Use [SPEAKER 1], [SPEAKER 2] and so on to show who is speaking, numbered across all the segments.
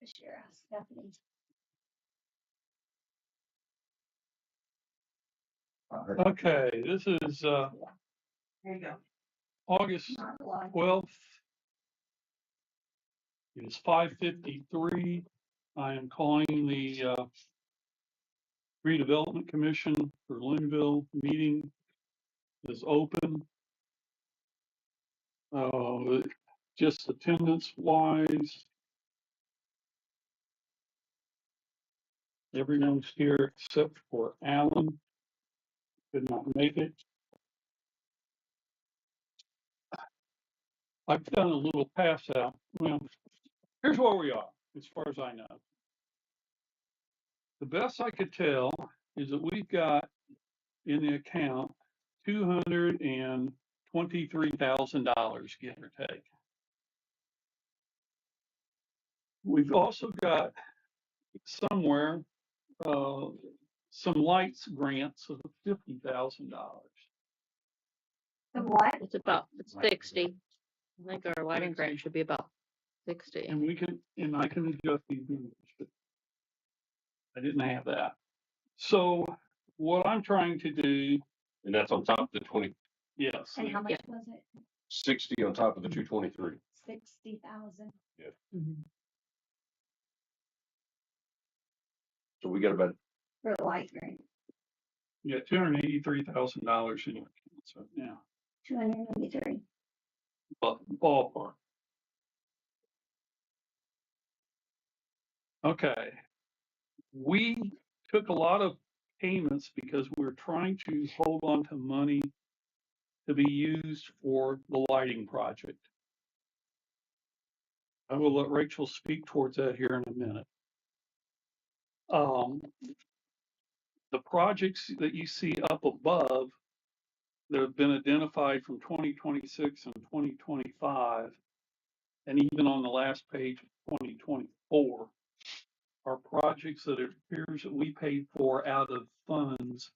[SPEAKER 1] this year, Stephanie.
[SPEAKER 2] Okay, this is
[SPEAKER 1] There you go.
[SPEAKER 2] August 12th. It is 5:53. I am calling the Redevelopment Commission for Lynnville meeting is open. Just attendance wise, everyone's here except for Alan. Could not make it. I've done a little pass out. Well, here's where we are, as far as I know. The best I could tell is that we've got in the account $223,000, give or take. We've also got somewhere some lights grants of $50,000.
[SPEAKER 1] The what?
[SPEAKER 3] It's 60. I think our lighting grant should be about 60.
[SPEAKER 2] And I can adjust these numbers, but I didn't have that. So what I'm trying to do.
[SPEAKER 4] And that's on top of the 20.
[SPEAKER 2] Yes.
[SPEAKER 1] And how much was it?
[SPEAKER 4] 60 on top of the 223.
[SPEAKER 1] 60,000.
[SPEAKER 4] Yeah.
[SPEAKER 3] Mhm.
[SPEAKER 4] So we got about.
[SPEAKER 1] For the light grant.
[SPEAKER 2] Yeah, $283,000 in your accounts right now.
[SPEAKER 1] 283.
[SPEAKER 2] Ballpark. Okay. We took a lot of payments because we're trying to hold on to money to be used for the lighting project. I will let Rachel speak towards that here in a minute. The projects that you see up above that have been identified from 2026 and 2025, and even on the last page of 2024, are projects that it appears that we paid for out of funds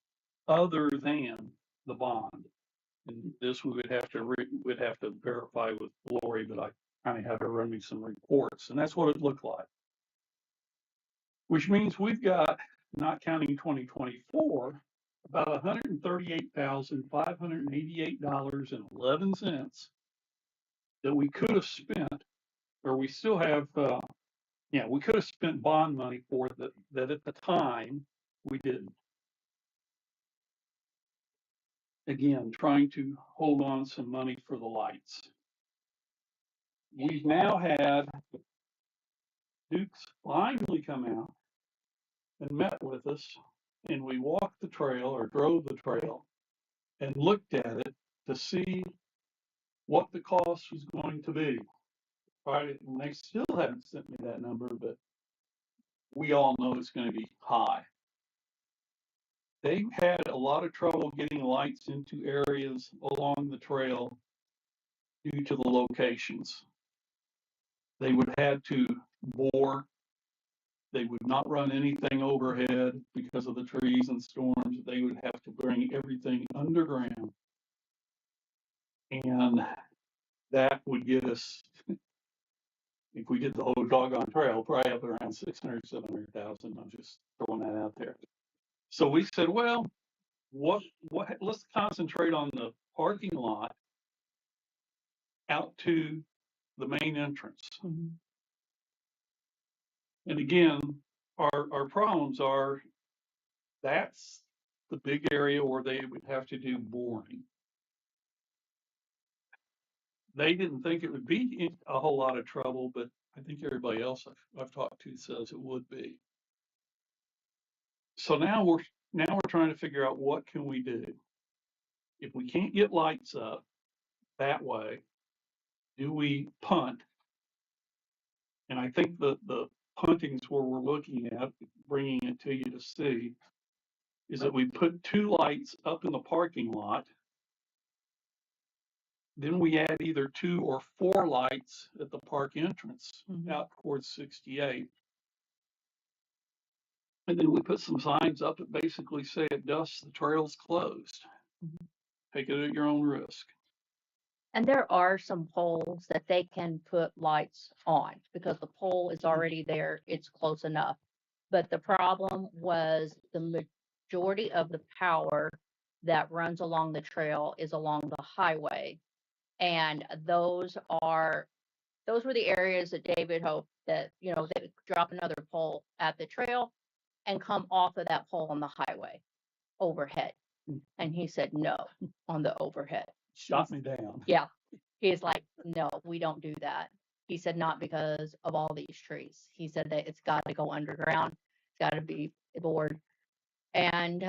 [SPEAKER 2] other than the bond. And this we would have to verify with Lori, but I kind of have her run me some reports, and that's what it looked like. Which means we've got, not counting 2024, about $138,588.11 that we could have spent, or we still have. We could have spent bond money for that at the time we didn't. Again, trying to hold on some money for the lights. We've now had Duke's finally come out and met with us, and we walked the trail or drove the trail and looked at it to see what the cost was going to be. Right, and they still haven't sent me that number, but we all know it's going to be high. They've had a lot of trouble getting lights into areas along the trail due to the locations. They would have to bore. They would not run anything overhead because of the trees and storms. They would have to bring everything underground. And that would get us, if we did the whole doggone trail, probably up around 600, 700,000. I'm just throwing that out there. So we said, well, let's concentrate on the parking lot out to the main entrance. Mm-hmm. And again, our problems are that's the big area where they would have to do boring. They didn't think it would be a whole lot of trouble, but I think everybody else I've talked to says it would be. So now we're trying to figure out what can we do. If we can't get lights up that way, do we punt? And I think the puntings where we're looking at, bringing it to you to see, is that we put 2 lights up in the parking lot. Then we add either 2 or 4 lights at the park entrance out towards 68. And then we put some signs up that basically say at dusk the trail's closed. Take it at your own risk.
[SPEAKER 3] And there are some poles that they can put lights on because the pole is already there. It's close enough. But the problem was the majority of the power that runs along the trail is along the highway. And those were the areas that David hoped that, they would drop another pole at the trail and come off of that pole on the highway overhead. And he said, no, on the overhead.
[SPEAKER 2] Shot me down.
[SPEAKER 3] Yeah. He's like, no, we don't do that. He said, not because of all these trees. He said that it's got to go underground. It's got to be bored. And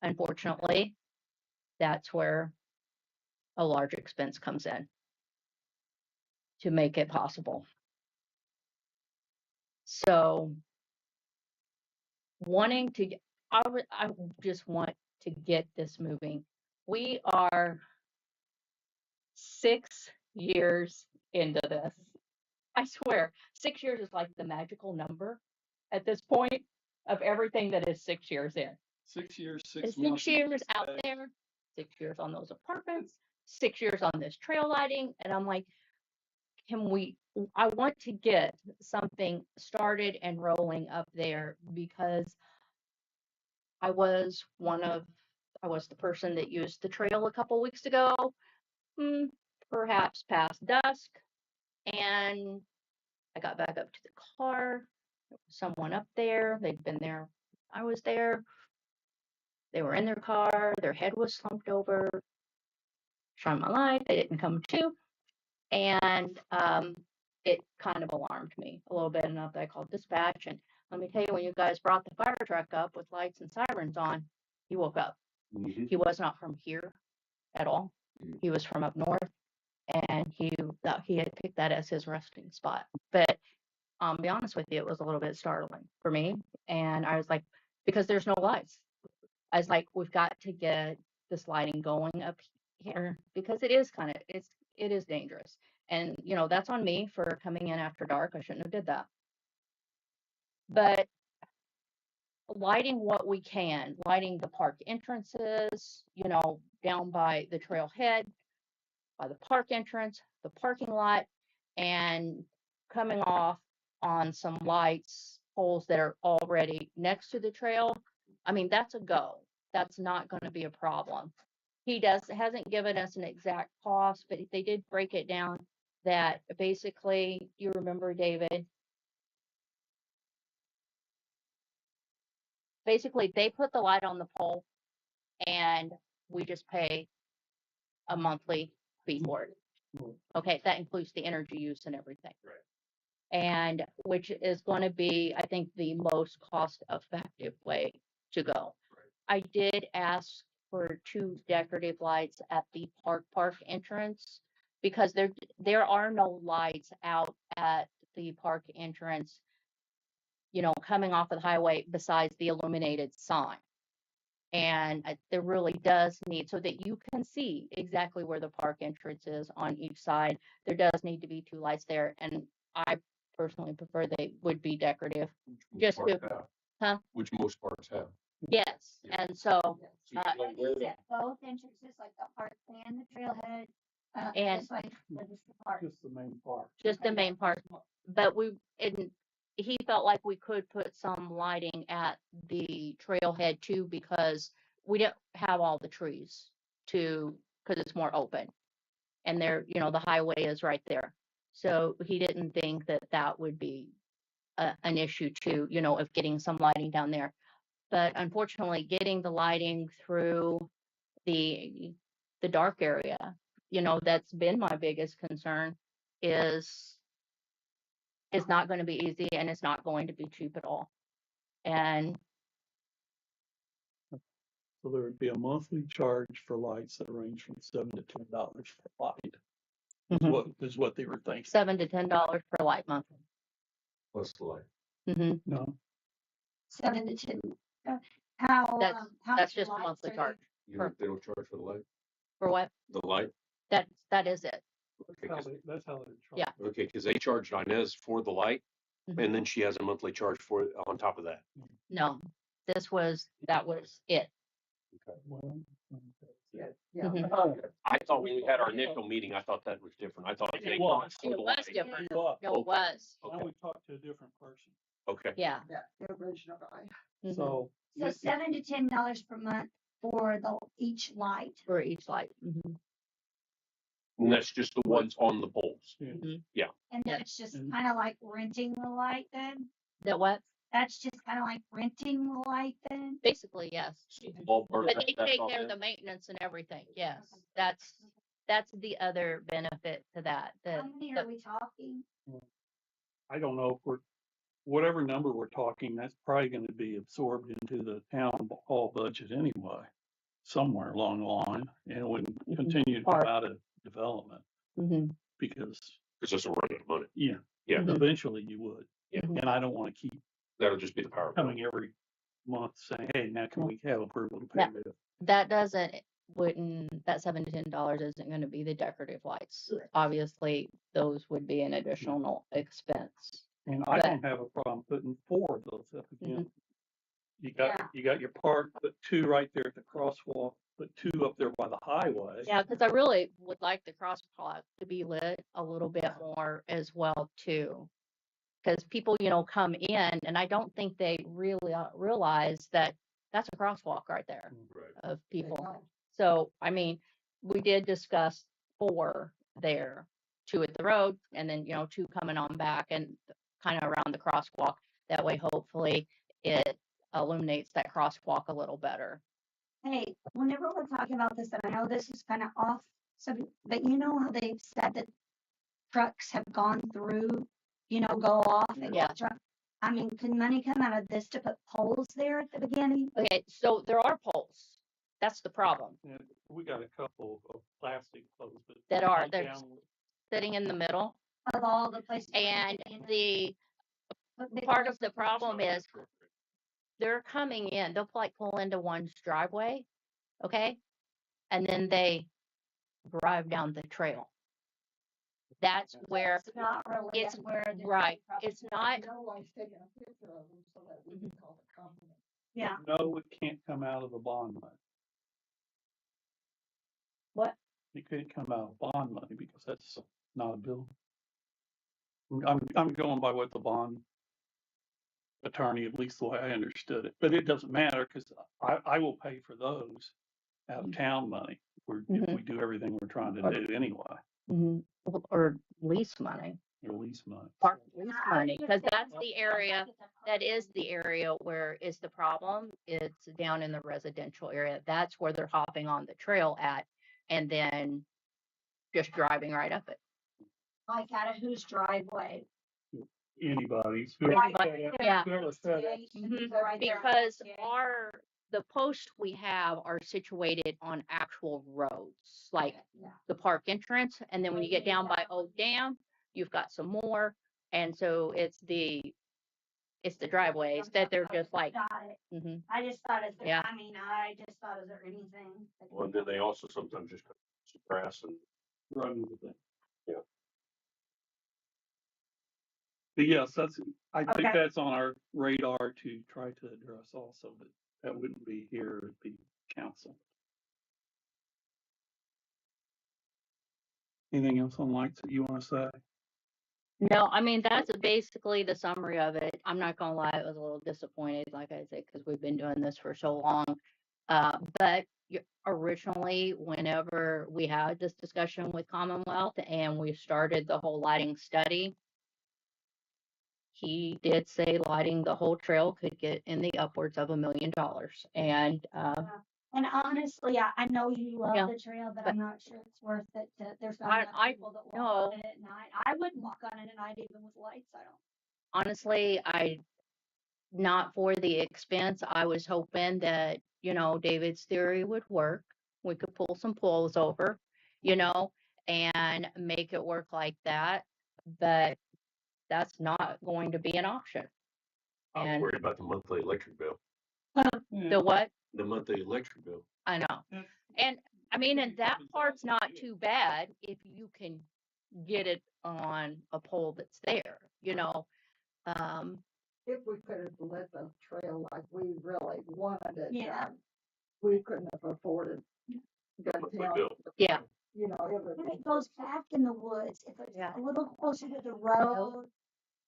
[SPEAKER 3] unfortunately, that's where a large expense comes in to make it possible. So I just want to get this moving. We are 6 years into this. I swear, 6 years is like the magical number at this point of everything that is 6 years in.
[SPEAKER 2] 6 years,
[SPEAKER 3] It's
[SPEAKER 2] 6 months.
[SPEAKER 3] 6 years out there, 6 years on those apartments, 6 years on this trail lighting, and I'm like, I want to get something started and rolling up there because I was the person that used the trail a couple weeks ago, perhaps past dusk, and I got back up to the car. There was someone up there. They'd been there. I was there. They were in their car. Their head was slumped over. Shine my light. They didn't come to. And it kind of alarmed me a little bit enough that I called dispatch. And let me tell you, when you guys brought the fire truck up with lights and sirens on, he woke up.
[SPEAKER 4] Mhm.
[SPEAKER 3] He was not from here at all. He was from up north, and he thought he had picked that as his resting spot. But be honest with you, it was a little bit startling for me. And I was like, because there's no lights. I was like, we've got to get this lighting going up here because it is dangerous. And that's on me for coming in after dark. I shouldn't have did that. But lighting what we can, lighting the park entrances, down by the trailhead, by the park entrance, the parking lot, and coming off on some lights, poles that are already next to the trail. I mean, that's a go. That's not going to be a problem. He hasn't given us an exact cost, but they did break it down that basically, you remember, David, basically they put the light on the pole and we just pay a monthly fee for it. Okay, that includes the energy use and everything.
[SPEAKER 4] Right.
[SPEAKER 3] And which is going to be, I think, the most cost effective way to go. Right. I did ask for 2 decorative lights at the park entrance because there are no lights out at the park entrance, coming off of the highway besides the illuminated sign. And there really does need, so that you can see exactly where the park entrance is on each side, there does need to be 2 lights there. And I personally prefer they would be decorative. Just
[SPEAKER 4] Which most parks have.
[SPEAKER 3] Yes.
[SPEAKER 4] Yeah.
[SPEAKER 3] And so,
[SPEAKER 1] Both entrances, like the park and the trailhead.
[SPEAKER 3] And
[SPEAKER 1] this way, but just the park.
[SPEAKER 2] Just the main part.
[SPEAKER 3] just the main part. But he felt like we could put some lighting at the trailhead too, because we don't have all the trees because it's more open. And the highway is right there. So he didn't think that would be an issue too, of getting some lighting down there. But unfortunately, getting the lighting through the dark area, that's been my biggest concern is not going to be easy, and it's not going to be cheap at all. And
[SPEAKER 2] So there would be a monthly charge for lights that range from $7 to $10 per light. Is what they were thinking.
[SPEAKER 3] $7 to $10 per light month.
[SPEAKER 4] Plus the light.
[SPEAKER 2] No,
[SPEAKER 1] 7 to 10. How
[SPEAKER 3] That's
[SPEAKER 1] much
[SPEAKER 3] just a
[SPEAKER 1] lights
[SPEAKER 3] monthly
[SPEAKER 1] are
[SPEAKER 3] charge.
[SPEAKER 4] They don't charge for the light?
[SPEAKER 3] For what?
[SPEAKER 4] The light?
[SPEAKER 3] That is it.
[SPEAKER 4] Okay,
[SPEAKER 2] that's how they're charged.
[SPEAKER 3] Yeah.
[SPEAKER 4] okay, because they charged Inez for the light,
[SPEAKER 3] Mhm.
[SPEAKER 4] and then she has a monthly charge for it on top of that.
[SPEAKER 3] No, that was it.
[SPEAKER 2] Well,
[SPEAKER 3] Mhm.
[SPEAKER 4] I thought when we had our initial meeting, I thought that was different. I thought they
[SPEAKER 2] was.
[SPEAKER 4] charged for
[SPEAKER 3] It
[SPEAKER 4] the
[SPEAKER 3] was
[SPEAKER 4] light.
[SPEAKER 3] different.
[SPEAKER 2] Well,
[SPEAKER 3] No, it was.
[SPEAKER 2] now
[SPEAKER 4] Okay,
[SPEAKER 2] we talked to a different person.
[SPEAKER 4] okay.
[SPEAKER 3] Yeah.
[SPEAKER 5] The original guy.
[SPEAKER 3] Mhm.
[SPEAKER 2] So.
[SPEAKER 1] So $7 to $10 per month for each light.
[SPEAKER 3] For each light. Mhm.
[SPEAKER 4] And that's just the ones on the poles.
[SPEAKER 2] Yeah.
[SPEAKER 3] Mhm.
[SPEAKER 1] And
[SPEAKER 3] Yeah.
[SPEAKER 1] that's just
[SPEAKER 2] Mhm.
[SPEAKER 1] kind of like renting the light then?
[SPEAKER 3] That what?
[SPEAKER 1] That's just kind of like renting the light then?
[SPEAKER 3] Basically, yes. Mhm.
[SPEAKER 4] Well,
[SPEAKER 3] But they
[SPEAKER 4] that's
[SPEAKER 3] take
[SPEAKER 4] all
[SPEAKER 3] care of
[SPEAKER 4] that-
[SPEAKER 3] the maintenance and everything. Yes, that's the other benefit to that.
[SPEAKER 1] How many are we talking?
[SPEAKER 2] I don't know if whatever number we're talking, that's probably gonna be absorbed into the town hall budget anyway, somewhere along the line, and it wouldn't
[SPEAKER 3] Mhm.
[SPEAKER 2] continue to
[SPEAKER 3] Part.
[SPEAKER 2] come out of development,
[SPEAKER 3] Mhm.
[SPEAKER 2] because,
[SPEAKER 4] Cause it's a run of money.
[SPEAKER 2] yeah,
[SPEAKER 4] Yeah.
[SPEAKER 3] Mhm.
[SPEAKER 2] eventually you would.
[SPEAKER 4] Yeah.
[SPEAKER 3] Mhm.
[SPEAKER 2] And I don't wanna keep
[SPEAKER 4] That'll just be the power bill.
[SPEAKER 2] coming every month saying, hey, now can we have approval to pay
[SPEAKER 3] Yeah.
[SPEAKER 2] this?
[SPEAKER 3] That $7 to $10 isn't gonna be the decorative lights. Obviously, those would be an additional expense.
[SPEAKER 2] And I
[SPEAKER 3] But-
[SPEAKER 2] don't have a problem putting 4 of those up again.
[SPEAKER 3] Mhm.
[SPEAKER 2] You got your park, put 2 right there at the crosswalk, put 2 up there by the highway.
[SPEAKER 3] Yeah, because I really would like the crosswalk to be lit a little bit more as well too. Because people, come in and I don't think they really realize that that's a crosswalk right there
[SPEAKER 4] Right.
[SPEAKER 3] of people. So, I mean, we did discuss 4 there, 2 at the road and then, 2 coming on back and kind of around the crosswalk. That way, hopefully it illuminates that crosswalk a little better.
[SPEAKER 1] Hey, whenever we're talking about this, and I know this is kind of off, but you know how they've said that trucks have gone through, go off and
[SPEAKER 3] Yeah.
[SPEAKER 1] I mean, can money come out of this to put poles there at the beginning?
[SPEAKER 3] Okay, so there are poles. That's the problem.
[SPEAKER 2] And we got a couple of plastic poles
[SPEAKER 3] That are,
[SPEAKER 2] come
[SPEAKER 3] they're
[SPEAKER 2] down.
[SPEAKER 3] sitting in the middle.
[SPEAKER 1] Of all the places.
[SPEAKER 3] And the
[SPEAKER 1] But they-
[SPEAKER 3] part of the problem is they're coming in, they'll like pull into one's driveway, okay? And then they drive down the trail. That's where,
[SPEAKER 1] It's not really
[SPEAKER 3] it's-
[SPEAKER 1] where. they're
[SPEAKER 3] right,
[SPEAKER 1] from.
[SPEAKER 3] it's not,
[SPEAKER 5] No one's taking a picture of them so that we can call the company.
[SPEAKER 1] Yeah.
[SPEAKER 2] No, it can't come out of the bond money.
[SPEAKER 3] what?
[SPEAKER 2] It couldn't come out of bond money because that's not a bill. I'm going by what the bond attorney, at least the way I understood it, but it doesn't matter because I will pay for those out of town money. If we do everything we're trying to do anyway,
[SPEAKER 3] Or lease money,
[SPEAKER 2] or lease money.
[SPEAKER 3] park lease money, because that's the area, that is the area where is the problem. It's down in the residential area. That's where they're hopping on the trail at and then just driving right up it.
[SPEAKER 1] Like out of whose driveway?
[SPEAKER 2] Anybody's.
[SPEAKER 3] Anybody, yeah.
[SPEAKER 2] Whoever said it.
[SPEAKER 3] Mhm.
[SPEAKER 1] Right there.
[SPEAKER 3] Because
[SPEAKER 1] Okay.
[SPEAKER 3] the posts we have are situated on actual roads, like
[SPEAKER 1] Yeah.
[SPEAKER 3] the park entrance, and then when you get down by Old Dam, you've got some more, and so it's the driveways that they're just like,
[SPEAKER 1] Got it.
[SPEAKER 3] mhm.
[SPEAKER 1] I just thought is there,
[SPEAKER 3] Yeah.
[SPEAKER 1] I mean, I just thought, is there anything? that-
[SPEAKER 4] Well, then they also sometimes just cut some grass and
[SPEAKER 2] Run with it.
[SPEAKER 4] Yeah.
[SPEAKER 2] But yes, I think
[SPEAKER 1] Okay.
[SPEAKER 2] that's on our radar to try to address also, but that wouldn't be here, it'd be council. Anything else on lights that you want to say?
[SPEAKER 3] No, I mean, that's basically the summary of it. I'm not gonna lie, I was a little disappointed, like I said, because we've been doing this for so long. But originally, whenever we had this discussion with Commonwealth and we started the whole lighting study, he did say lighting the whole trail could get in the upwards of $1 million. And,
[SPEAKER 1] And honestly, I know you love
[SPEAKER 3] Yeah.
[SPEAKER 1] the trail, but
[SPEAKER 3] But-
[SPEAKER 1] I'm not sure it's worth it. There's not
[SPEAKER 3] I-
[SPEAKER 1] enough
[SPEAKER 3] I
[SPEAKER 1] people that walk
[SPEAKER 3] know.
[SPEAKER 1] on it at night. I wouldn't walk on it at night even with lights. I don't.
[SPEAKER 3] honestly, not for the expense. I was hoping that, David's theory would work. We could pull some poles over, and make it work like that. But that's not going to be an option.
[SPEAKER 4] I'm
[SPEAKER 3] And
[SPEAKER 4] worried about the monthly electric bill.
[SPEAKER 3] the what?
[SPEAKER 4] The monthly electric bill.
[SPEAKER 3] I know.
[SPEAKER 2] Yeah.
[SPEAKER 3] And I mean, and that part's not too bad if you can get it on a pole that's there,
[SPEAKER 5] If we could have lit the trail like we really wanted it
[SPEAKER 1] Yeah.
[SPEAKER 5] done, we couldn't have afforded Gotta
[SPEAKER 4] what we
[SPEAKER 5] tell,
[SPEAKER 4] built.
[SPEAKER 3] Yeah.
[SPEAKER 5] you know,
[SPEAKER 1] If
[SPEAKER 5] everything.
[SPEAKER 1] it goes back in the woods, if it's
[SPEAKER 3] Yeah.
[SPEAKER 1] a little closer to the road,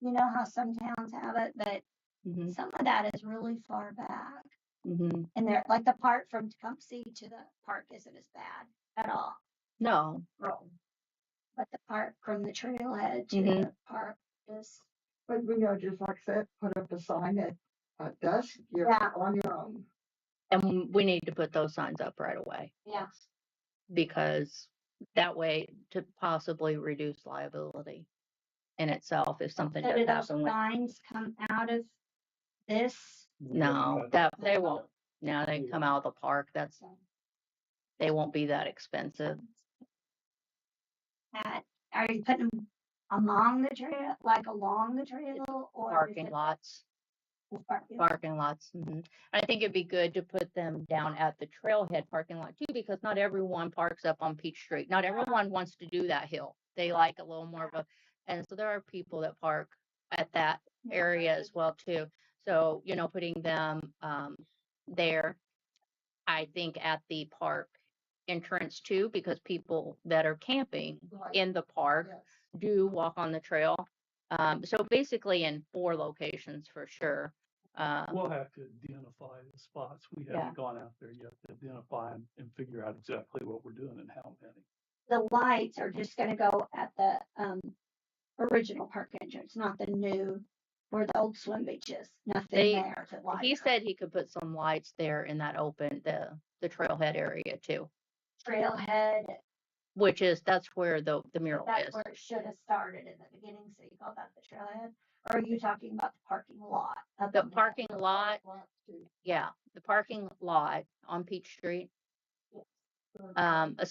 [SPEAKER 1] you know how some towns have it, but
[SPEAKER 3] Mm-hmm.
[SPEAKER 1] some of that is really far back.
[SPEAKER 3] Mm-hmm.
[SPEAKER 1] And they're like the part from Tecumseh to the park isn't as bad at all.
[SPEAKER 3] No.
[SPEAKER 1] But the part from the trailhead to
[SPEAKER 3] Mhm.
[SPEAKER 1] the park is,
[SPEAKER 5] But we know, just like that, put up a sign at dusk, you're
[SPEAKER 1] Yeah.
[SPEAKER 5] on your own.
[SPEAKER 3] And we need to put those signs up right away
[SPEAKER 1] yeah.
[SPEAKER 3] because that way to possibly reduce liability in itself if something
[SPEAKER 1] So
[SPEAKER 3] does
[SPEAKER 1] do those
[SPEAKER 3] happen with.
[SPEAKER 1] signs come out of this?
[SPEAKER 3] No, that they won't. Now they come out of the park. They won't be that expensive.
[SPEAKER 1] Are you putting them along the trail, like along the trail, or is
[SPEAKER 3] Parking
[SPEAKER 1] it
[SPEAKER 3] lots.
[SPEAKER 1] the parking lot?
[SPEAKER 3] Parking lots. I think it'd be good to put them down at the trailhead parking lot too, because not everyone parks up on Peach Street. Not everyone wants to do that hill. They like a little more of a, and so there are people that park at that area as well too. So, putting them there, I think at the park entrance too, because people that are camping
[SPEAKER 5] Right.
[SPEAKER 3] in the park
[SPEAKER 5] Yes.
[SPEAKER 3] do walk on the trail. So basically in 4 locations for sure.
[SPEAKER 2] We'll have to identify the spots. We haven't gone out there yet to identify and figure out exactly what we're doing and how many.
[SPEAKER 1] The lights are just gonna go at the original park entrance, not the new where the old swim beach is. Nothing
[SPEAKER 3] They-
[SPEAKER 1] there to light.
[SPEAKER 3] He
[SPEAKER 1] up.
[SPEAKER 3] said he could put some lights there in that open, the trailhead area too,
[SPEAKER 1] Trailhead.
[SPEAKER 3] that's where the mural
[SPEAKER 1] That's
[SPEAKER 3] is.
[SPEAKER 1] where it should have started in the beginning, so you call that the trailhead? Or are you talking about the parking lot? up
[SPEAKER 3] The
[SPEAKER 1] on
[SPEAKER 3] parking lot,
[SPEAKER 5] Lots too.
[SPEAKER 3] yeah, the parking lot on Peach Street.
[SPEAKER 1] Yes.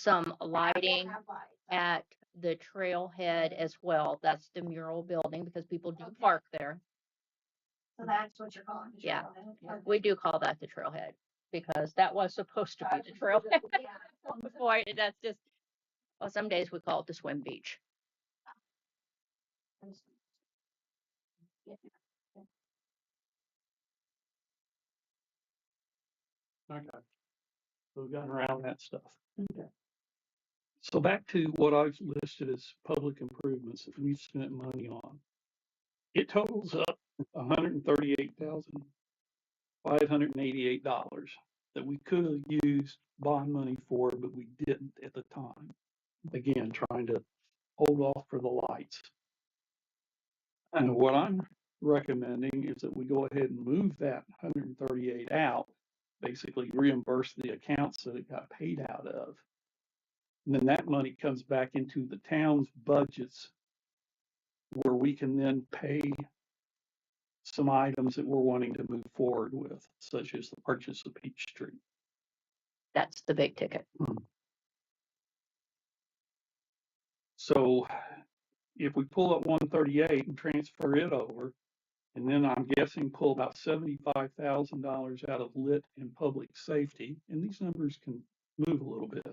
[SPEAKER 3] Some lighting
[SPEAKER 1] Have lights.
[SPEAKER 3] at the trailhead as well. That's the mural building because people do
[SPEAKER 1] Okay.
[SPEAKER 3] park there.
[SPEAKER 1] So that's what you're calling the
[SPEAKER 3] Yeah.
[SPEAKER 1] trailhead? Okay.
[SPEAKER 3] We do call that the trailhead because that was supposed to be the trailhead
[SPEAKER 1] Yeah.
[SPEAKER 3] before. That's just, well, some days we call it the swim beach.
[SPEAKER 2] Okay. So we've gotten around that stuff.
[SPEAKER 1] Okay.
[SPEAKER 2] So back to what I've listed as public improvements that we've spent money on. It totals up $138,588 that we could have used bond money for, but we didn't at the time. Again, trying to hold off for the lights. And what I'm recommending is that we go ahead and move that 138 out, basically reimburse the accounts that it got paid out of. And then that money comes back into the town's budgets where we can then pay some items that we're wanting to move forward with, such as the purchase of Peach Street.
[SPEAKER 3] That's the big ticket.
[SPEAKER 2] So if we pull up 138 and transfer it over, and then I'm guessing pull about $75,000 out of lit and public safety, and these numbers can move a little bit,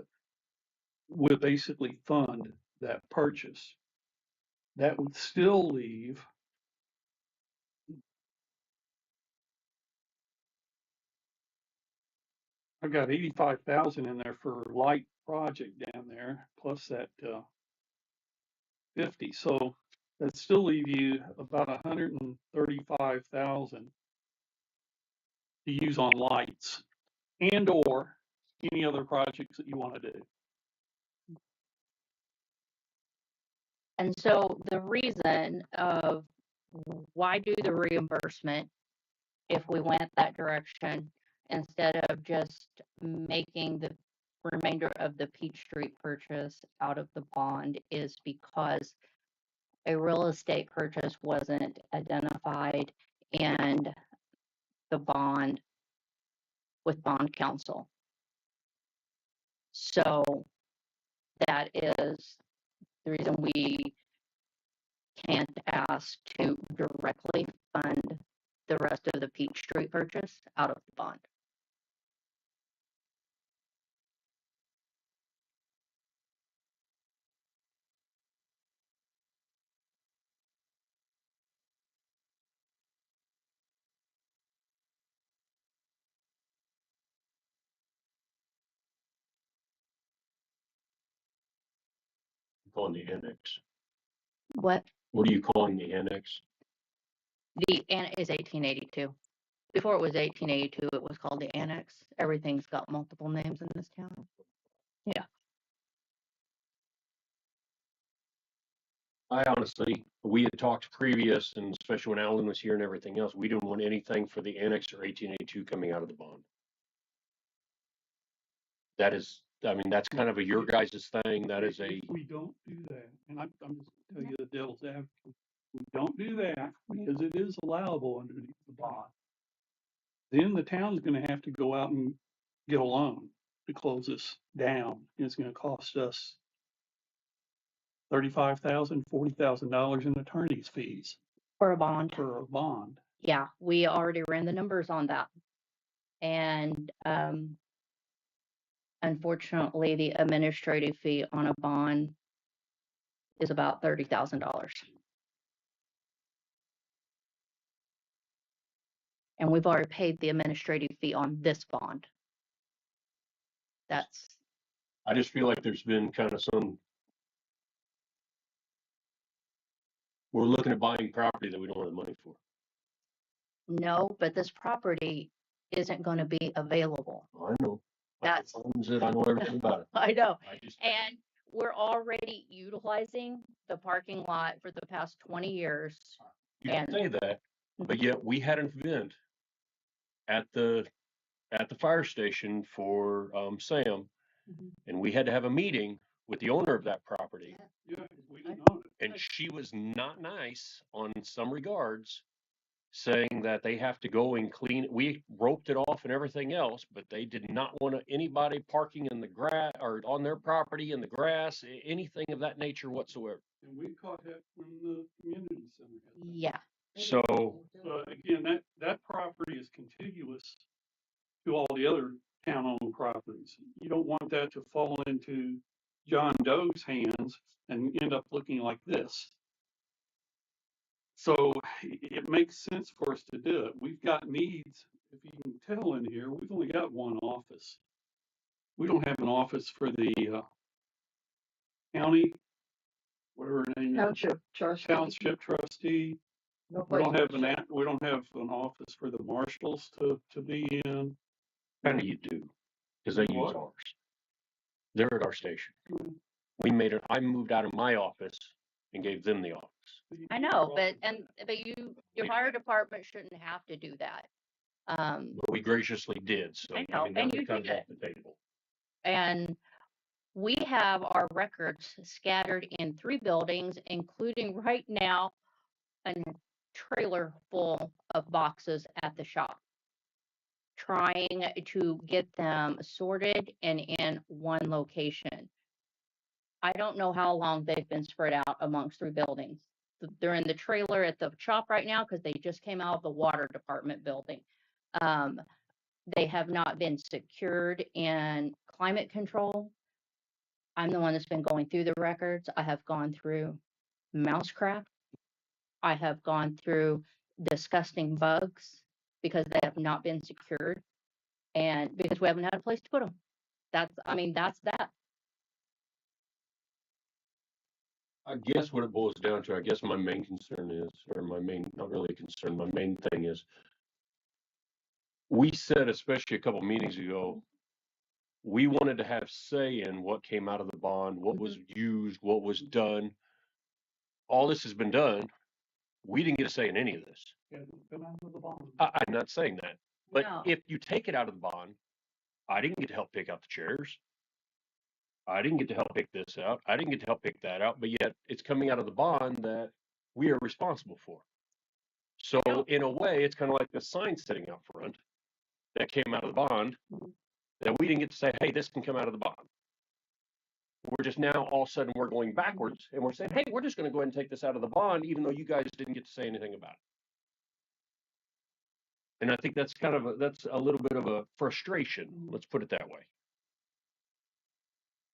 [SPEAKER 2] we'll basically fund that purchase. That would still leave I've got 85,000 in there for light project down there, plus that 50. So that still leave you about 135,000 to use on lights and or any other projects that you want to do.
[SPEAKER 3] And so the reason of why do the reimbursement if we went that direction instead of just making the remainder of the Peach Street purchase out of the bond is because a real estate purchase wasn't identified in the bond with bond counsel. So that is the reason we can't ask to directly fund the rest of the Peach Street purchase out of the bond.
[SPEAKER 4] calling the annex?
[SPEAKER 3] What?
[SPEAKER 4] What are you calling the annex?
[SPEAKER 3] The annex is 1882. Before it was 1882, it was called the annex. Everything's got multiple names in this town. Yeah.
[SPEAKER 4] I honestly, we had talked previous, and especially when Alan was here and everything else, we didn't want anything for the annex or 1882 coming out of the bond. That is, I mean, that's kind of a your guys' thing. That is a,
[SPEAKER 2] If we don't do that, and I'm just gonna tell you the devil's advocate, we don't do that because it is allowable underneath the bond. Then the town's gonna have to go out and get a loan to close this down. It's gonna cost us $35,000, $40,000 in attorney's fees
[SPEAKER 3] For a bond.
[SPEAKER 2] for a bond.
[SPEAKER 3] Yeah, we already ran the numbers on that. And unfortunately, the administrative fee on a bond is about $30,000. And we've already paid the administrative fee on this bond. That's,
[SPEAKER 4] I just feel like there's been kind of some, we're looking at buying property that we don't have the money for.
[SPEAKER 3] no, but this property isn't going to be available.
[SPEAKER 4] I know.
[SPEAKER 3] That's-
[SPEAKER 4] Owns it. I know everything about it.
[SPEAKER 3] I know.
[SPEAKER 4] I just,
[SPEAKER 3] And we're already utilizing the parking lot for the past 20 years.
[SPEAKER 4] you can say that, but yet we had an event at the fire station for Sam,
[SPEAKER 3] Mhm.
[SPEAKER 4] and we had to have a meeting with the owner of that property,
[SPEAKER 2] Yeah, 'cause we didn't own it.
[SPEAKER 4] and she was not nice on some regards, saying that they have to go and clean it. We roped it off and everything else, but they did not want anybody parking in the grass or on their property in the grass, anything of that nature whatsoever.
[SPEAKER 2] And we caught that from the community center.
[SPEAKER 3] Yeah.
[SPEAKER 4] So,
[SPEAKER 2] But again, that property is contiguous to all the other town-owned properties. You don't want that to fall into John Doe's hands and end up looking like this. So it makes sense for us to do it. We've got needs. If you can tell in here, we've only got one office. We don't have an office for the county, whatever her name is,
[SPEAKER 5] Township trustee.
[SPEAKER 2] township trustee.
[SPEAKER 5] No
[SPEAKER 2] We don't
[SPEAKER 5] place
[SPEAKER 2] have we don't have an office for the marshals to be in.
[SPEAKER 4] kind of you do, because they use
[SPEAKER 2] What?
[SPEAKER 4] ours. They're at our station.
[SPEAKER 2] Mhm.
[SPEAKER 4] We made it, I moved out of my office and gave them the office.
[SPEAKER 3] I know, but your fire department shouldn't have to do that.
[SPEAKER 4] But we graciously did, so.
[SPEAKER 3] I know,
[SPEAKER 4] mean, that
[SPEAKER 3] and you
[SPEAKER 4] comes
[SPEAKER 3] did
[SPEAKER 4] off the table.
[SPEAKER 3] And we have our records scattered in 3 buildings, including right now a trailer full of boxes at the shop, trying to get them sorted and in one location. I don't know how long they've been spread out amongst 3 buildings. They're in the trailer at the shop right now because they just came out of the water department building. They have not been secured in climate control. I'm the one that's been going through the records. I have gone through mousecraft. I have gone through disgusting bugs because they have not been secured and because we haven't had a place to put them. That's that.
[SPEAKER 4] I guess what it boils down to, I guess my main concern is, or my main, not really a concern, my main thing is, we said, especially a couple meetings ago, we wanted to have say in what came out of the bond, what was used, what was done. All this has been done. We didn't get a say in any of this.
[SPEAKER 2] Hasn't come out of the bond.
[SPEAKER 4] I'm not saying that, but
[SPEAKER 3] No.
[SPEAKER 4] if you take it out of the bond, I didn't get to help pick out the chairs. I didn't get to help pick this out. I didn't get to help pick that out, but yet it's coming out of the bond that we are responsible for. So in a way, it's kind of like the sign sitting out front that came out of the bond that we didn't get to say, hey, this can come out of the bond. We're just now all of a sudden we're going backwards and we're saying, hey, we're just going to go ahead and take this out of the bond, even though you guys didn't get to say anything about it. And I think that's kind of that's a little bit of a frustration. Let's put it that way.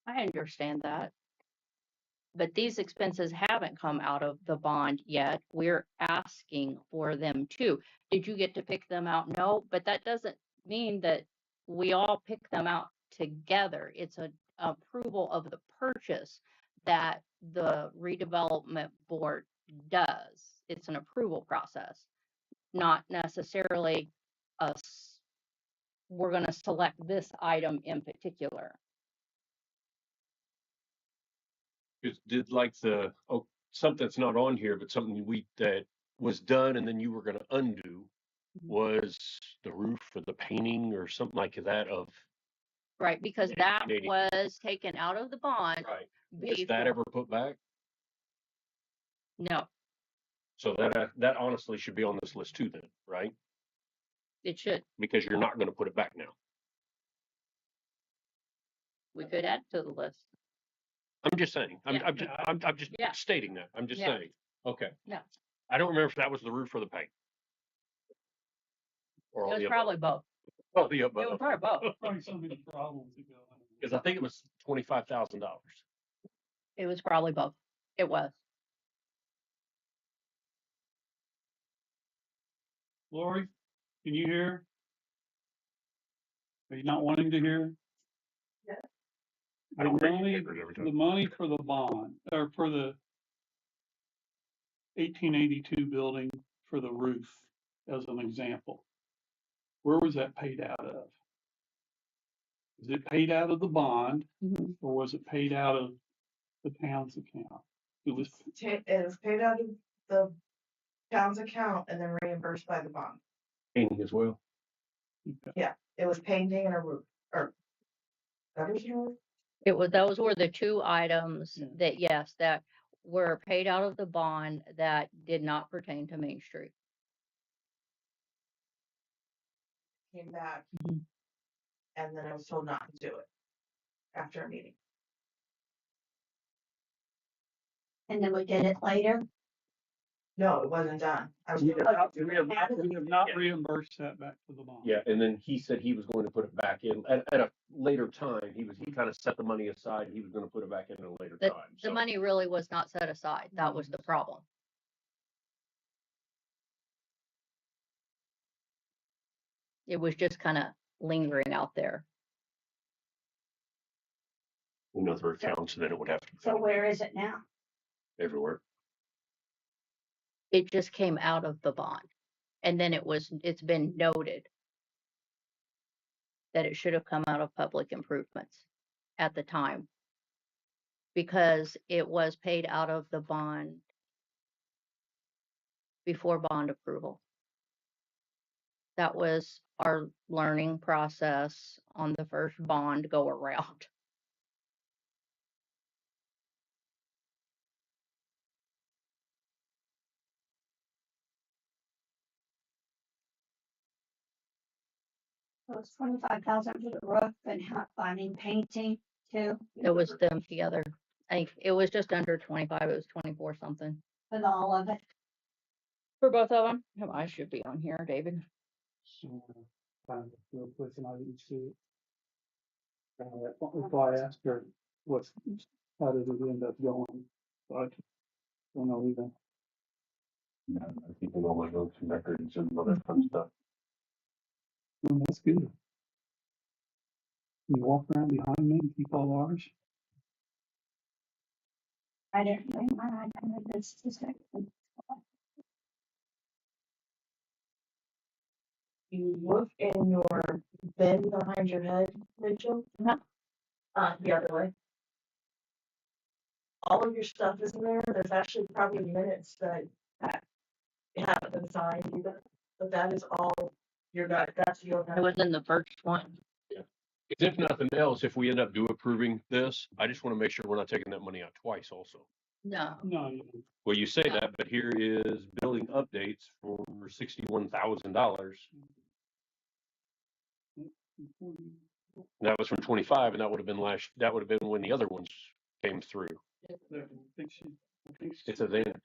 [SPEAKER 3] I understand that. But these expenses haven't come out of the bond yet. We're asking for them too. Did you get to pick them out? No, but that doesn't mean that we all pick them out together. It's an approval of the purchase that the redevelopment board does. It's an approval process, not necessarily us. We're going to select this item in particular.
[SPEAKER 4] Did like something that's not on here, but something that was done and then you were going to undo was the roof or the painting or something like that of.
[SPEAKER 3] Right, because that
[SPEAKER 4] 1880.
[SPEAKER 3] was taken out of the bond.
[SPEAKER 4] Right.
[SPEAKER 3] Before.
[SPEAKER 4] Was that ever put back?
[SPEAKER 3] No,
[SPEAKER 4] So that honestly should be on this list too then, right?
[SPEAKER 3] it should.
[SPEAKER 4] Because you're not going to put it back now.
[SPEAKER 3] We could add to the list.
[SPEAKER 4] I'm just saying. I'm just
[SPEAKER 3] Yeah.
[SPEAKER 4] stating that. I'm just
[SPEAKER 3] Yeah.
[SPEAKER 4] saying. Okay.
[SPEAKER 3] Yeah.
[SPEAKER 4] I don't remember if that was the roof or the paint. Or
[SPEAKER 3] It
[SPEAKER 4] all
[SPEAKER 3] was
[SPEAKER 4] the
[SPEAKER 3] probably
[SPEAKER 4] above.
[SPEAKER 3] both.
[SPEAKER 4] All the
[SPEAKER 3] It was
[SPEAKER 4] above.
[SPEAKER 3] probably both.
[SPEAKER 2] Probably so many problems to go.
[SPEAKER 4] Because I think it was $25,000.
[SPEAKER 3] It was probably both. It was.
[SPEAKER 2] Lori, can you hear? Are you not wanting to hear?
[SPEAKER 5] Yes.
[SPEAKER 4] I don't read
[SPEAKER 2] money,
[SPEAKER 4] papers every time.
[SPEAKER 2] the money for the bond, or for the 1882 building for the roof, as an example. Where was that paid out of? Was it paid out of the bond, or was it paid out of the town's account? It was,
[SPEAKER 5] It was paid out of the town's account and then reimbursed by the bond.
[SPEAKER 4] Painting as well.
[SPEAKER 5] It was painting and a roof, or gutters and a roof.
[SPEAKER 3] It was, those were the two items
[SPEAKER 2] Yeah.
[SPEAKER 3] that, yes, that were paid out of the bond that did not pertain to Main Street.
[SPEAKER 5] Came back,
[SPEAKER 3] Mhm.
[SPEAKER 5] and then I was told not to do it after a meeting.
[SPEAKER 1] And then we did it later.
[SPEAKER 5] No, it wasn't done. I was.
[SPEAKER 2] we have not reimbursed that back to the bond.
[SPEAKER 4] Yeah, and then he said he was going to put it back in at a later time. He kind of set the money aside. He was going to put it back in at a later
[SPEAKER 3] The,
[SPEAKER 4] time.
[SPEAKER 3] the
[SPEAKER 4] So
[SPEAKER 3] money really was not set aside. That was the problem. It was just kind of lingering out there.
[SPEAKER 4] in other accounts, then it would have to
[SPEAKER 1] So
[SPEAKER 4] go
[SPEAKER 1] where is it now?
[SPEAKER 4] everywhere.
[SPEAKER 3] It just came out of the bond. And then it's been noted that it should have come out of public improvements at the time, because it was paid out of the bond before bond approval. That was our learning process on the first bond go around.
[SPEAKER 1] It was 25,000 for the roof and painting too,
[SPEAKER 3] It was them together. It was just under 25. It was 24 something
[SPEAKER 1] with all of it.
[SPEAKER 3] for both of them. Oh, I should be on here, David.
[SPEAKER 2] So, find it real quick and I didn't see it. If I asked her how did it end up going, but don't know either.
[SPEAKER 4] Yeah, I think all my notes and records and other fun stuff.
[SPEAKER 2] That's good. You walk around behind me and keep all ours.
[SPEAKER 1] I didn't bring mine. I had this just
[SPEAKER 5] You look in your bin behind your head, Rachel. The other way. All of your stuff is in there. There's actually probably minutes that haven't been signed either, but that is all your guy. That's your.
[SPEAKER 3] It was in the first one.
[SPEAKER 4] If nothing else, if we end up approving this, I just want to make sure we're not taking that money out twice also.
[SPEAKER 3] No.
[SPEAKER 2] No,
[SPEAKER 4] Well, you say
[SPEAKER 3] No.
[SPEAKER 4] that, but here is building updates for $61,000. That was from 25, and that would have been when the other ones came through. It's a Xanax.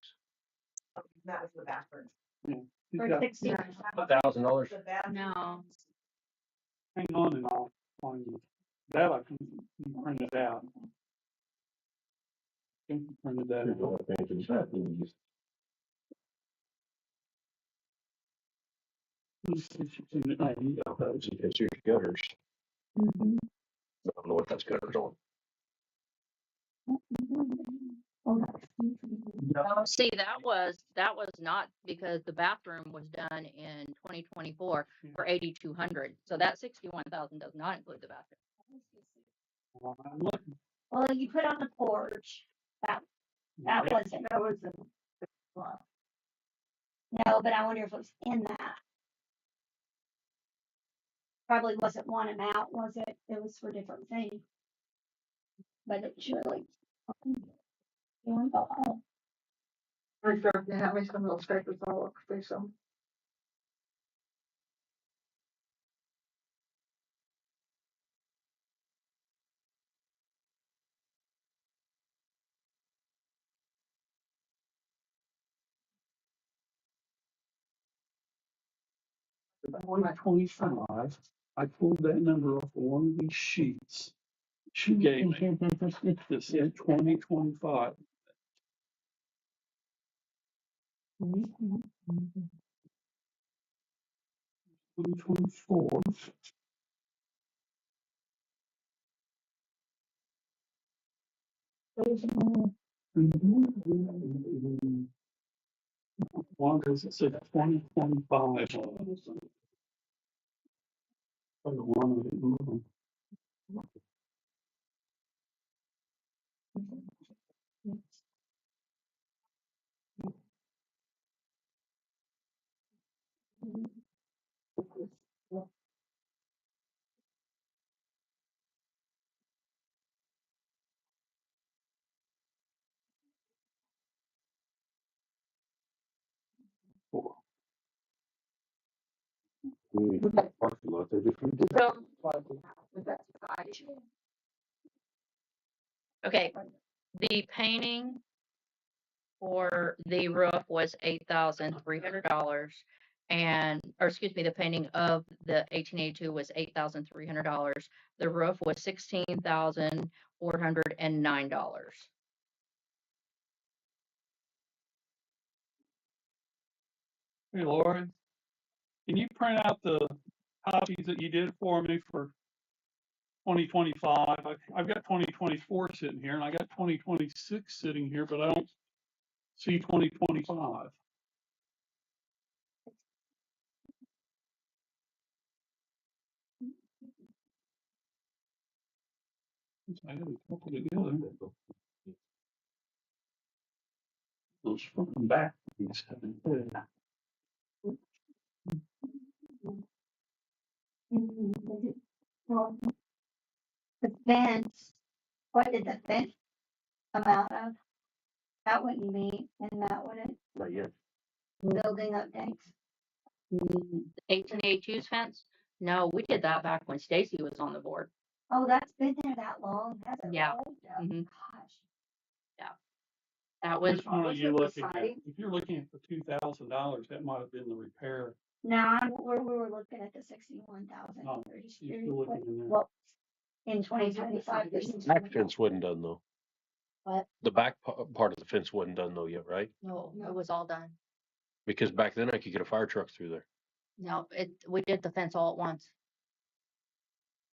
[SPEAKER 5] That was the bathroom.
[SPEAKER 1] for 60.
[SPEAKER 4] $1,000.
[SPEAKER 5] The bathroom.
[SPEAKER 3] No.
[SPEAKER 2] hang on and I'll find you. That I can print it out. I think you printed that out.
[SPEAKER 4] It's your gutters. I don't know what that's gutters on.
[SPEAKER 3] See, that was not because the bathroom was done in 2024 for 8,200. So that 61,000 does not include the bathroom.
[SPEAKER 2] I'm looking.
[SPEAKER 1] Well, you put on the porch, that wasn't,
[SPEAKER 5] That was a lot.
[SPEAKER 1] no, but I wonder if it was in that. Probably wasn't one amount, was it? It was for different things. But it surely.
[SPEAKER 5] I started to have me some of those papers all up for some.
[SPEAKER 2] One 25, I pulled that number off of one of these sheets she gave me. That said 2025. 2024. One is it said 2025. Oh, the one I didn't move. Four. Parking lot, they just redid it.
[SPEAKER 3] Okay, the painting for the roof was $8,300 or excuse me, the painting of the 1882 was $8,300. The roof was $16,409.
[SPEAKER 2] Hey, Lori, can you print out the copies that you did for me for 2025? I've got 2024 sitting here and I got 2026 sitting here, but I don't see 2025. I gotta couple together. Those front and back. These haven't been.
[SPEAKER 1] The fence, what did the fence come out of? That wouldn't be in that, would it?
[SPEAKER 2] Not yet.
[SPEAKER 1] Building updates.
[SPEAKER 3] 1882's fence? No, we did that back when Stacy was on the board.
[SPEAKER 1] Oh, that's been there that long, has it?
[SPEAKER 3] Yeah.
[SPEAKER 1] really?
[SPEAKER 3] Mhm.
[SPEAKER 1] Gosh.
[SPEAKER 3] That was
[SPEAKER 2] Which one are
[SPEAKER 1] was
[SPEAKER 2] you
[SPEAKER 1] it the
[SPEAKER 2] looking at?
[SPEAKER 1] siding?
[SPEAKER 2] If you're looking at the $2,000, that might have been the repair.
[SPEAKER 1] No, we were looking at the 61,000.
[SPEAKER 2] Oh, you're still looking in there.
[SPEAKER 1] Well, in 2025.
[SPEAKER 4] Back fence wasn't done though.
[SPEAKER 3] What?
[SPEAKER 4] The back part of the fence wasn't done though yet, right?
[SPEAKER 3] No, it was all done.
[SPEAKER 4] Because back then I could get a fire truck through there.
[SPEAKER 3] No, we did the fence all at once.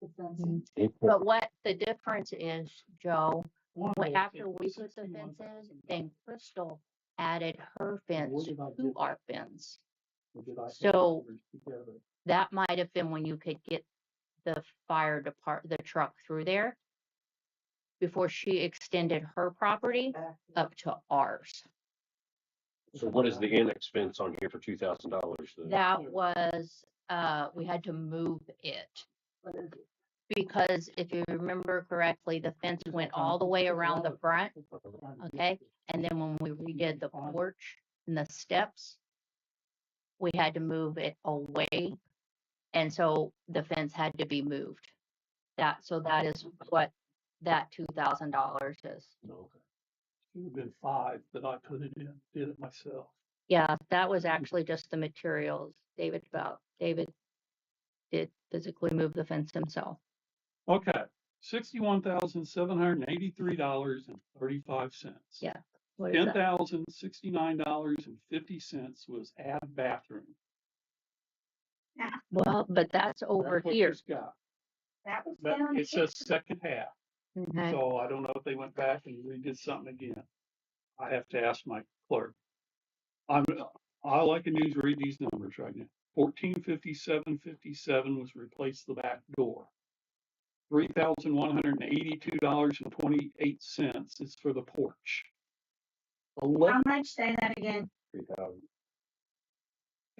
[SPEAKER 1] Mm-hmm.
[SPEAKER 3] But what the difference is, Joe,
[SPEAKER 2] One of
[SPEAKER 3] what
[SPEAKER 2] those
[SPEAKER 3] after
[SPEAKER 2] is
[SPEAKER 3] we put the
[SPEAKER 2] 61,000.
[SPEAKER 3] fences, then Crystal added her fence
[SPEAKER 2] did I
[SPEAKER 3] to
[SPEAKER 2] get
[SPEAKER 3] our fence.
[SPEAKER 2] Or did I put
[SPEAKER 3] So-
[SPEAKER 2] numbers together?
[SPEAKER 3] That might have been when you could get the the truck through there before she extended her property up to ours.
[SPEAKER 4] So what is the annex fence on here for $2,000?
[SPEAKER 3] That was, we had to move it. Because if you remember correctly, the fence went all the way around the front, okay? And then when we redid the porch and the steps, we had to move it away. And so the fence had to be moved. So that is what that $2,000 is.
[SPEAKER 2] Should have been 5 that I put it in, did it myself.
[SPEAKER 3] Yeah, that was actually just the materials. David did physically move the fence himself.
[SPEAKER 2] Okay, $61,783.35.
[SPEAKER 3] Yeah. What is that?
[SPEAKER 2] $10,069.50 was add bathroom.
[SPEAKER 3] Well, but that's over
[SPEAKER 2] That's what
[SPEAKER 3] here.
[SPEAKER 2] she's got.
[SPEAKER 1] That was
[SPEAKER 2] But
[SPEAKER 1] down
[SPEAKER 2] it says second half.
[SPEAKER 3] Okay.
[SPEAKER 2] So I don't know if they went back and redid something again. I have to ask my clerk. All I can do is read these numbers right now. 1457.57 was replace the back door. $3,182.28 is for the porch.
[SPEAKER 1] How much? Say that again.
[SPEAKER 4] 3,000.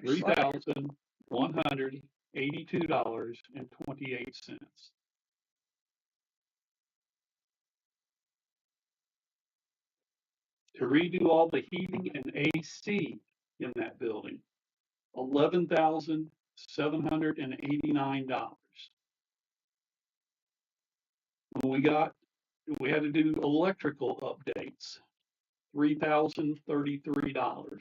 [SPEAKER 2] $3,182.28. To redo all the heating and AC in that building, $11,789. When we had to do electrical updates, $3,033.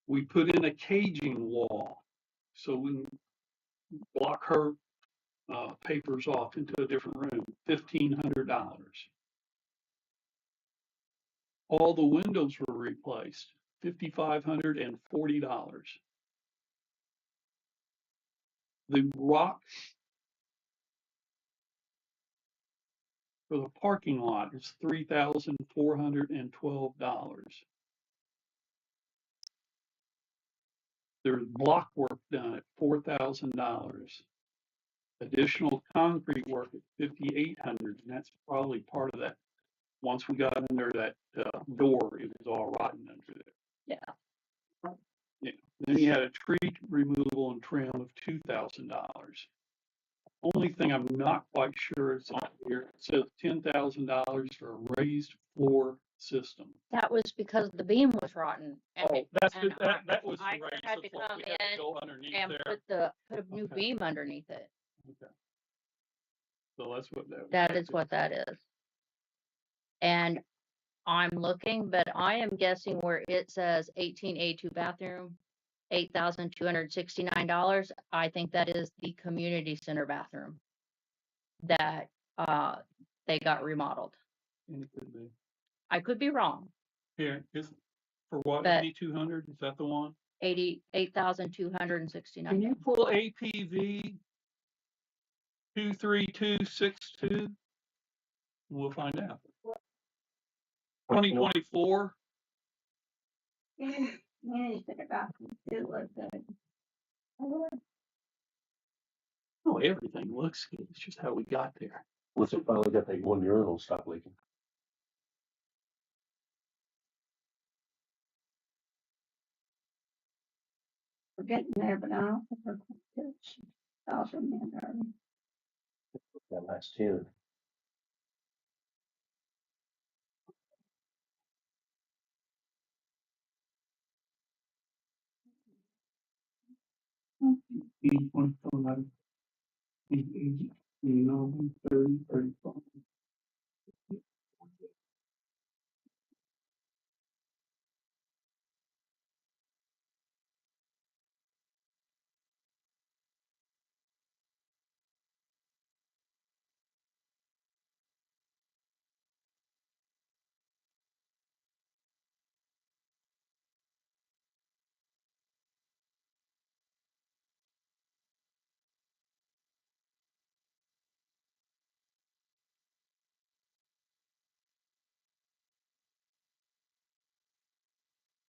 [SPEAKER 2] We put in a caging wall so we can block her papers off into a different room, $1,500. All the windows were replaced, $5,540. The rock for the parking lot is $3,412. There's block work done at $4,000. Additional concrete work at $5,800, and that's probably part of that. Once we got under that door, it was all rotten under there.
[SPEAKER 3] Yeah.
[SPEAKER 2] Yeah. Then you had a tree removal and trim of $2,000. Only thing I'm not quite sure is on here. It says $10,000 for a raised floor system.
[SPEAKER 3] That was because the beam was rotten.
[SPEAKER 2] Oh, that's
[SPEAKER 3] and
[SPEAKER 2] that was
[SPEAKER 3] I
[SPEAKER 2] to raise
[SPEAKER 3] had
[SPEAKER 2] the
[SPEAKER 3] to
[SPEAKER 2] floor.
[SPEAKER 3] come
[SPEAKER 2] We had to
[SPEAKER 3] in
[SPEAKER 2] go underneath
[SPEAKER 3] and
[SPEAKER 2] there.
[SPEAKER 3] put a new
[SPEAKER 2] Okay.
[SPEAKER 3] beam underneath it.
[SPEAKER 2] Okay. So that's what
[SPEAKER 3] That is what that is. And I'm looking, but I am guessing where it says 18A2 bathroom, $8,269. I think that is the community center bathroom that they got remodeled.
[SPEAKER 2] It could be.
[SPEAKER 3] I could be wrong.
[SPEAKER 2] Here, is for what,
[SPEAKER 3] But-
[SPEAKER 2] 8,200? Is that the one?
[SPEAKER 3] 88,269.
[SPEAKER 2] Can you pull APV 23262? We'll find out. 2024.
[SPEAKER 1] Community center bathroom do look good.
[SPEAKER 2] Oh, everything looks good. It's just how we got there.
[SPEAKER 4] Once it finally got that one urinal stop leaking.
[SPEAKER 1] We're getting there, but I don't think we're quite good. She's also in there already.
[SPEAKER 4] That last 10.
[SPEAKER 2] Each one from like 80, 30, 35.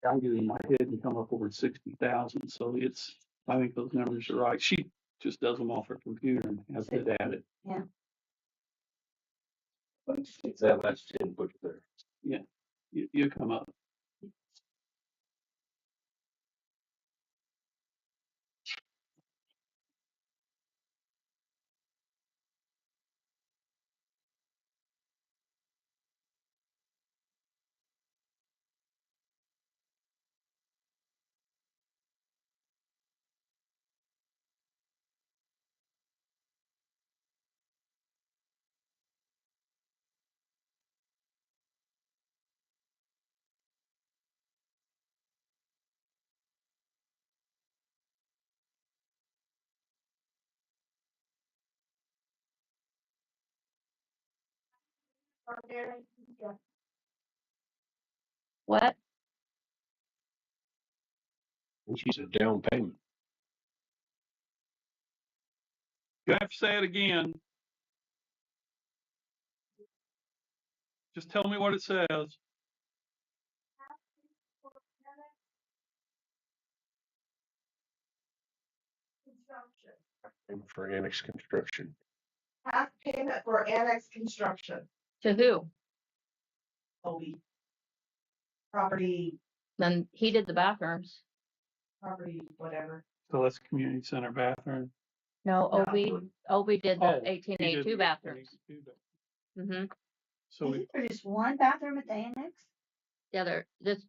[SPEAKER 2] I get in my head and come up over 60,000. So I think those numbers are right. She just does them off her computer and has it added.
[SPEAKER 4] It's that last 10 put there.
[SPEAKER 2] You come up.
[SPEAKER 3] What?
[SPEAKER 4] And she's a down payment.
[SPEAKER 2] You have to say it again. Just tell me what it says.
[SPEAKER 5] Construction.
[SPEAKER 4] And for annex construction.
[SPEAKER 5] Half payment for annex construction,
[SPEAKER 3] To who?
[SPEAKER 5] OB. Property,
[SPEAKER 3] Then he did the bathrooms.
[SPEAKER 5] whatever.
[SPEAKER 2] So that's community center bathroom.
[SPEAKER 3] No,
[SPEAKER 5] No.
[SPEAKER 3] OB did
[SPEAKER 2] Oh,
[SPEAKER 3] the
[SPEAKER 2] he
[SPEAKER 3] eighteen
[SPEAKER 2] did
[SPEAKER 3] eighty-two
[SPEAKER 2] the
[SPEAKER 3] bathrooms.
[SPEAKER 2] 1882.
[SPEAKER 3] Mm-hmm.
[SPEAKER 2] So
[SPEAKER 1] Isn't
[SPEAKER 2] we,
[SPEAKER 1] there just one bathroom at the annex?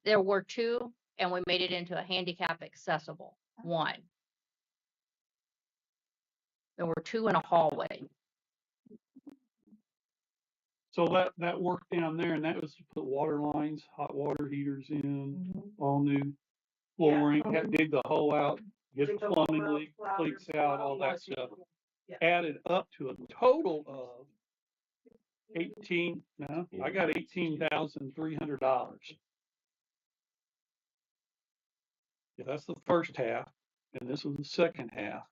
[SPEAKER 3] There were two, and we made it into a handicap accessible one. There were two in a hallway.
[SPEAKER 2] so that work down there, and that was to put water lines, hot water heaters in, all new
[SPEAKER 5] Yeah.
[SPEAKER 2] flooring, had to dig the hole out, get
[SPEAKER 5] Dig
[SPEAKER 2] the
[SPEAKER 5] the hole
[SPEAKER 2] plumbing
[SPEAKER 5] out,
[SPEAKER 2] leak,
[SPEAKER 5] flowers,
[SPEAKER 2] leaks out, all that
[SPEAKER 5] flowers,
[SPEAKER 2] stuff.
[SPEAKER 5] yeah.
[SPEAKER 2] Added up to a total of 18, no, I got $18,300. Yeah, that's the first half, and this was the second half.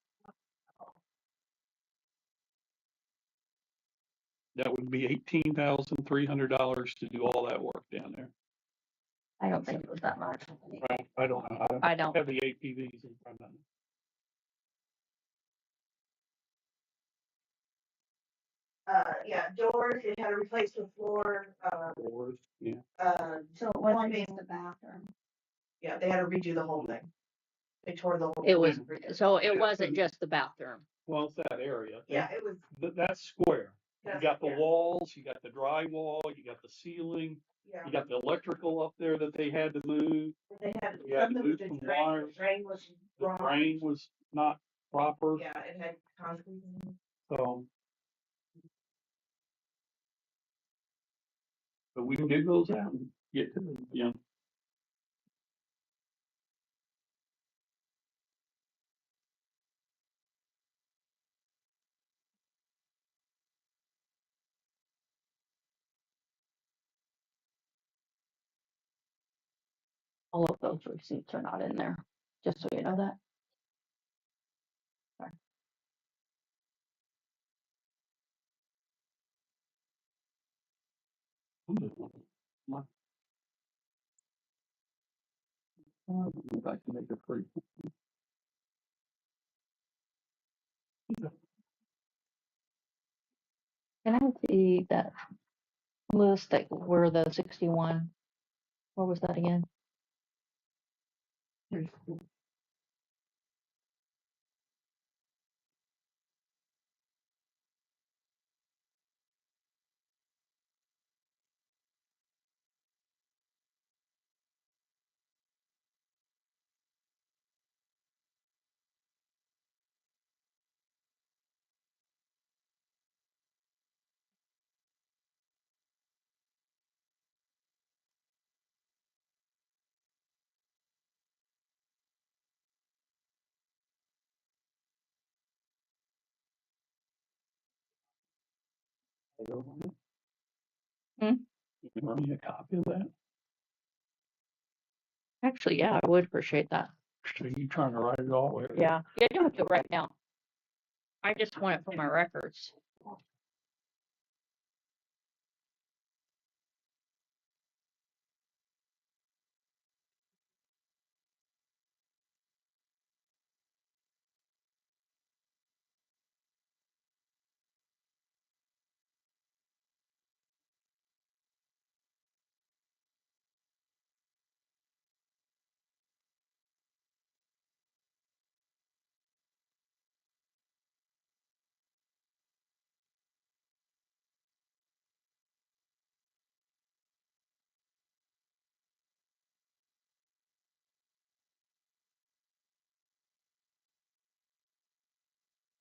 [SPEAKER 2] That would be $18,300 to do all that work down there.
[SPEAKER 3] I don't think it was that much.
[SPEAKER 2] I don't know.
[SPEAKER 3] I don't.
[SPEAKER 2] Have the APVs in front of me.
[SPEAKER 5] Yeah, doors, it had to replace the floor,
[SPEAKER 2] Doors, yeah.
[SPEAKER 1] So it wasn't just the bathroom.
[SPEAKER 5] yeah, they had to redo the whole thing. They tore the whole.
[SPEAKER 3] It was,
[SPEAKER 5] thing.
[SPEAKER 3] so it wasn't just the bathroom.
[SPEAKER 2] Well, it's that area.
[SPEAKER 5] Yeah, it was.
[SPEAKER 2] That's square. You
[SPEAKER 5] That's-
[SPEAKER 2] got the
[SPEAKER 5] yeah.
[SPEAKER 2] walls, you got the drywall, you got the ceiling,
[SPEAKER 5] Yeah,
[SPEAKER 2] you got the electrical up there that they had to move.
[SPEAKER 5] they had,
[SPEAKER 2] You had to
[SPEAKER 5] some of
[SPEAKER 2] move
[SPEAKER 5] the
[SPEAKER 2] some
[SPEAKER 5] drain,
[SPEAKER 2] wires.
[SPEAKER 5] drain was
[SPEAKER 2] The
[SPEAKER 5] wrong.
[SPEAKER 2] drain was not proper,
[SPEAKER 5] Yeah, it had concrete in it.
[SPEAKER 2] so. But we can dig those out and get to them, you know.
[SPEAKER 3] All of those receipts are not in there, just so you know that.
[SPEAKER 2] If I can make it free.
[SPEAKER 3] Can I see that list that were the 61? What was that again? Hmm?
[SPEAKER 2] You can run me a copy of that.
[SPEAKER 3] Actually, yeah, I would appreciate that.
[SPEAKER 2] So you trying to write it all the way?
[SPEAKER 3] Yeah, you don't have to right now. I just want it for my records.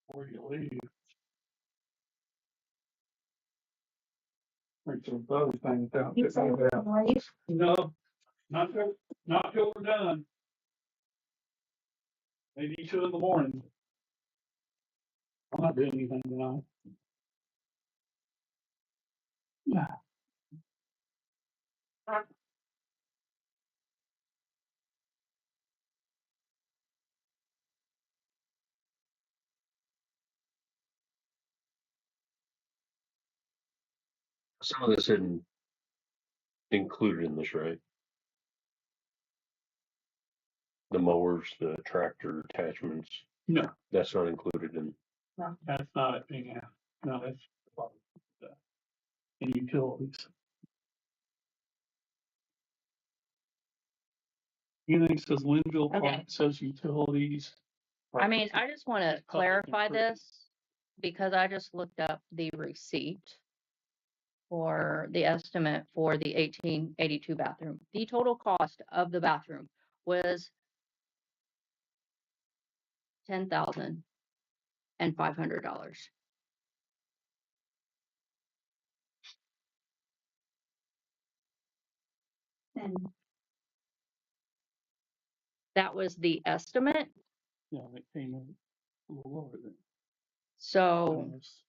[SPEAKER 2] Before you leave. Make some other things out.
[SPEAKER 1] You said right?
[SPEAKER 2] No, not till we're done. Maybe 2 in the morning. I'm not doing anything tonight. Yeah.
[SPEAKER 4] Some of this isn't included in this, right? The mowers, the tractor attachments,
[SPEAKER 2] No,
[SPEAKER 4] that's not included in.
[SPEAKER 2] that's not a thing. Yeah. No, that's and utilities. Anything says Lynnville,
[SPEAKER 3] Okay.
[SPEAKER 2] Park says utilities.
[SPEAKER 3] I mean, I just want to
[SPEAKER 2] Public
[SPEAKER 3] clarify
[SPEAKER 2] improvement.
[SPEAKER 3] this because I just looked up the receipt for the estimate for the 1882 bathroom. The total cost of the bathroom was $10,500.
[SPEAKER 1] Then
[SPEAKER 3] That was the estimate.
[SPEAKER 2] Yeah, it came in a little lower than.
[SPEAKER 3] So
[SPEAKER 2] this.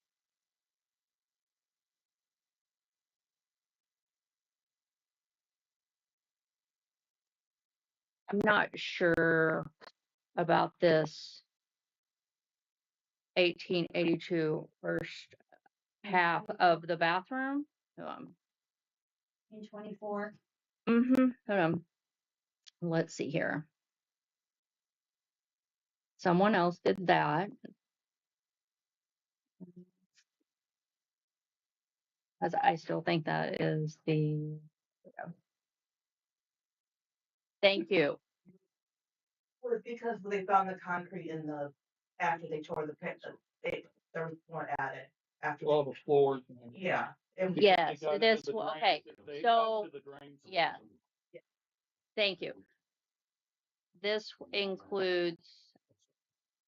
[SPEAKER 3] I'm not sure about this 1882 first half of the bathroom.
[SPEAKER 1] in 24,
[SPEAKER 3] Let's see here. Someone else did that. As I still think that is the. Thank you.
[SPEAKER 5] Well, it's because they found the concrete in the, after they tore the pit, there was more added after.
[SPEAKER 2] All the floors.
[SPEAKER 5] Yeah. And
[SPEAKER 2] They
[SPEAKER 3] Yes,
[SPEAKER 2] got
[SPEAKER 3] this
[SPEAKER 2] into the
[SPEAKER 3] will-
[SPEAKER 2] drain-
[SPEAKER 3] okay,
[SPEAKER 2] they
[SPEAKER 3] so-
[SPEAKER 2] got into the drain system.
[SPEAKER 3] yeah. Thank you. This includes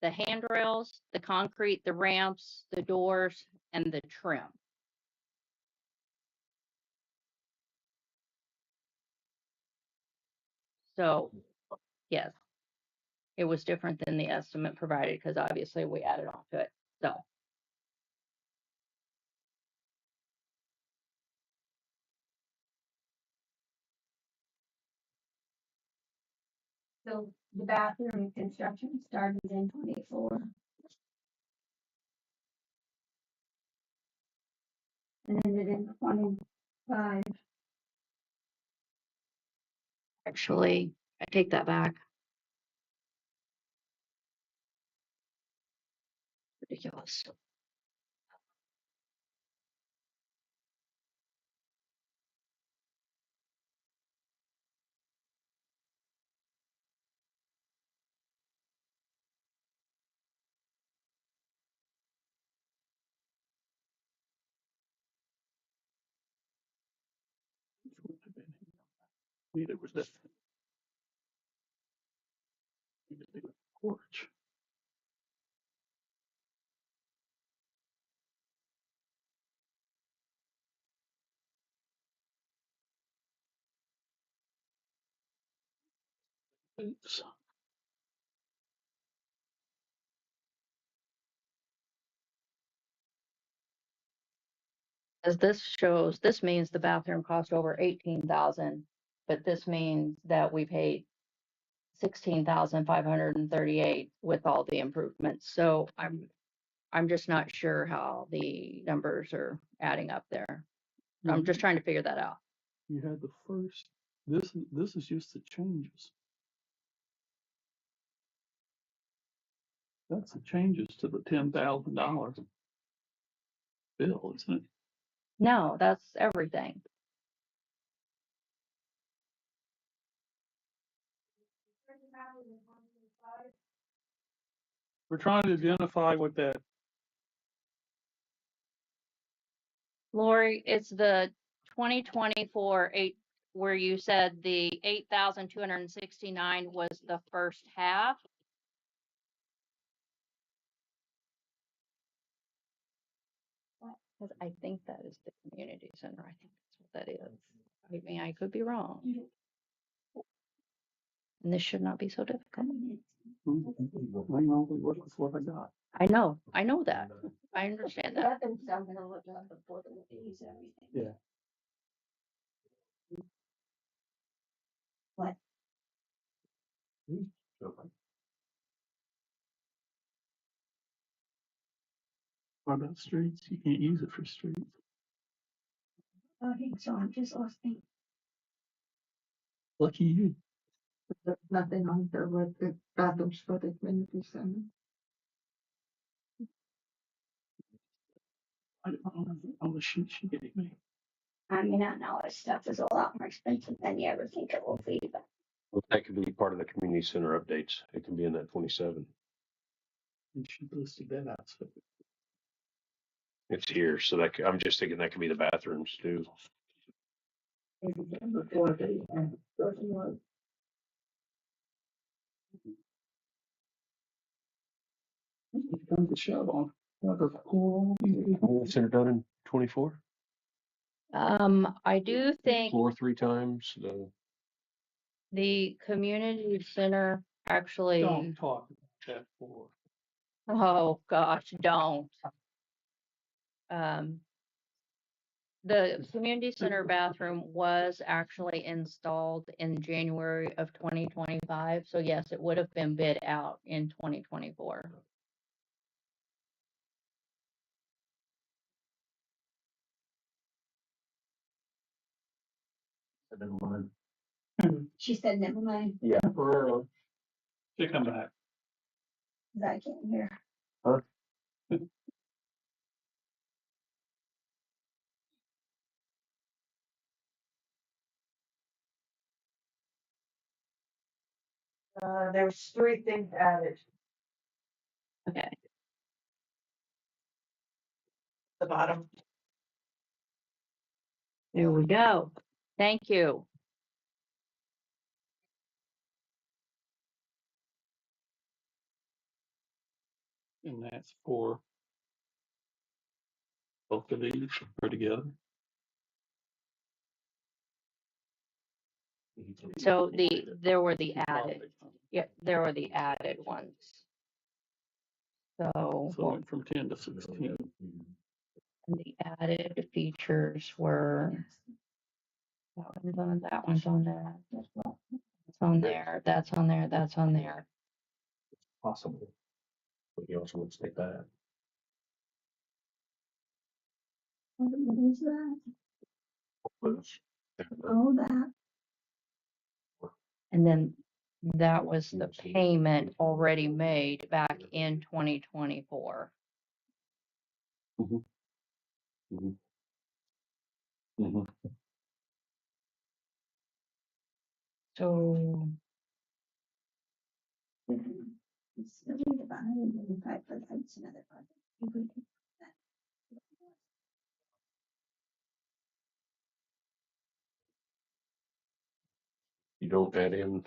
[SPEAKER 3] the handrails, the concrete, the ramps, the doors, and the trim. So, yes, it was different than the estimate provided because obviously we added on to it. So,
[SPEAKER 1] so the bathroom construction started in 24. And ended in 25.
[SPEAKER 3] actually, I take that back. Ridiculous.
[SPEAKER 2] Neither was this. Porch. Oops.
[SPEAKER 3] As this shows, this means the bathroom cost over 18,000, but this means that we paid 16,538 with all the improvements. So I'm just not sure how the numbers are adding up there. I'm just trying to figure that out.
[SPEAKER 2] You had the first, this is just the changes. That's the changes to the $10,000 bill, isn't it?
[SPEAKER 3] No, that's everything.
[SPEAKER 2] We're trying to identify what that,
[SPEAKER 3] Lori, it's the 2024 where you said the 8,269 was the first half. Because I think that is the community center. I think that's what that is. I mean, I could be wrong. And this should not be so difficult.
[SPEAKER 2] I know what I got.
[SPEAKER 3] I know that. I understand that.
[SPEAKER 1] Bathroom stuff, I'm gonna look up before the fees and everything.
[SPEAKER 2] Yeah.
[SPEAKER 1] What?
[SPEAKER 2] What about streets? You can't use it for streets.
[SPEAKER 1] Okay, so I'm just listening.
[SPEAKER 2] Lucky you.
[SPEAKER 6] There's nothing on there with the bathrooms for the community center.
[SPEAKER 2] I don't know on the sheet she gave me.
[SPEAKER 1] I mean, I know this stuff is a lot more expensive than you ever think it will be, but
[SPEAKER 4] Well, that could be part of the community center updates. It can be in that 27.
[SPEAKER 2] And she listed that out. So
[SPEAKER 4] It's here, so that I'm just thinking that could be the bathrooms too.
[SPEAKER 6] Before the, person was.
[SPEAKER 2] you've done the show on another pool.
[SPEAKER 4] Community center done in 24.
[SPEAKER 3] I do think
[SPEAKER 4] Floor 3 times.
[SPEAKER 3] the community center actually,
[SPEAKER 2] Don't talk about that for.
[SPEAKER 3] oh gosh, don't. The community center bathroom was actually installed in January of 2025. So yes, it would have been bid out in 2024.
[SPEAKER 4] Never mind.
[SPEAKER 1] she said, never mind,
[SPEAKER 4] Yeah, for
[SPEAKER 2] She come back.
[SPEAKER 1] 'cause I can't hear.
[SPEAKER 5] There's 3 things added.
[SPEAKER 3] Okay.
[SPEAKER 5] The bottom.
[SPEAKER 3] There we go. Thank you.
[SPEAKER 2] And that's for both of these are together.
[SPEAKER 3] So there were the added, yeah, there were the added ones. So
[SPEAKER 2] So it
[SPEAKER 3] well,
[SPEAKER 2] went from 10 to 16.
[SPEAKER 3] the added features were that one's on there, that's on there, that's on there, that's on there.
[SPEAKER 4] possible. But he also wants to take that.
[SPEAKER 1] What is that? Oh, that.
[SPEAKER 3] And then that was the payment already made back in 2024. So
[SPEAKER 1] It's still about 185 for that's another project. If we take that.
[SPEAKER 4] You don't add in.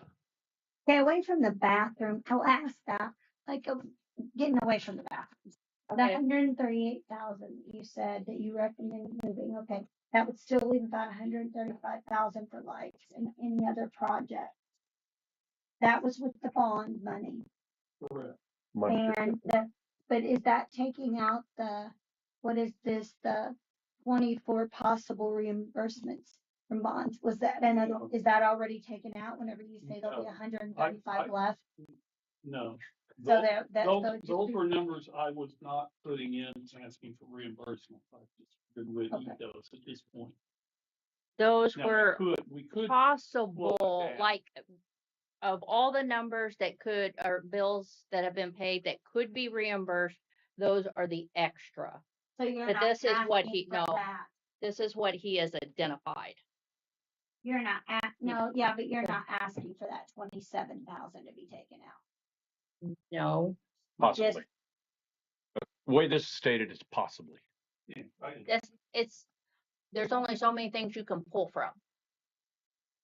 [SPEAKER 1] Stay away from the bathroom. I'll ask that, like, getting away from the bathrooms. The
[SPEAKER 3] Okay.
[SPEAKER 1] 138,000 you said that you recommend moving, okay, that would still leave about 135,000 for lights and any other project. That was with the bond money.
[SPEAKER 2] Correct.
[SPEAKER 1] And but is that taking out what is this, the 24 possible reimbursements from bonds? Was that is that already taken out whenever you say there'll be
[SPEAKER 2] No.
[SPEAKER 1] 135 left?
[SPEAKER 2] No.
[SPEAKER 1] So there,
[SPEAKER 2] Those were numbers I was not putting in asking for reimbursement. I just didn't really need those at this point.
[SPEAKER 3] those
[SPEAKER 2] Now,
[SPEAKER 3] were
[SPEAKER 2] we could
[SPEAKER 3] possible,
[SPEAKER 2] that.
[SPEAKER 3] like of all the numbers that could, or bills that have been paid that could be reimbursed, those are the extra.
[SPEAKER 1] So you're
[SPEAKER 3] But
[SPEAKER 1] not
[SPEAKER 3] this is what
[SPEAKER 1] asking
[SPEAKER 3] he,
[SPEAKER 1] for
[SPEAKER 3] no,
[SPEAKER 1] that.
[SPEAKER 3] this is what he has identified.
[SPEAKER 1] You're not no, yeah, but you're not asking for that 27,000 to be taken out.
[SPEAKER 3] No,
[SPEAKER 4] Possibly. The way this is stated is possibly.
[SPEAKER 2] Yeah,
[SPEAKER 3] there's only so many things you can pull from.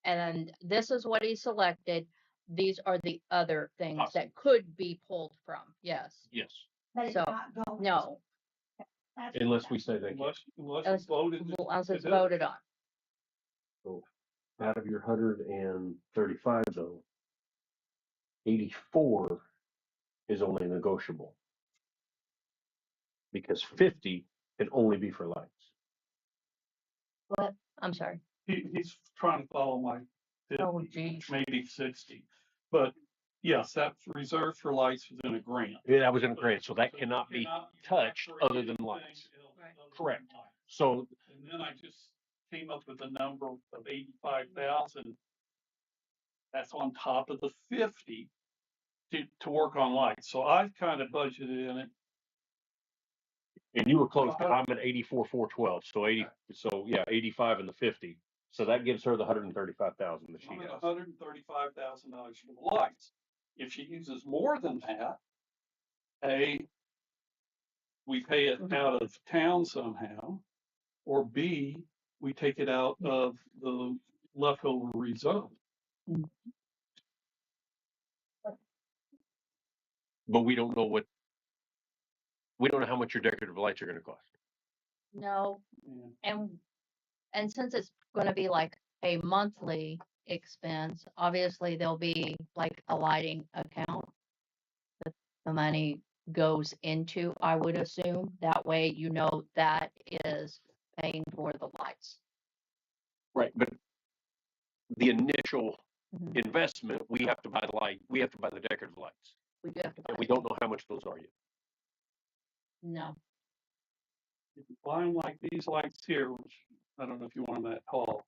[SPEAKER 3] And this is what he selected. These are the other things that could be pulled from. Yes.
[SPEAKER 4] Yes.
[SPEAKER 1] But it's
[SPEAKER 3] So,
[SPEAKER 1] not going.
[SPEAKER 3] no,
[SPEAKER 1] That's
[SPEAKER 4] Unless we say they.
[SPEAKER 2] unless it's voted.
[SPEAKER 3] unless it's
[SPEAKER 2] to do it.
[SPEAKER 3] voted on.
[SPEAKER 4] So out of your 135 though, 84 is only negotiable. Because 50 can only be for lights.
[SPEAKER 3] What? I'm sorry.
[SPEAKER 2] He's trying to follow my 50,
[SPEAKER 3] Oh, geez.
[SPEAKER 2] maybe 60. But yes, that's reserved for lights within a grant.
[SPEAKER 4] Yeah, that was in a grant, so that cannot be touched other than lights. Correct. So
[SPEAKER 2] and then I just came up with a number of 85,000 That's on top of the 50 to work on lights. So I've kind of budgeted in it.
[SPEAKER 4] And you were close, 'cause I'm at 84,412, so 80, so yeah, 85 and the 50. So that gives her the 135,000 that she
[SPEAKER 2] I'm at
[SPEAKER 4] has.
[SPEAKER 2] $135,000 for the lights. If she uses more than that, A, we pay it out of town somehow, or B, we take it out of the leftover reserve.
[SPEAKER 4] But we don't know how much your decorative lights are gonna cost.
[SPEAKER 3] No,
[SPEAKER 2] Yeah.
[SPEAKER 3] and since it's gonna be like a monthly expense, obviously there'll be like a lighting account that the money goes into, I would assume. That way you know that is paying for the lights.
[SPEAKER 4] Right, but the initial
[SPEAKER 3] Mhm.
[SPEAKER 4] investment, we have to buy the decorative lights.
[SPEAKER 3] We do have to buy.
[SPEAKER 4] And we don't know how much those are yet.
[SPEAKER 3] No,
[SPEAKER 2] If you buy them like these lights here, which I don't know if you want them that tall,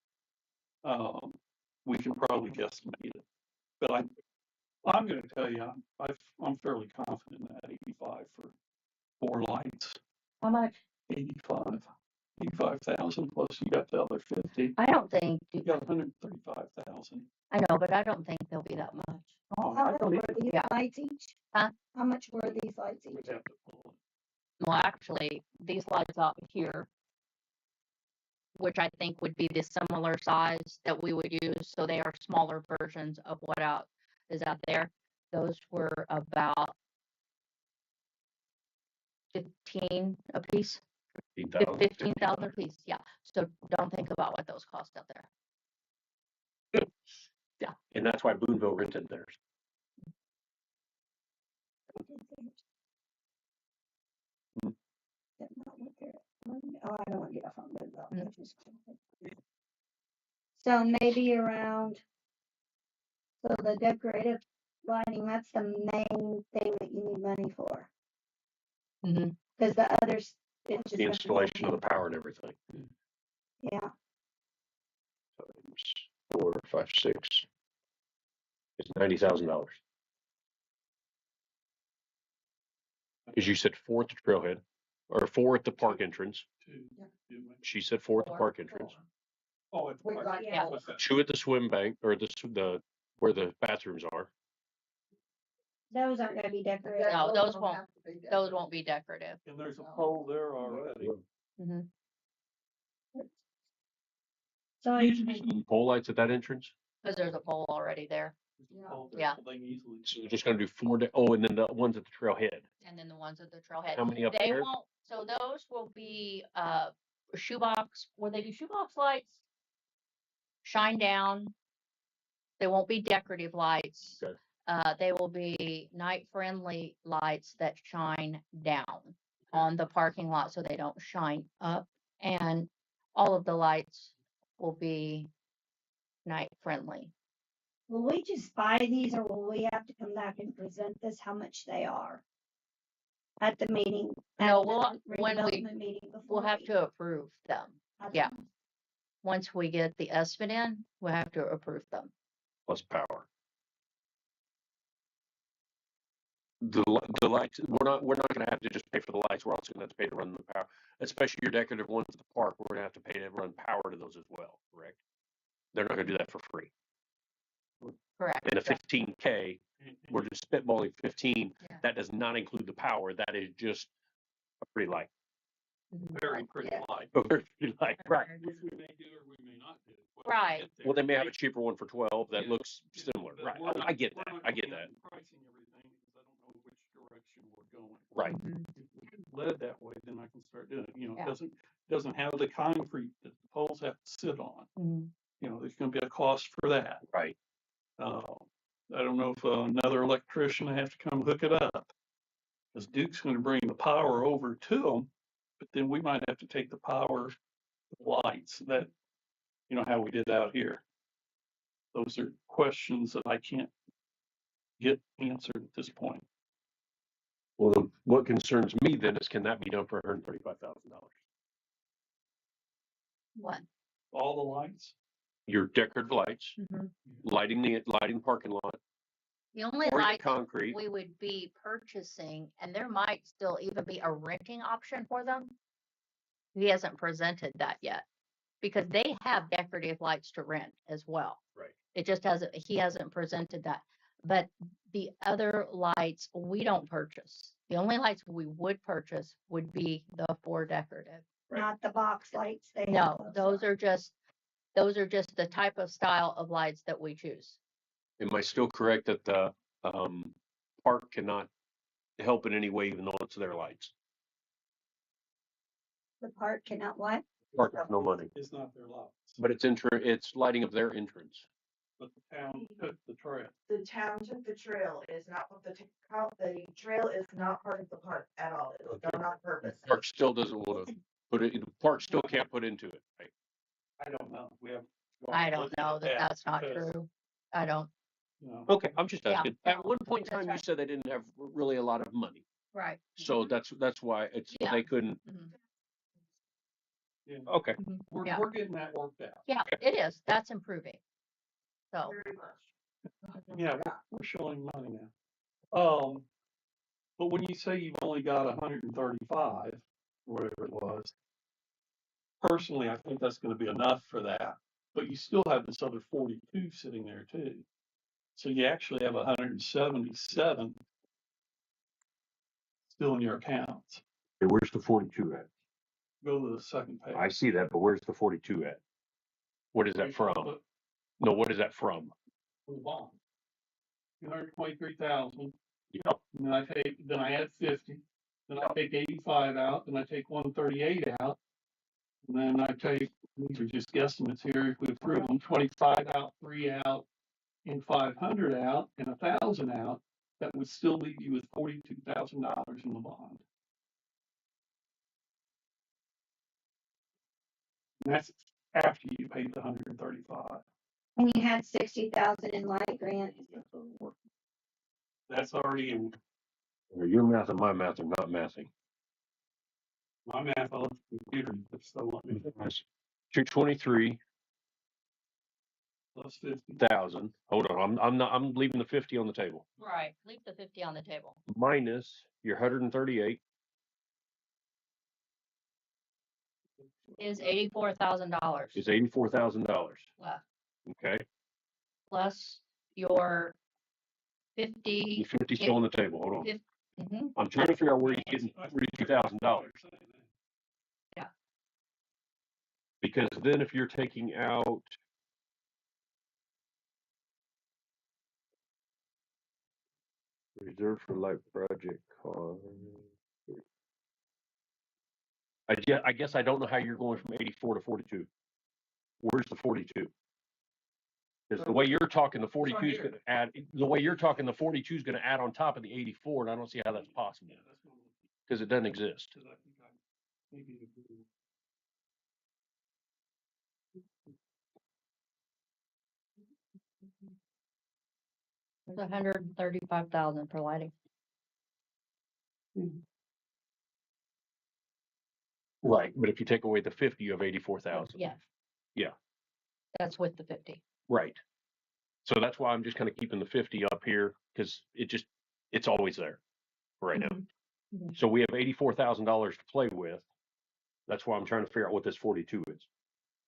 [SPEAKER 2] we can probably guesstimate it. But I'm going to tell you, I'm fairly confident in that 85 for 4 lights.
[SPEAKER 1] How much?
[SPEAKER 2] 85,000 plus you got the other 50.
[SPEAKER 3] I don't think,
[SPEAKER 2] You got 135,000.
[SPEAKER 3] I know, but I don't think there'll be that much.
[SPEAKER 2] Oh,
[SPEAKER 1] How
[SPEAKER 2] I
[SPEAKER 1] much
[SPEAKER 2] don't
[SPEAKER 1] were these
[SPEAKER 3] Yeah.
[SPEAKER 1] lights each?
[SPEAKER 3] Huh?
[SPEAKER 1] How much were these lights each?
[SPEAKER 2] We'd have to pull it.
[SPEAKER 3] Well, actually, these lights out here, which I think would be the similar size that we would use, so they are smaller versions of what is out there. Those were about 15 a piece, 15,000 a piece. Yeah. So don't think about what those cost out there.
[SPEAKER 4] And that's why Boonville rented theirs.
[SPEAKER 1] Oh, I don't want to get off on that. So maybe around, so the decorative lighting, that's the main thing that you need money for.
[SPEAKER 3] Mm-hmm.
[SPEAKER 1] Because the others, it's just.
[SPEAKER 4] The installation of the power and everything.
[SPEAKER 1] Yeah,
[SPEAKER 4] 4, 5, 6. It's $90,000. Because you said 4 at the trailhead, or 4 at the park entrance. She said 4 at the park entrance.
[SPEAKER 2] Oh, it's
[SPEAKER 1] Wait, right,
[SPEAKER 3] yeah.
[SPEAKER 4] 2 at the swim bank, or the where the bathrooms are.
[SPEAKER 1] those aren't gonna be decorative.
[SPEAKER 3] No, those won't be decorative.
[SPEAKER 2] And there's a pole there already.
[SPEAKER 3] Mm-hmm.
[SPEAKER 1] So
[SPEAKER 4] Pole lights at that entrance.
[SPEAKER 3] Because there's a pole already there.
[SPEAKER 2] There's a pole there,
[SPEAKER 3] Yeah.
[SPEAKER 2] so they can easily.
[SPEAKER 4] So we're just gonna do 4 and then the ones at the trailhead.
[SPEAKER 3] And then the ones at the trailhead.
[SPEAKER 4] How many up
[SPEAKER 3] They
[SPEAKER 4] there?
[SPEAKER 3] won't, so those will be shoebox, where they do shoebox lights, shine down. They won't be decorative lights.
[SPEAKER 4] Okay.
[SPEAKER 3] They will be night friendly lights that shine down on the parking lot so they don't shine up. And all of the lights will be night friendly.
[SPEAKER 1] will we just buy these, or will we have to come back and present this, how much they are? At the meeting?
[SPEAKER 3] No,
[SPEAKER 1] at the
[SPEAKER 3] when we-
[SPEAKER 1] redevelopment meeting before
[SPEAKER 3] We'll have
[SPEAKER 1] we-
[SPEAKER 3] to approve them.
[SPEAKER 1] Okay.
[SPEAKER 3] Yeah. Once we get the estimate in, we'll have to approve them.
[SPEAKER 4] Plus power. The lights, we're not gonna have to just pay for the lights, we're also gonna have to pay to run the power, especially your decorative ones at the park, we're gonna have to pay to run power to those as well, correct? They're not gonna do that for free.
[SPEAKER 3] Correct.
[SPEAKER 4] And a 15K, we're just spitballing 15,
[SPEAKER 3] Yeah.
[SPEAKER 4] that does not include the power, that is just a pretty light.
[SPEAKER 2] Very pretty light.
[SPEAKER 4] A very pretty light, right.
[SPEAKER 2] Which we may do or we may not do. when we
[SPEAKER 3] Right.
[SPEAKER 2] get there.
[SPEAKER 4] Well, they may have a cheaper one for 12 that
[SPEAKER 2] Yeah.
[SPEAKER 4] looks
[SPEAKER 2] Yeah,
[SPEAKER 4] similar,
[SPEAKER 2] but
[SPEAKER 4] right,
[SPEAKER 2] we're not-
[SPEAKER 4] I get
[SPEAKER 2] we're
[SPEAKER 4] that,
[SPEAKER 2] not
[SPEAKER 4] I get
[SPEAKER 2] going
[SPEAKER 4] that,
[SPEAKER 2] out and Pricing everything because I don't know which direction we're going.
[SPEAKER 4] right.
[SPEAKER 2] If we're led that way, then I can start doing it. You know,
[SPEAKER 3] Yeah.
[SPEAKER 2] it doesn't have the concrete that the poles have to sit on.
[SPEAKER 3] Mhm.
[SPEAKER 2] You know, there's gonna be a cost for that.
[SPEAKER 4] Right.
[SPEAKER 2] I don't know if another electrician will have to come hook it up. Cause Duke's gonna bring the power over to them, but then we might have to take the power, the lights, that, you know, how we did out here. Those are questions that I can't get answered at this point.
[SPEAKER 4] Well, what concerns me then is, can that be done for $135,000?
[SPEAKER 3] What?
[SPEAKER 2] All the lights,
[SPEAKER 4] your decorative lights,
[SPEAKER 3] Mhm.
[SPEAKER 4] lighting the parking lot,
[SPEAKER 3] The only
[SPEAKER 4] or the
[SPEAKER 3] lights
[SPEAKER 4] concrete.
[SPEAKER 3] we would be purchasing, and there might still even be a renting option for them. He hasn't presented that yet because they have decorative lights to rent as well.
[SPEAKER 4] Right.
[SPEAKER 3] It just he hasn't presented that. But the other lights we don't purchase. The only lights we would purchase would be the 4 decorative.
[SPEAKER 4] Right.
[SPEAKER 1] Not the box lights. They have
[SPEAKER 3] No, those are just the type of style of lights that we choose.
[SPEAKER 4] Am I still correct that the park cannot help in any way, even though it's their lights?
[SPEAKER 1] The park cannot what?
[SPEAKER 4] Park has no money,
[SPEAKER 2] It's not their lots,
[SPEAKER 4] but it's lighting up their entrance.
[SPEAKER 2] but the town took the trail.
[SPEAKER 5] The town took the trail. It is not the trail is not part of the park at all. It was done on purpose.
[SPEAKER 4] The park still doesn't want to put it. The park still can't put into it. Right?
[SPEAKER 2] I don't know. We have.
[SPEAKER 3] I don't know that that's not true. I don't.
[SPEAKER 2] You know,
[SPEAKER 4] Okay, I'm just
[SPEAKER 3] Yeah.
[SPEAKER 4] asking. At one point in
[SPEAKER 3] That's
[SPEAKER 4] time,
[SPEAKER 3] right.
[SPEAKER 4] you said they didn't have really a lot of money,
[SPEAKER 3] Right.
[SPEAKER 4] so that's why
[SPEAKER 3] Yeah.
[SPEAKER 4] they couldn't.
[SPEAKER 3] Mhm.
[SPEAKER 2] yeah,
[SPEAKER 4] Okay,
[SPEAKER 2] we're
[SPEAKER 3] Yeah.
[SPEAKER 2] we're getting that worked out.
[SPEAKER 3] Yeah, it is. That's improving. So,
[SPEAKER 5] Very much.
[SPEAKER 2] Yeah, we're showing money now. But when you say you've only got 135, whatever it was, personally, I think that's going to be enough for that. But you still have this other 42 sitting there too. So you actually have 177 still in your accounts.
[SPEAKER 4] hey, where's the 42 at?
[SPEAKER 2] Go to the second page.
[SPEAKER 4] I see that, but where's the 42 at? What is that from?
[SPEAKER 2] From
[SPEAKER 4] No, what is that from?
[SPEAKER 2] the bond. 223,000.
[SPEAKER 4] Yep.
[SPEAKER 2] And then I add 50. Then I take 85 out. Then I take 138 out. And then I take, these are just guesstimates here, if we approve them, 25 out, 3 out, and 500 out, and 1,000 out, that would still leave you with $42,000 in the bond. And that's after you paid the 135.
[SPEAKER 1] And you had 60,000 in light grant.
[SPEAKER 2] That's already in
[SPEAKER 4] Your math and my math are not mathing.
[SPEAKER 2] my math on the computer, so let me
[SPEAKER 4] 223,000.
[SPEAKER 2] plus 50.
[SPEAKER 4] Hold on, I'm leaving the 50 on the table.
[SPEAKER 3] right. Leave the 50 on the table.
[SPEAKER 4] Minus your 138.
[SPEAKER 3] Is $84,000
[SPEAKER 4] Is $84,000.
[SPEAKER 3] left,
[SPEAKER 4] Okay,
[SPEAKER 3] plus your 50.
[SPEAKER 4] your 50 still on the table. Hold on.
[SPEAKER 3] Mhm.
[SPEAKER 4] I'm trying to figure out where you're getting $42,000.
[SPEAKER 3] Yeah.
[SPEAKER 4] Because then if you're taking out reserve for light project cost. I guess I don't know how you're going from 84 to 42. Where's the 42? Because the way you're talking, the 42 is going to add. The way you're talking, the 42 is going to add on top of the 84, and I don't see how that's possible because it doesn't exist.
[SPEAKER 3] There's 135,000 for lighting.
[SPEAKER 4] Right, but if you take away the 50, you have 84,000.
[SPEAKER 3] Yeah.
[SPEAKER 4] Yeah.
[SPEAKER 3] That's with the 50.
[SPEAKER 4] Right. So that's why I'm just kind of keeping the 50 up here because it's always there right now.
[SPEAKER 3] Mhm.
[SPEAKER 4] So we have $84,000 to play with. That's why I'm trying to figure out what this 42 is.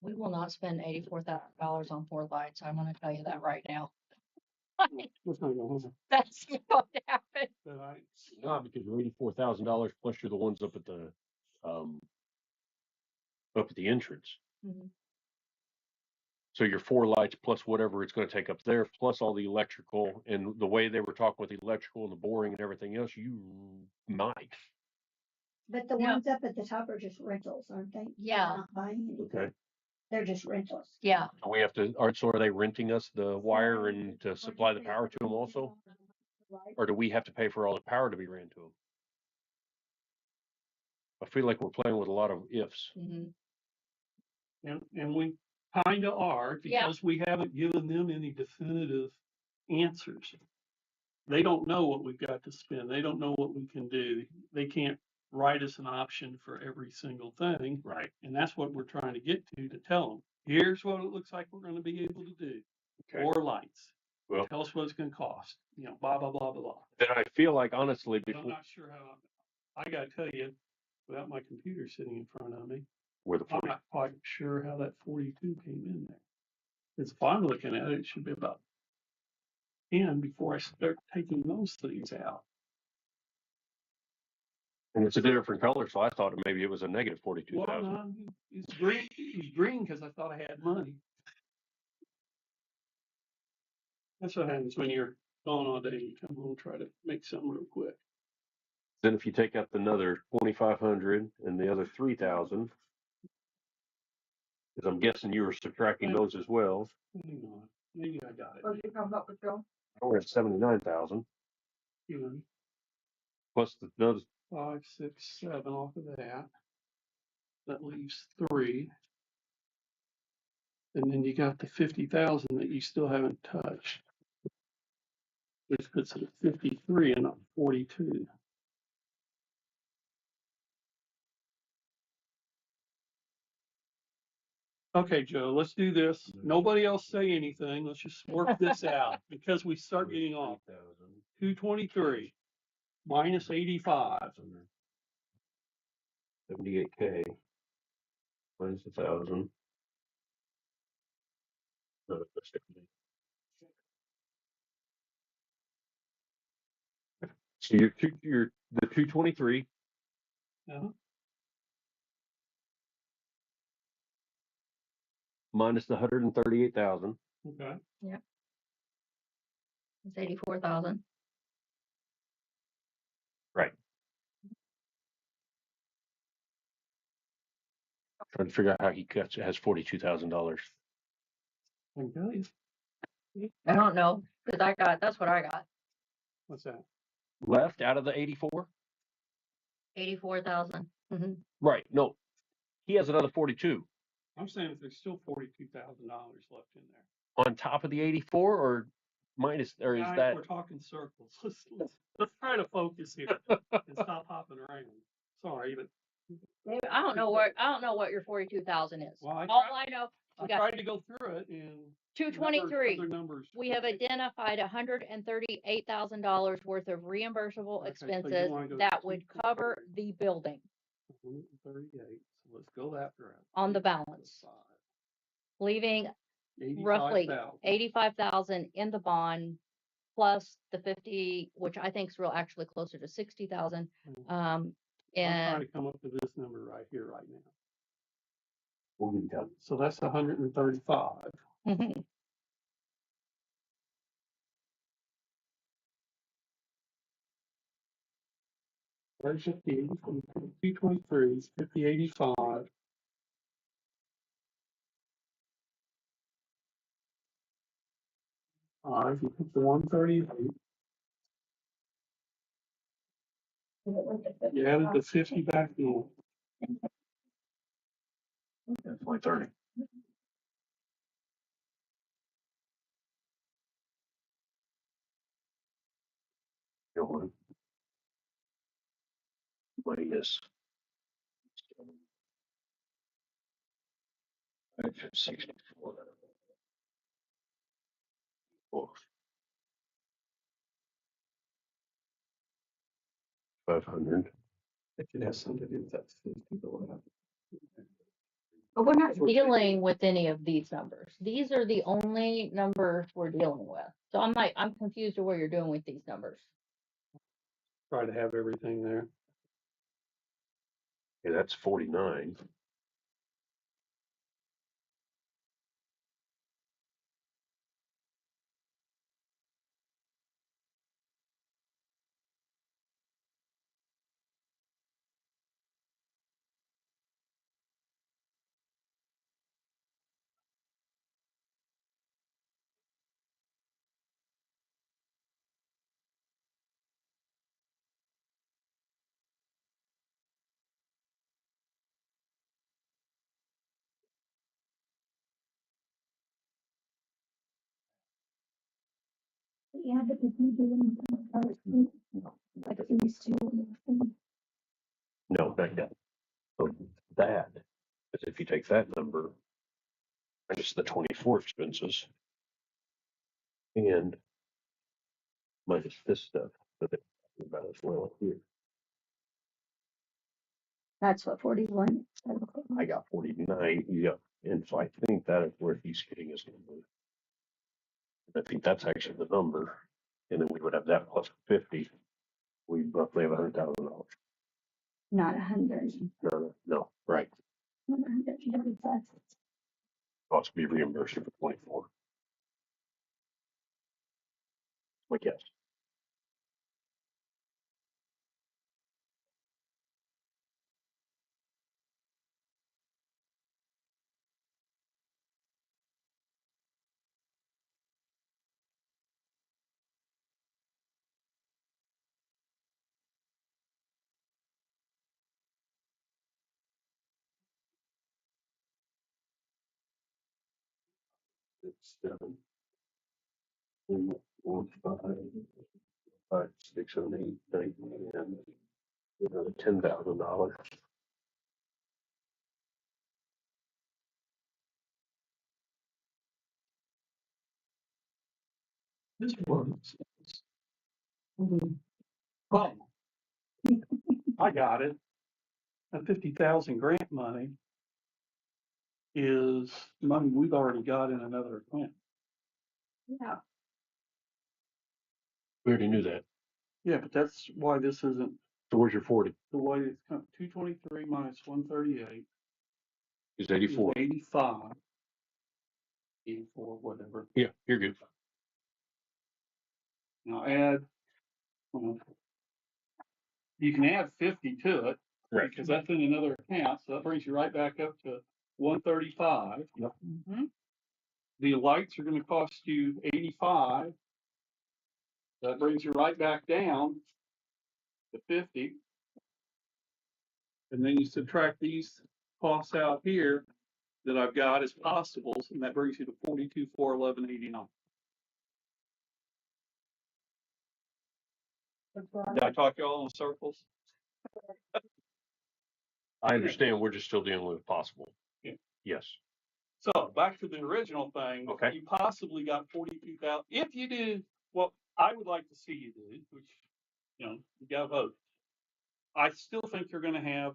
[SPEAKER 3] We will not spend $84,000 on 4 lights. I'm going to tell you that right now.
[SPEAKER 2] That's not gonna happen.
[SPEAKER 3] That's going to happen.
[SPEAKER 4] No, because you're $84,000 plus you're the ones up at the entrance.
[SPEAKER 3] Mhm.
[SPEAKER 4] So your 4 lights plus whatever it's going to take up there, plus all the electrical and the way they were talking with the electrical and the boring and everything else, you might.
[SPEAKER 1] But the
[SPEAKER 3] Yeah.
[SPEAKER 1] ones up at the top are just rentals, aren't they?
[SPEAKER 3] Yeah.
[SPEAKER 1] They're not buying anything.
[SPEAKER 4] Okay.
[SPEAKER 1] They're just rentals.
[SPEAKER 3] Yeah.
[SPEAKER 4] So we have to, so are they renting us the wire and to supply the power to them also? Or do we have to pay for all the power to be ran to them? I feel like we're playing with a lot of ifs.
[SPEAKER 3] Mhm.
[SPEAKER 2] And we kind of are
[SPEAKER 3] Yeah.
[SPEAKER 2] because we haven't given them any definitive answers. They don't know what we've got to spend. They don't know what we can do. They can't write us an option for every single thing.
[SPEAKER 4] Right.
[SPEAKER 2] And that's what we're trying to get to tell them. here's what it looks like we're gonna be able to do.
[SPEAKER 4] Okay.
[SPEAKER 2] More lights.
[SPEAKER 4] Well,
[SPEAKER 2] Tell us what it's gonna cost, you know, blah, blah, blah, blah, blah.
[SPEAKER 4] then I feel like honestly,
[SPEAKER 2] But I'm
[SPEAKER 4] before
[SPEAKER 2] not sure how, I gotta tell you, without my computer sitting in front of me,
[SPEAKER 4] where the
[SPEAKER 2] I'm
[SPEAKER 4] 40,
[SPEAKER 2] not quite sure how that 42 came in there. Because if I'm looking at it, it should be about 10 before I start taking those things out.
[SPEAKER 4] and it's a different color, so I thought maybe it was a negative
[SPEAKER 2] Well,
[SPEAKER 4] 42,000.
[SPEAKER 2] no, it's green, it's green because I thought I had money. That's what happens when you're gone all day, you come home and try to make something real quick.
[SPEAKER 4] Then if you take out another 2,500 and the other 3,000, because I'm guessing you were subtracting those as well,
[SPEAKER 2] Hang on, maybe I got it.
[SPEAKER 6] What you come up with, Joe?
[SPEAKER 4] we're at 79,000
[SPEAKER 2] You know,
[SPEAKER 4] plus another.
[SPEAKER 2] 5, 6, 7 off of that. That leaves 3. And then you got the 50,000 that you still haven't touched, which puts it at 53 and not 42. Okay, Joe, let's do this. Nobody else say anything. Let's just work this out because we start getting off. 223 minus 85.
[SPEAKER 4] 78K minus 1,000. No, that's different. So you're the 223
[SPEAKER 2] Uh-huh.
[SPEAKER 4] minus the 138,000.
[SPEAKER 2] Okay.
[SPEAKER 3] It's 84,000.
[SPEAKER 4] Right. Trying to figure out how he has $42,000.
[SPEAKER 2] I can tell you.
[SPEAKER 3] I don't know, because that's what I got,
[SPEAKER 2] What's that?
[SPEAKER 4] Left out of the 84?
[SPEAKER 3] 84,000. Mm-hmm.
[SPEAKER 4] Right. No, he has another 42
[SPEAKER 2] I'm saying if there's still $42,000 left in there.
[SPEAKER 4] on top of the 84 or minus, or is
[SPEAKER 2] Guys,
[SPEAKER 4] that?
[SPEAKER 2] we're talking circles. Let's try to focus here and stop hopping around. Sorry, but
[SPEAKER 3] I don't know what your 42,000 is.
[SPEAKER 2] well,
[SPEAKER 3] All I know,
[SPEAKER 2] I
[SPEAKER 3] we got
[SPEAKER 2] tried to go through it and
[SPEAKER 3] 223.
[SPEAKER 2] other numbers.
[SPEAKER 3] We have identified $138,000 worth of reimbursable
[SPEAKER 2] Okay, so you
[SPEAKER 3] expenses
[SPEAKER 2] wanna go
[SPEAKER 3] that
[SPEAKER 2] to
[SPEAKER 3] would cover the building
[SPEAKER 2] 138. So let's go that route.
[SPEAKER 3] on the balance, leaving roughly 85,000 in the bond, plus the 50, which I think is actually closer to 60,000.
[SPEAKER 2] I'm
[SPEAKER 3] And
[SPEAKER 2] trying to come up with this number right here, right now.
[SPEAKER 4] We'll get it done.
[SPEAKER 2] So that's 135.
[SPEAKER 3] mhm.
[SPEAKER 2] There's 50, 223, 50, 85. You put the 138. You added the 50 back in. That's 130.
[SPEAKER 4] Go on. Minus 64. Oh, 500.
[SPEAKER 2] If it has something to do with that 50, but whatever.
[SPEAKER 3] But we're not dealing with any of these numbers. These are the only numbers we're dealing with. So I'm confused of what you're doing with these numbers.
[SPEAKER 2] Try to have everything there.
[SPEAKER 4] Yeah, that's 49.
[SPEAKER 1] Yeah, but if you do like these two.
[SPEAKER 4] No, not yet. So that, because if you take that number minus the 24 expenses. And minus this stuff that they talked about as well here.
[SPEAKER 1] That's what 41.
[SPEAKER 4] I got 49, yeah, and so I think that is where he's getting his number. I think that's actually the number, and then we would have that plus 50. We roughly have $100,000.
[SPEAKER 1] Not 100.
[SPEAKER 4] No, right.
[SPEAKER 1] Not 135.
[SPEAKER 4] Cost to be reimbursed for 24. I guess. It's 7, 3, 4, 5, 5, 6, 7, 8, 9, 10. Another $10,000.
[SPEAKER 2] This was. Oh, I got it. That 50,000 grant money is money we've already got in another account.
[SPEAKER 1] Yeah.
[SPEAKER 4] We already knew that.
[SPEAKER 2] Yeah, but that's why this isn't
[SPEAKER 4] So where's your 40?
[SPEAKER 2] the way it's come. 223 minus 138
[SPEAKER 4] Is
[SPEAKER 2] is
[SPEAKER 4] 84.
[SPEAKER 2] 85. 84, whatever.
[SPEAKER 4] Yeah, you're good.
[SPEAKER 2] Now add, well, you can add 50 to it
[SPEAKER 4] Right.
[SPEAKER 2] because that's in another account. So that brings you right back up to 135.
[SPEAKER 4] Yep.
[SPEAKER 2] The lights are going to cost you 85. That brings you right back down to 50. And then you subtract these costs out here that I've got as possibles, and that brings you to 42,411.89. Did I talk you all in circles?
[SPEAKER 4] I understand. We're just still dealing with possible.
[SPEAKER 2] Yeah.
[SPEAKER 4] Yes.
[SPEAKER 2] So back to the original thing.
[SPEAKER 4] Okay.
[SPEAKER 2] You possibly got 42,000. If you do what I would like to see you do, which, you got to vote. I still think you're going to have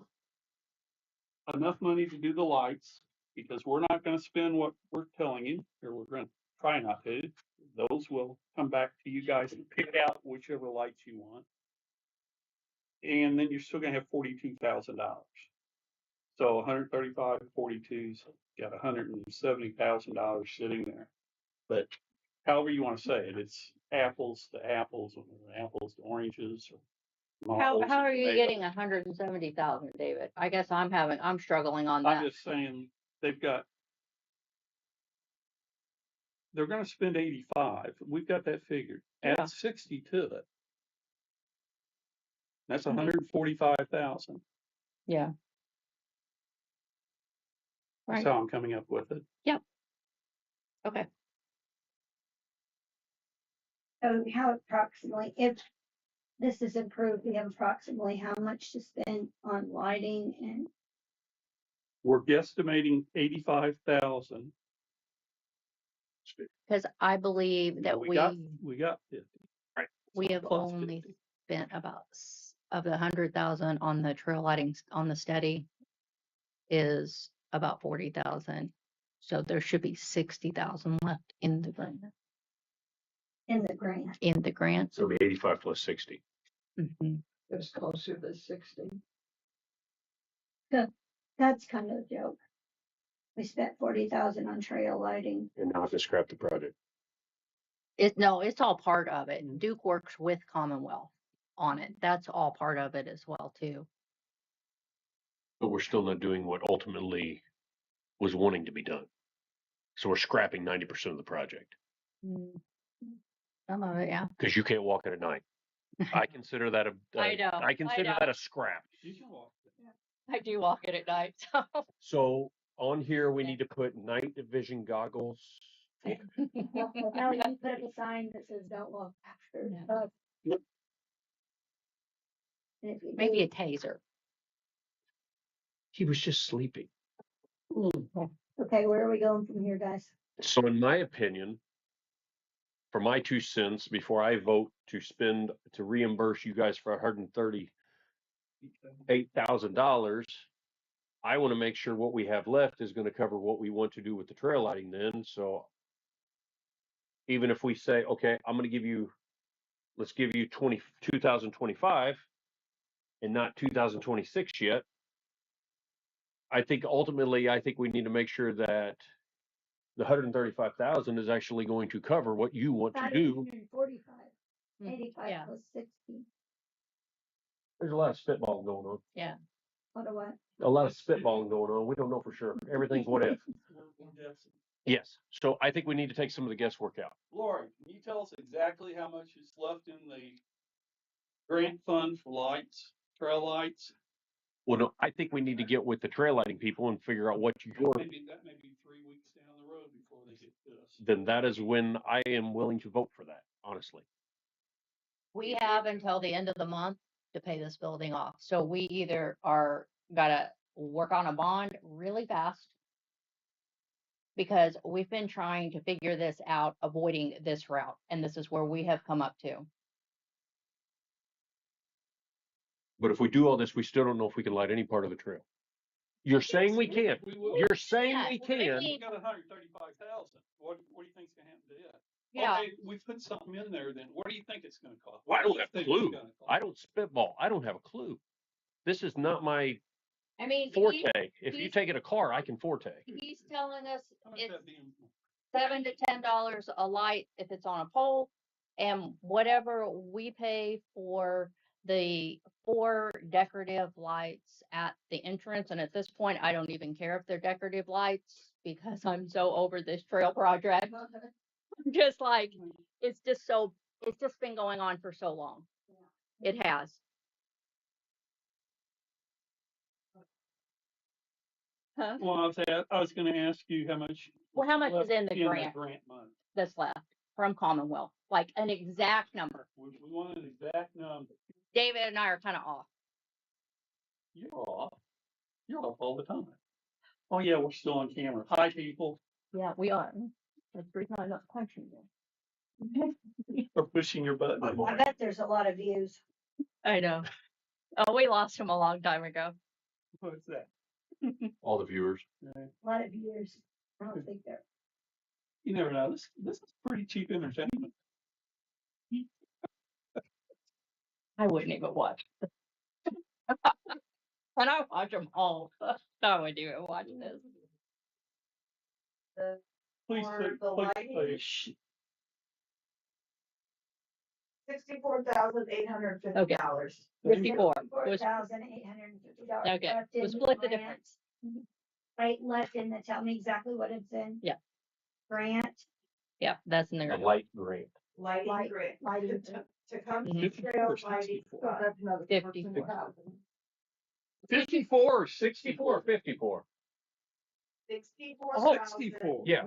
[SPEAKER 2] enough money to do the lights because we're not going to spend what we're telling you, or we're going to try not to. Those will come back to you guys and pick out whichever lights you want. And then you're still going to have $42,000. So 135, 42's got $170,000 sitting there. But however you want to say it, it's apples to apples, or apples to oranges. Or
[SPEAKER 3] How
[SPEAKER 2] tomatoes
[SPEAKER 3] are
[SPEAKER 2] to
[SPEAKER 3] you
[SPEAKER 2] tomatoes.
[SPEAKER 3] getting 170,000, David? I guess I'm struggling on
[SPEAKER 2] I'm
[SPEAKER 3] that.
[SPEAKER 2] just saying they're going to spend 85. We've got that figured.
[SPEAKER 3] Yeah.
[SPEAKER 2] Add 60 to it. That's
[SPEAKER 3] Mhm.
[SPEAKER 2] 145,000.
[SPEAKER 3] Yeah.
[SPEAKER 2] That's
[SPEAKER 3] Right.
[SPEAKER 2] how I'm coming up with it.
[SPEAKER 3] Okay.
[SPEAKER 1] So how approximately, if this is approved, we have approximately how much to spend on lighting and
[SPEAKER 2] We're guesstimating 85,000.
[SPEAKER 3] Because I believe that
[SPEAKER 2] we got 50.
[SPEAKER 4] Right.
[SPEAKER 3] we have
[SPEAKER 2] Plus
[SPEAKER 3] only
[SPEAKER 2] 50.
[SPEAKER 3] spent about of the 100,000 on the trail lighting on the study is about 40,000. So there should be 60,000 left in the grant.
[SPEAKER 1] in the grant.
[SPEAKER 3] In the grant.
[SPEAKER 4] So it'll be 85 plus 60.
[SPEAKER 3] Mhm.
[SPEAKER 6] It's closer to 60.
[SPEAKER 1] That's kind of a joke. We spent 40,000 on trail lighting.
[SPEAKER 4] And now I have to scrap the project.
[SPEAKER 3] It's all part of it. Duke works with Commonwealth on it. That's all part of it as well too.
[SPEAKER 4] But we're still not doing what ultimately was wanting to be done. So we're scrapping 90% of the project.
[SPEAKER 3] Some of it, yeah.
[SPEAKER 4] Because you can't walk it at night. I consider that
[SPEAKER 3] I know,
[SPEAKER 4] I consider
[SPEAKER 3] I know.
[SPEAKER 4] that a scrap.
[SPEAKER 2] You can walk.
[SPEAKER 3] I do walk it at night. So.
[SPEAKER 4] So on here, we need to put night vision goggles.
[SPEAKER 1] No, you put up a sign that says don't walk after.
[SPEAKER 3] Yeah.
[SPEAKER 1] And if you
[SPEAKER 3] Maybe
[SPEAKER 1] do,
[SPEAKER 3] a taser.
[SPEAKER 4] He was just sleeping.
[SPEAKER 1] Okay, where are we going from here, guys?
[SPEAKER 4] So in my opinion, for my 2 cents, before I vote to reimburse you guys for $138,000, I want to make sure what we have left is going to cover what we want to do with the trail lighting then. So even if we say, okay, let's give you 2025 and not 2026 yet. I think ultimately, we need to make sure that the 135,000 is actually going to cover what you want to do.
[SPEAKER 1] 45,
[SPEAKER 3] Mhm,
[SPEAKER 1] 85
[SPEAKER 3] yeah.
[SPEAKER 1] plus 60.
[SPEAKER 4] There's a lot of spitballing going on.
[SPEAKER 3] Yeah.
[SPEAKER 1] What a what?
[SPEAKER 4] A lot of spitballing going on. We don't know for sure. Everything's what if. Yes. So I think we need to take some of the guesswork out.
[SPEAKER 2] Lori, can you tell us exactly how much is left in the grant fund for lights, trail lights?
[SPEAKER 4] Well, no, I think we need to get with the trail lighting people and figure out what your,
[SPEAKER 2] That may be 3 weeks down the road before they get to us.
[SPEAKER 4] then that is when I am willing to vote for that, honestly.
[SPEAKER 3] We have until the end of the month to pay this building off. So we either gotta work on a bond really fast, because we've been trying to figure this out, avoiding this route, and this is where we have come up to.
[SPEAKER 4] But if we do all this, we still don't know if we can light any part of the trail. You're saying we can.
[SPEAKER 2] We will.
[SPEAKER 4] You're saying
[SPEAKER 3] Yeah,
[SPEAKER 4] we
[SPEAKER 3] I
[SPEAKER 4] can.
[SPEAKER 3] mean-
[SPEAKER 2] We got 135,000. What do you think's gonna happen to that?
[SPEAKER 3] Yeah.
[SPEAKER 2] Okay, we put something in there then. What do you think it's gonna cost?
[SPEAKER 4] Well, I
[SPEAKER 2] What
[SPEAKER 4] don't
[SPEAKER 2] do you
[SPEAKER 4] have a
[SPEAKER 2] think
[SPEAKER 4] clue.
[SPEAKER 2] it's gonna cost?
[SPEAKER 4] I don't spitball. I don't have a clue. This is not my
[SPEAKER 3] I mean,
[SPEAKER 4] forte. If you
[SPEAKER 3] he's-
[SPEAKER 4] take it a car, I can forte.
[SPEAKER 3] he's telling us
[SPEAKER 2] How much
[SPEAKER 3] it's
[SPEAKER 2] that being-
[SPEAKER 3] $7 to $10 a light if it's on a pole, and whatever we pay for the 4 decorative lights at the entrance. And at this point, I don't even care if they're decorative lights, because I'm so over this trail project. Just like, it's just been going on for so long. It has. Huh?
[SPEAKER 2] Well, I was gonna ask you how much.
[SPEAKER 3] Well, how much is
[SPEAKER 2] left
[SPEAKER 3] in the grant
[SPEAKER 2] grant money?
[SPEAKER 3] that's left from Commonwealth? Like an exact number.
[SPEAKER 2] We want an exact number.
[SPEAKER 3] David and I are kind of off.
[SPEAKER 2] You're off. You're off all the time. Oh yeah, we're still on camera. Hi, people.
[SPEAKER 3] Yeah, we are. That's the reason I'm not punching you.
[SPEAKER 2] Or pushing your button.
[SPEAKER 1] I bet there's a lot of views.
[SPEAKER 3] I know. Oh, we lost him a long time ago.
[SPEAKER 2] What's that?
[SPEAKER 4] All the viewers.
[SPEAKER 1] A lot of viewers. I don't think they're.
[SPEAKER 2] You never know. This is pretty cheap entertainment.
[SPEAKER 3] I wouldn't even watch. And I watch them all. I wouldn't even watch this.
[SPEAKER 2] Please,
[SPEAKER 5] For
[SPEAKER 2] say-
[SPEAKER 5] the
[SPEAKER 2] please
[SPEAKER 5] lighting?
[SPEAKER 2] say-
[SPEAKER 5] $64,850.
[SPEAKER 3] 54. Was,
[SPEAKER 1] $54,850.
[SPEAKER 3] okay.
[SPEAKER 1] left in
[SPEAKER 3] We'll
[SPEAKER 1] the
[SPEAKER 3] split the
[SPEAKER 1] grant.
[SPEAKER 3] difference.
[SPEAKER 1] Right, left in the, tell me exactly what it's in.
[SPEAKER 3] Yeah.
[SPEAKER 1] Grant,
[SPEAKER 3] Yeah, that's in
[SPEAKER 4] The
[SPEAKER 3] there.
[SPEAKER 4] light grant.
[SPEAKER 5] Lighting
[SPEAKER 1] Light-
[SPEAKER 5] grant.
[SPEAKER 1] lighting.
[SPEAKER 5] To come to
[SPEAKER 3] Mhm.
[SPEAKER 5] the
[SPEAKER 2] 54
[SPEAKER 5] trail
[SPEAKER 2] or
[SPEAKER 5] lighting.
[SPEAKER 2] 64?
[SPEAKER 6] So that's another
[SPEAKER 3] 54.
[SPEAKER 6] 14,000.
[SPEAKER 2] 54 or
[SPEAKER 4] 64 or 54?
[SPEAKER 5] 64.
[SPEAKER 2] Oh, 64.
[SPEAKER 4] Yeah.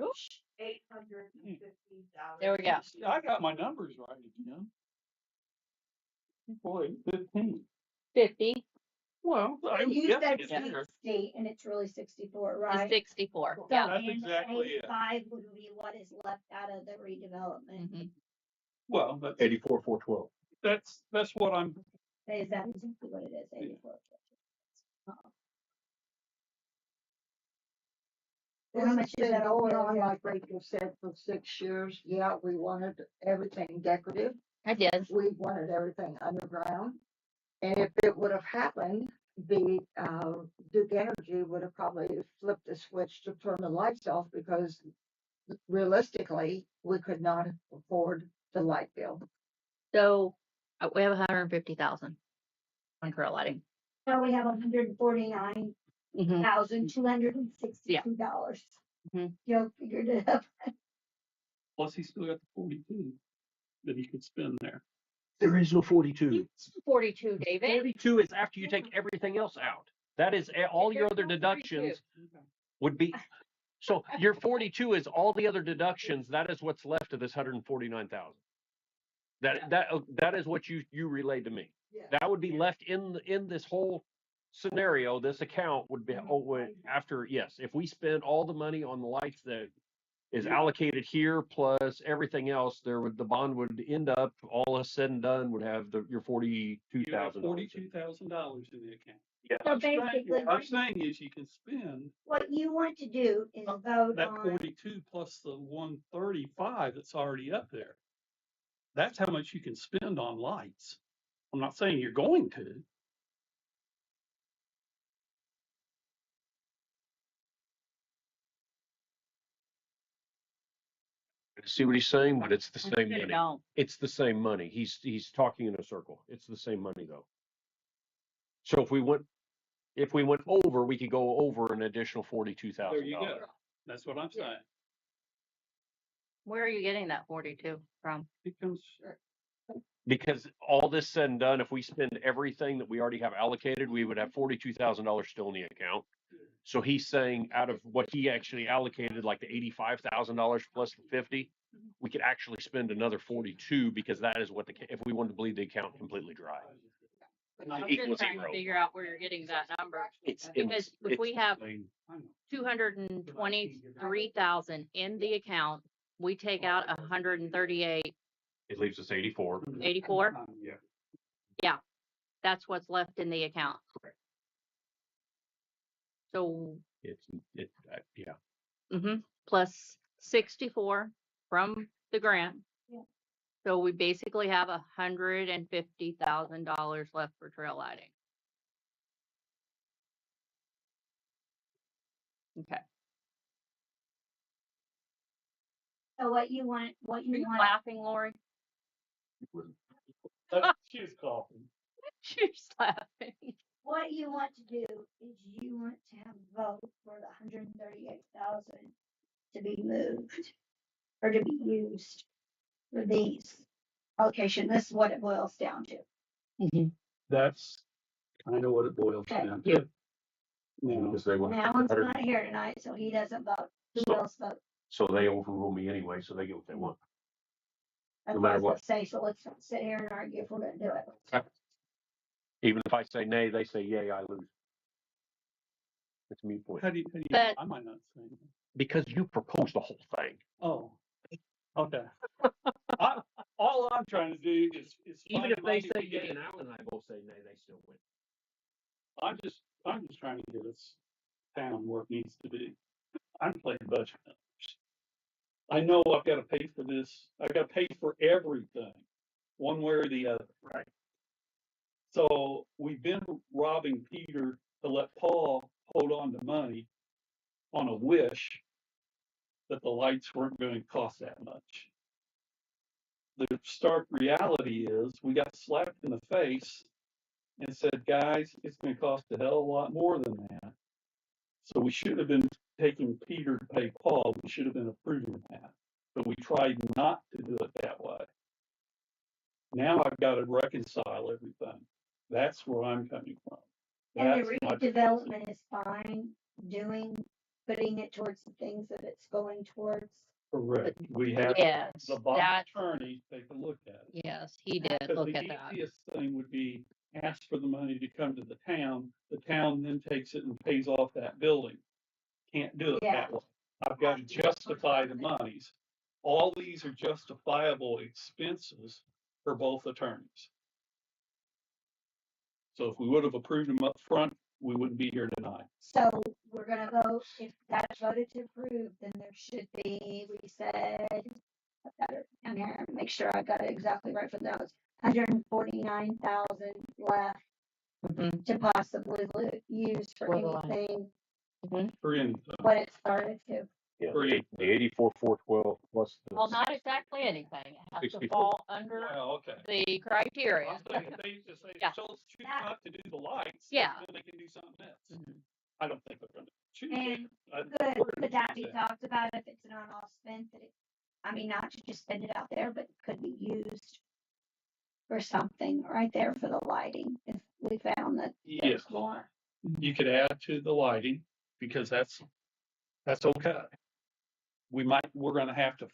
[SPEAKER 5] $850.
[SPEAKER 3] There we go.
[SPEAKER 2] I got my numbers right again. Boy, 15.
[SPEAKER 3] 50
[SPEAKER 2] Well, I was
[SPEAKER 1] you
[SPEAKER 2] guessing
[SPEAKER 1] said
[SPEAKER 2] it
[SPEAKER 3] Yeah.
[SPEAKER 2] there.
[SPEAKER 1] 60 and it's really 64,
[SPEAKER 3] is
[SPEAKER 1] right?
[SPEAKER 3] 64.
[SPEAKER 1] So,
[SPEAKER 3] Yeah.
[SPEAKER 2] That's
[SPEAKER 1] and
[SPEAKER 2] exactly it.
[SPEAKER 1] 85 would be what is left out of the redevelopment.
[SPEAKER 3] Mhm.
[SPEAKER 2] Well,
[SPEAKER 4] 84, 412.
[SPEAKER 2] that's what I'm.
[SPEAKER 1] Is that exactly what it is? 84.
[SPEAKER 6] This
[SPEAKER 1] How
[SPEAKER 6] has
[SPEAKER 1] much is
[SPEAKER 6] been
[SPEAKER 1] that
[SPEAKER 6] going
[SPEAKER 1] over
[SPEAKER 6] on,
[SPEAKER 1] there?
[SPEAKER 6] like Rachel said, for 6 years. Yeah, we wanted everything decorative.
[SPEAKER 3] I did.
[SPEAKER 6] We wanted everything underground. And if it would have happened, the Duke Energy would have probably flipped the switch to turn the lights off, because realistically, we could not afford the light bill.
[SPEAKER 3] So we have 150,000 on trail lighting.
[SPEAKER 1] So we have $149,262.
[SPEAKER 3] Mhm.
[SPEAKER 1] Joe figured it up.
[SPEAKER 2] Plus, he's still got the 42 that he could spend there.
[SPEAKER 4] There is no 42.
[SPEAKER 3] 42, David.
[SPEAKER 4] 42 is after you take everything else out. That is all your other deductions would be. So your 42 is all the other deductions. That is what's left of this 149,000. That is what you relayed to me.
[SPEAKER 6] Yeah.
[SPEAKER 4] That would be left in this whole scenario, this account would be, after, yes, if we spend all the money on the lights that is allocated here plus everything else, the bond would end up, all is said and done, would have your $42,000.
[SPEAKER 2] $42,000 in the account.
[SPEAKER 4] Yeah.
[SPEAKER 1] So basically,
[SPEAKER 2] What I'm saying is you can spend
[SPEAKER 1] what you want to do is vote
[SPEAKER 2] that
[SPEAKER 1] on,
[SPEAKER 2] 42 plus the 135 that's already up there. That's how much you can spend on lights. I'm not saying you're going to.
[SPEAKER 4] See what he's saying, but it's the same
[SPEAKER 3] You
[SPEAKER 4] money.
[SPEAKER 3] know,
[SPEAKER 4] It's the same money. He's talking in a circle. It's the same money though. So if we went over, we could go over an additional $42,000.
[SPEAKER 2] There you go. That's what I'm saying.
[SPEAKER 3] where are you getting that 42 from?
[SPEAKER 2] It comes,
[SPEAKER 4] Because all this said and done, if we spend everything that we already have allocated, we would have $42,000 still in the account. So he's saying out of what he actually allocated, like the $85,000 plus the 50, we could actually spend another 42 because that is what if we wanted to bleed the account completely dry.
[SPEAKER 3] I'm
[SPEAKER 4] Equals
[SPEAKER 3] just trying to
[SPEAKER 4] zero.
[SPEAKER 3] figure out where you're getting that number.
[SPEAKER 4] It's
[SPEAKER 3] Because if we have
[SPEAKER 2] I know.
[SPEAKER 3] 223,000 in the account, we take out 138,
[SPEAKER 4] It leaves us 84.
[SPEAKER 3] 84.
[SPEAKER 2] Yeah.
[SPEAKER 3] That's what's left in the account.
[SPEAKER 4] Correct.
[SPEAKER 3] So,
[SPEAKER 4] Yeah.
[SPEAKER 3] plus 64 from the grant.
[SPEAKER 1] Yeah.
[SPEAKER 3] So we basically have $150,000 left for trail lighting. Okay.
[SPEAKER 1] so what you want,
[SPEAKER 3] Are you
[SPEAKER 1] want,
[SPEAKER 3] laughing, Lori?
[SPEAKER 2] She was coughing.
[SPEAKER 3] She's laughing.
[SPEAKER 1] what you want to do is you want to have a vote for the 138,000 to be moved or to be used for these allocation. This is what it boils down to.
[SPEAKER 2] That's kind of what it boils
[SPEAKER 1] Okay.
[SPEAKER 2] down
[SPEAKER 3] Yeah.
[SPEAKER 2] to. Now,
[SPEAKER 4] Because they want
[SPEAKER 1] And Alan's not here tonight, so he doesn't vote. Who
[SPEAKER 4] So-
[SPEAKER 1] else votes?
[SPEAKER 4] So they overrule me anyway, so they get what they want.
[SPEAKER 1] That's
[SPEAKER 4] no
[SPEAKER 1] what I
[SPEAKER 4] matter
[SPEAKER 1] was
[SPEAKER 4] what.
[SPEAKER 1] gonna say, so let's not sit here and argue if we're gonna do it.
[SPEAKER 4] Even if I say nay, they say yay, I lose. It's a mute point.
[SPEAKER 2] how do you,
[SPEAKER 3] But-
[SPEAKER 2] I might not say anything.
[SPEAKER 4] Because you proposed the whole thing.
[SPEAKER 2] Oh, okay. All I'm trying to do is
[SPEAKER 4] Even
[SPEAKER 2] find
[SPEAKER 4] if they
[SPEAKER 2] money
[SPEAKER 4] say
[SPEAKER 2] to
[SPEAKER 4] yay
[SPEAKER 2] get-
[SPEAKER 4] and Alan and I both say nay, they still win.
[SPEAKER 2] I'm just trying to get us down where it needs to be. I'm playing budget numbers. I know I've got to pay for this. I've got to pay for everything, one way or the other.
[SPEAKER 4] Right.
[SPEAKER 2] So we've been robbing Peter to let Paul hold on to money on a wish that the lights weren't going to cost that much. The stark reality is we got slapped in the face and said, guys, it's going to cost a hell of a lot more than that. So we should have been taking Peter to pay Paul. We should have been approving that. But we tried not to do it that way. Now I've got to reconcile everything. That's where I'm coming from.
[SPEAKER 1] And
[SPEAKER 2] That's
[SPEAKER 1] the
[SPEAKER 2] my-
[SPEAKER 1] redevelopment is fine putting it towards the things that it's going towards.
[SPEAKER 2] Correct. We have
[SPEAKER 3] Yes,
[SPEAKER 2] the bond
[SPEAKER 3] that,
[SPEAKER 2] attorney take a look at it.
[SPEAKER 3] yes, he did
[SPEAKER 2] Because
[SPEAKER 3] look
[SPEAKER 2] the
[SPEAKER 3] at that.
[SPEAKER 2] easiest thing would be ask for the money to come to the town then takes it and pays off that building. Can't do it
[SPEAKER 1] Yeah.
[SPEAKER 2] that way. I've got to justify the monies. All these are justifiable expenses for both attorneys. So if we would have approved them up front, we wouldn't be here tonight.
[SPEAKER 1] So we're gonna vote, if that's voted to approve, then there should be, we said, I've got it down here, make sure I got it exactly right for those. 149,000 left
[SPEAKER 3] Mhm.
[SPEAKER 1] to possibly use for
[SPEAKER 3] For the line.
[SPEAKER 1] anything,
[SPEAKER 2] For anything.
[SPEAKER 1] what it started to.
[SPEAKER 4] Yeah,
[SPEAKER 2] Great.
[SPEAKER 4] the 84,412 plus the.
[SPEAKER 3] Well, not exactly anything. It has to
[SPEAKER 4] 64.
[SPEAKER 3] fall under
[SPEAKER 2] Well, okay.
[SPEAKER 3] the criteria.
[SPEAKER 2] If they just say,
[SPEAKER 3] Yeah.
[SPEAKER 2] choose not to do the lights,
[SPEAKER 3] Yeah.
[SPEAKER 2] then they can do something else.
[SPEAKER 3] Mhm.
[SPEAKER 2] I don't think they're gonna choose
[SPEAKER 1] And
[SPEAKER 2] it.
[SPEAKER 1] Could that be talked about if it's not all spent, that it, I mean, not to just spend it out there, but could be used for something right there for the lighting, if we found that
[SPEAKER 2] Yes,
[SPEAKER 1] there's more.
[SPEAKER 2] you could add to the lighting, because that's okay. We're gonna have to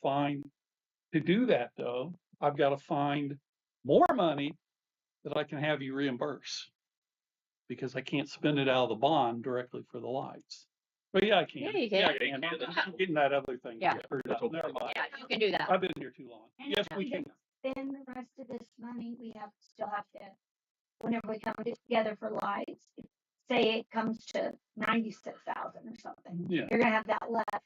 [SPEAKER 2] to do that though, I've got to find more money that I can have you reimburse. because I can't spend it out of the bond directly for the lights. But yeah, I can.
[SPEAKER 3] Yeah, you can.
[SPEAKER 2] Yeah, I can. I'm getting that other thing.
[SPEAKER 3] Yeah.
[SPEAKER 2] screwed up. Never mind.
[SPEAKER 3] Yeah, you can do that.
[SPEAKER 2] I've been here too long.
[SPEAKER 1] And
[SPEAKER 2] Yes,
[SPEAKER 1] if
[SPEAKER 2] we can.
[SPEAKER 1] Then the rest of this money, still have to, whenever we come together for lights, say it comes to 96,000 or something.
[SPEAKER 2] Yeah.
[SPEAKER 1] You're gonna have that left.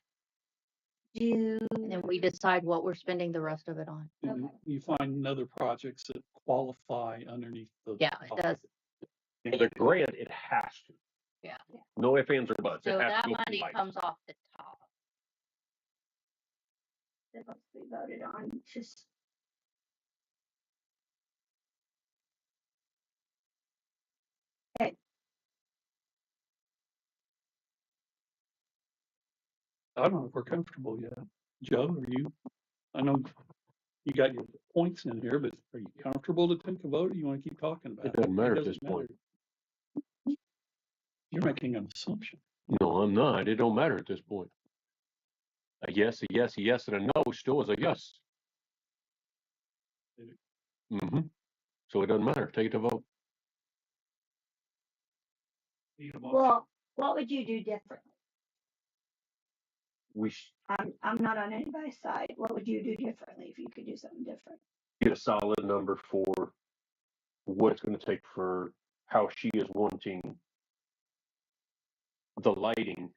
[SPEAKER 3] And then we decide what we're spending the rest of it on.
[SPEAKER 2] And you find other projects that qualify underneath the.
[SPEAKER 3] Yeah, it does.
[SPEAKER 4] For the grant, it has to.
[SPEAKER 3] Yeah.
[SPEAKER 4] No ifs, ands, or buts.
[SPEAKER 3] So
[SPEAKER 4] It has
[SPEAKER 3] that
[SPEAKER 4] to go
[SPEAKER 3] money
[SPEAKER 4] through lights.
[SPEAKER 3] comes off the top.
[SPEAKER 1] That must be voted on, just. Okay,
[SPEAKER 2] I don't know if we're comfortable yet. Joe, are you? I know you got your points in here, but are you comfortable to take a vote or you want to keep talking about it?
[SPEAKER 4] It doesn't matter at
[SPEAKER 2] doesn't
[SPEAKER 4] this point.
[SPEAKER 2] matter. You're making an assumption.
[SPEAKER 4] No, I'm not. It don't matter at this point. A yes, a yes, a yes, and a no still is a yes. Mm-hmm. So it doesn't matter. Take it to vote.
[SPEAKER 2] Need a motion?
[SPEAKER 1] well, what would you do differently?
[SPEAKER 4] We should
[SPEAKER 1] I'm not on anybody's side. What would you do differently if you could do something different?
[SPEAKER 4] get a solid number for what it's going to take for how she is wanting the lighting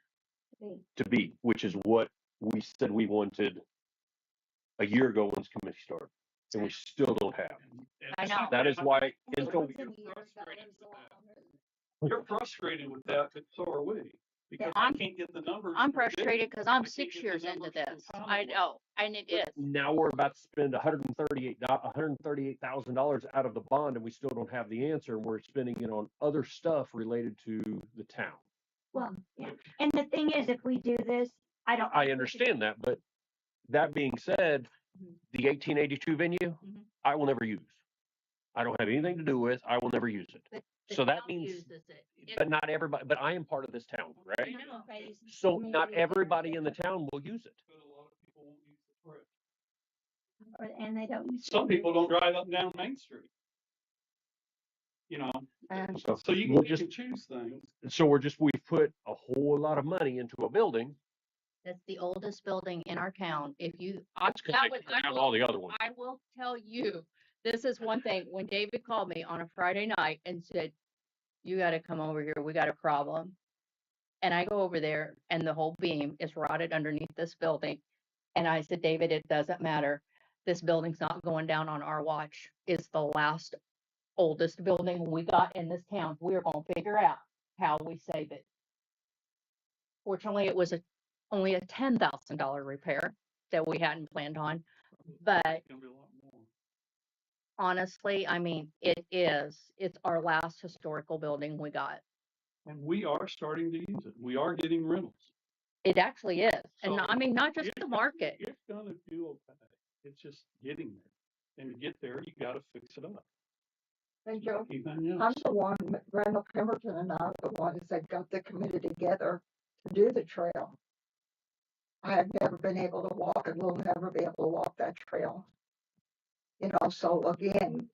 [SPEAKER 4] to be, which is what we said we wanted a year ago when this committee started, and we still don't have.
[SPEAKER 3] I know.
[SPEAKER 4] That is why until
[SPEAKER 2] You're frustrated with that, but so are we. Because
[SPEAKER 3] Yeah,
[SPEAKER 2] I can't get the numbers.
[SPEAKER 3] I'm
[SPEAKER 2] for this.
[SPEAKER 3] frustrated because
[SPEAKER 2] I
[SPEAKER 3] I'm
[SPEAKER 2] can't
[SPEAKER 3] 6
[SPEAKER 2] get the
[SPEAKER 3] years into
[SPEAKER 2] numbers for
[SPEAKER 3] this.
[SPEAKER 2] town
[SPEAKER 3] I
[SPEAKER 2] work.
[SPEAKER 3] know, and it is.
[SPEAKER 4] now we're about to spend $138,000 out of the bond, and we still don't have the answer. And we're spending it on other stuff related to the town.
[SPEAKER 1] Well, yeah, and the thing is, if we do this,
[SPEAKER 4] I understand that, but that being said, the 1882 venue, I will never use. I don't have anything to do with. I will never use it.
[SPEAKER 3] But the
[SPEAKER 4] So that
[SPEAKER 3] town
[SPEAKER 4] means,
[SPEAKER 3] uses it.
[SPEAKER 4] but not everybody. But I am part of this town, right?
[SPEAKER 3] I know.
[SPEAKER 4] So not everybody in the town will use it.
[SPEAKER 2] But a lot of people won't use the bridge.
[SPEAKER 1] And they don't use.
[SPEAKER 2] Some people don't drive up and down Main Street. You know, so you
[SPEAKER 4] we'll
[SPEAKER 2] can choose things.
[SPEAKER 4] So we've put a whole lot of money into a building.
[SPEAKER 3] That's the oldest building in our town. If you,
[SPEAKER 4] It's connected to all the other ones.
[SPEAKER 3] I will tell you, this is one thing. When David called me on a Friday night and said, "You got to come over here. We got a problem." And I go over there, and the whole beam is rotted underneath this building. And I said, "David, it doesn't matter. This building's not going down on our watch. It's the last oldest building we got in this town. We're going to figure out how we save it." Fortunately, it was only a $10,000 repair that we hadn't planned on. But
[SPEAKER 2] It's gonna be a lot more.
[SPEAKER 3] honestly, I mean, it's our last historical building we got.
[SPEAKER 2] And we are starting to use it. We are getting rentals.
[SPEAKER 3] It actually is. And
[SPEAKER 2] So,
[SPEAKER 3] I mean, not just
[SPEAKER 2] It's
[SPEAKER 3] the
[SPEAKER 2] gonna-
[SPEAKER 3] market.
[SPEAKER 2] It's gonna do okay. It's just getting there. And to get there, you gotta fix it up.
[SPEAKER 6] And Joe,
[SPEAKER 2] Anything
[SPEAKER 6] I'm
[SPEAKER 2] else?
[SPEAKER 6] the one, Randall Pemberton and I are the ones that got the committee together to do the trail. I have never been able to walk and will never be able to walk that trail. You know, so again,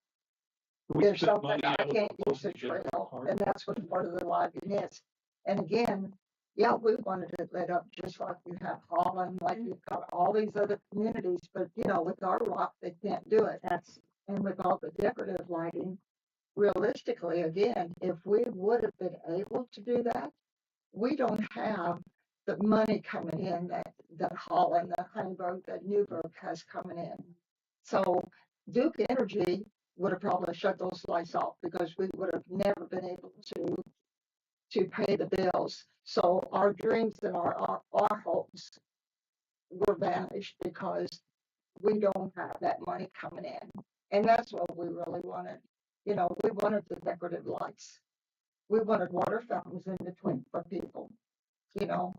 [SPEAKER 2] We
[SPEAKER 6] there's
[SPEAKER 2] spent
[SPEAKER 6] something
[SPEAKER 2] money
[SPEAKER 6] I
[SPEAKER 2] out of
[SPEAKER 6] can't
[SPEAKER 2] the
[SPEAKER 6] use the
[SPEAKER 2] budget to get
[SPEAKER 6] trail,
[SPEAKER 2] hard.
[SPEAKER 6] and that's what part of the lobbying is. And again, yeah, we wanted it lit up just like you have Holland, like you've got all these other communities, but you know, with our rock, they can't do it. And with all the decorative lighting, realistically, again, if we would have been able to do that, we don't have the money coming in that Holland, that Heidelberg, that Newburgh has coming in. So Duke Energy would have probably shut those lights off because we would have never been able to pay the bills. So our dreams and our hopes were vanished because we don't have that money coming in. And that's what we really wanted. You know, we wanted the decorative lights. We wanted water fountains in between for people, you know,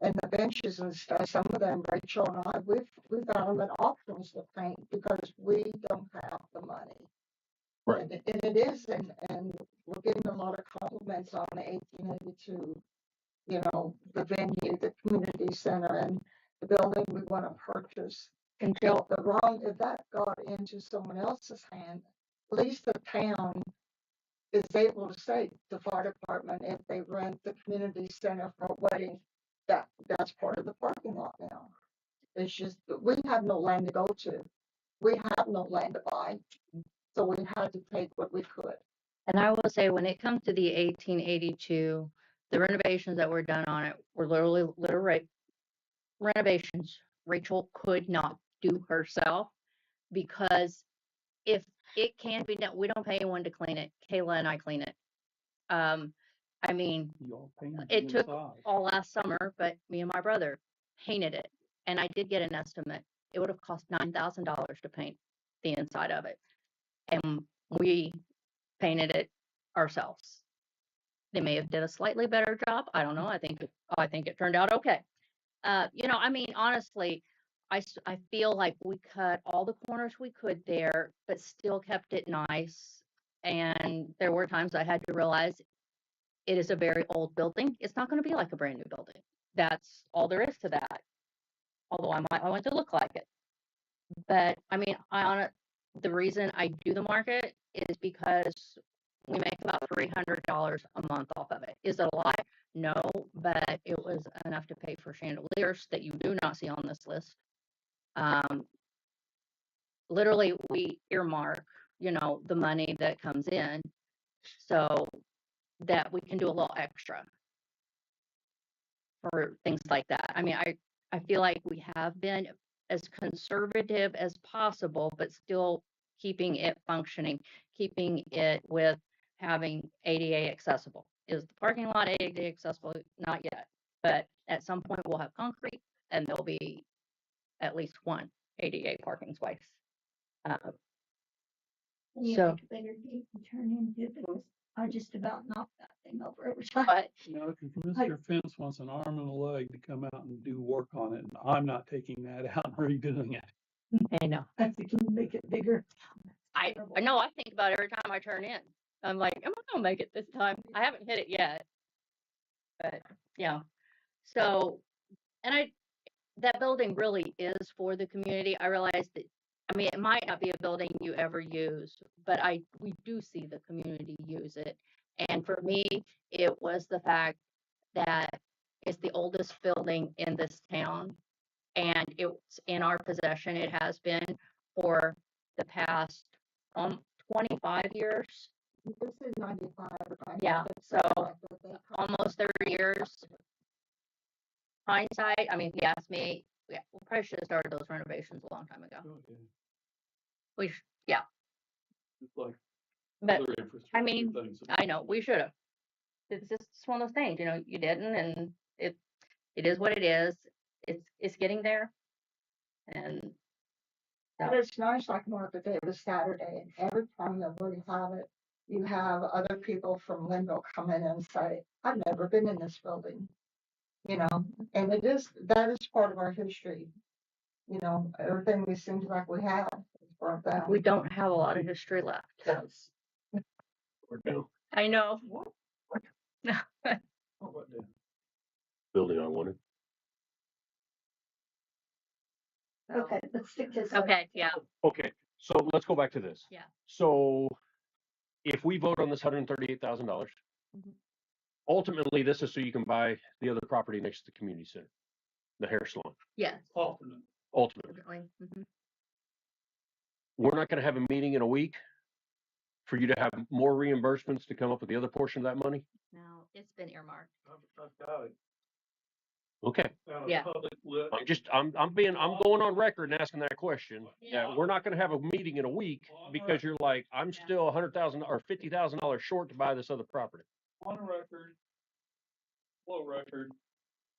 [SPEAKER 6] and the benches and stuff. Some of them, Rachel and I, we found them at auctions to paint because we don't have the money.
[SPEAKER 4] Right.
[SPEAKER 6] And it is, and we're getting a lot of compliments on the 1882, you know, the venue, the community center, and the building we want to purchase.
[SPEAKER 3] And
[SPEAKER 6] You know, if that got into someone else's hand, at least the town is able to say the fire department, if they rent the community center for weddings, that's part of the parking lot now. It's just that we have no land to go to. We have no land to buy, so we had to take what we could.
[SPEAKER 3] And I will say, when it comes to the 1882, the renovations that were done on it were literally renovations Rachel could not do herself, because if it can be done, we don't pay anyone to clean it. Kayla and I clean it. I mean,
[SPEAKER 2] You all painted
[SPEAKER 3] it
[SPEAKER 2] the
[SPEAKER 3] took
[SPEAKER 2] inside.
[SPEAKER 3] all last summer, but me and my brother painted it. And I did get an estimate. It would have cost $9,000 to paint the inside of it. And we painted it ourselves. They may have did a slightly better job. I don't know. I think it turned out okay. I mean, honestly, I feel like we cut all the corners we could there, but still kept it nice. And there were times I had to realize it is a very old building. It's not going to be like a brand new building. That's all there is to that. Although I want it to look like it. But I mean, the reason I do the market is because we make about $300 a month off of it. Is it a lot? No, but it was enough to pay for chandeliers that you do not see on this list. Literally, we earmark, the money that comes in so that we can do a little extra for things like that. I mean, I feel like we have been as conservative as possible, but still keeping it functioning, keeping it with having ADA accessible. Is the parking lot ADA accessible? Not yet, but at some point we'll have concrete and there'll be at least one ADA parking space.
[SPEAKER 1] You
[SPEAKER 3] So-
[SPEAKER 1] make a bigger gate and turn into, because I just about knocked that thing over every time.
[SPEAKER 3] But
[SPEAKER 2] If Mr. Fence wants an arm and a leg to come out and do work on it, and I'm not taking that out and redoing it.
[SPEAKER 3] I know.
[SPEAKER 1] I think you can make it bigger.
[SPEAKER 3] I know. I think about it every time I turn in. I'm like, am I gonna make it this time? I haven't hit it yet, but yeah. So, and that building really is for the community. I realize that. I mean, it might not be a building you ever use, but we do see the community use it. And for me, it was the fact that it's the oldest building in this town, and it's in our possession. It has been for the past 25 years.
[SPEAKER 6] This is 95.
[SPEAKER 3] Yeah, so almost 30 years. Hindsight, I mean, if you ask me, we probably should have started those renovations a long time ago. Yeah,
[SPEAKER 2] It's like
[SPEAKER 3] but
[SPEAKER 2] other infrastructure
[SPEAKER 3] I mean,
[SPEAKER 2] things.
[SPEAKER 3] I know we should have. It's just one of those things, you didn't, and it is what it is. It's getting there, and
[SPEAKER 6] But it's nice, like more the day was Saturday, and every time that we have it, you have other people from Lynnville come in and say, I've never been in this building. And that is part of our history. Everything we seems like we have is burnt down.
[SPEAKER 3] we don't have a lot of history left.
[SPEAKER 6] Yes.
[SPEAKER 4] We're down.
[SPEAKER 3] I know.
[SPEAKER 4] Building I wanted.
[SPEAKER 1] Okay, let's stick to.
[SPEAKER 3] Okay, yeah.
[SPEAKER 4] Okay, so let's go back to this.
[SPEAKER 3] Yeah.
[SPEAKER 4] So if we vote on this $138,000,
[SPEAKER 3] Mhm.
[SPEAKER 4] ultimately this is so you can buy the other property next to the community center, the hair salon.
[SPEAKER 3] Yes.
[SPEAKER 2] Alternate.
[SPEAKER 4] Ultimately,
[SPEAKER 3] Definitely. Mhm.
[SPEAKER 4] we're not going to have a meeting in a week for you to have more reimbursements to come up with the other portion of that money.
[SPEAKER 3] No, it's been earmarked.
[SPEAKER 2] I've got it.
[SPEAKER 4] Okay,
[SPEAKER 3] Yeah.
[SPEAKER 4] I'm going on record and asking that question. Yeah, we're not going to have a meeting in a week because you're like, I'm still $100,000 or $50,000 short to buy this other property.
[SPEAKER 2] On record, flow record,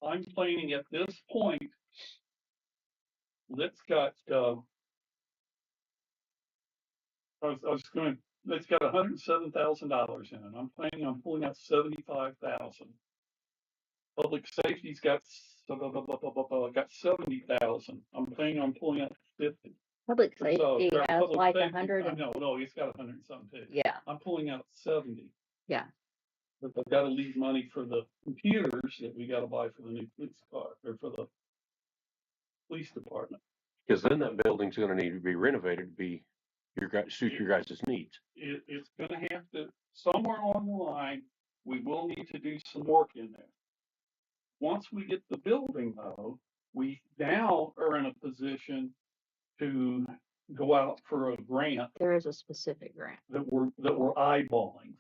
[SPEAKER 2] I'm planning at this point, that's got, it's got $107,000 in it. I'm planning on pulling out 75,000. Public safety's got 70,000. I'm planning on pulling out 50.
[SPEAKER 3] Public
[SPEAKER 2] So,
[SPEAKER 3] safety has
[SPEAKER 2] public
[SPEAKER 3] like
[SPEAKER 2] safety,
[SPEAKER 3] 100.
[SPEAKER 2] No, it's got 100 and something too.
[SPEAKER 3] Yeah.
[SPEAKER 2] I'm pulling out 70.
[SPEAKER 3] Yeah.
[SPEAKER 2] But I've got to leave money for the computers that we got to buy for the new police car, or for the police department.
[SPEAKER 4] Because then that building's going to need to be renovated to suit your guys' needs.
[SPEAKER 2] it's gonna have to, somewhere along the line, we will need to do some work in there. Once we get the building though, we now are in a position to go out for a grant
[SPEAKER 3] There is a specific grant.
[SPEAKER 2] that we're eyeballing.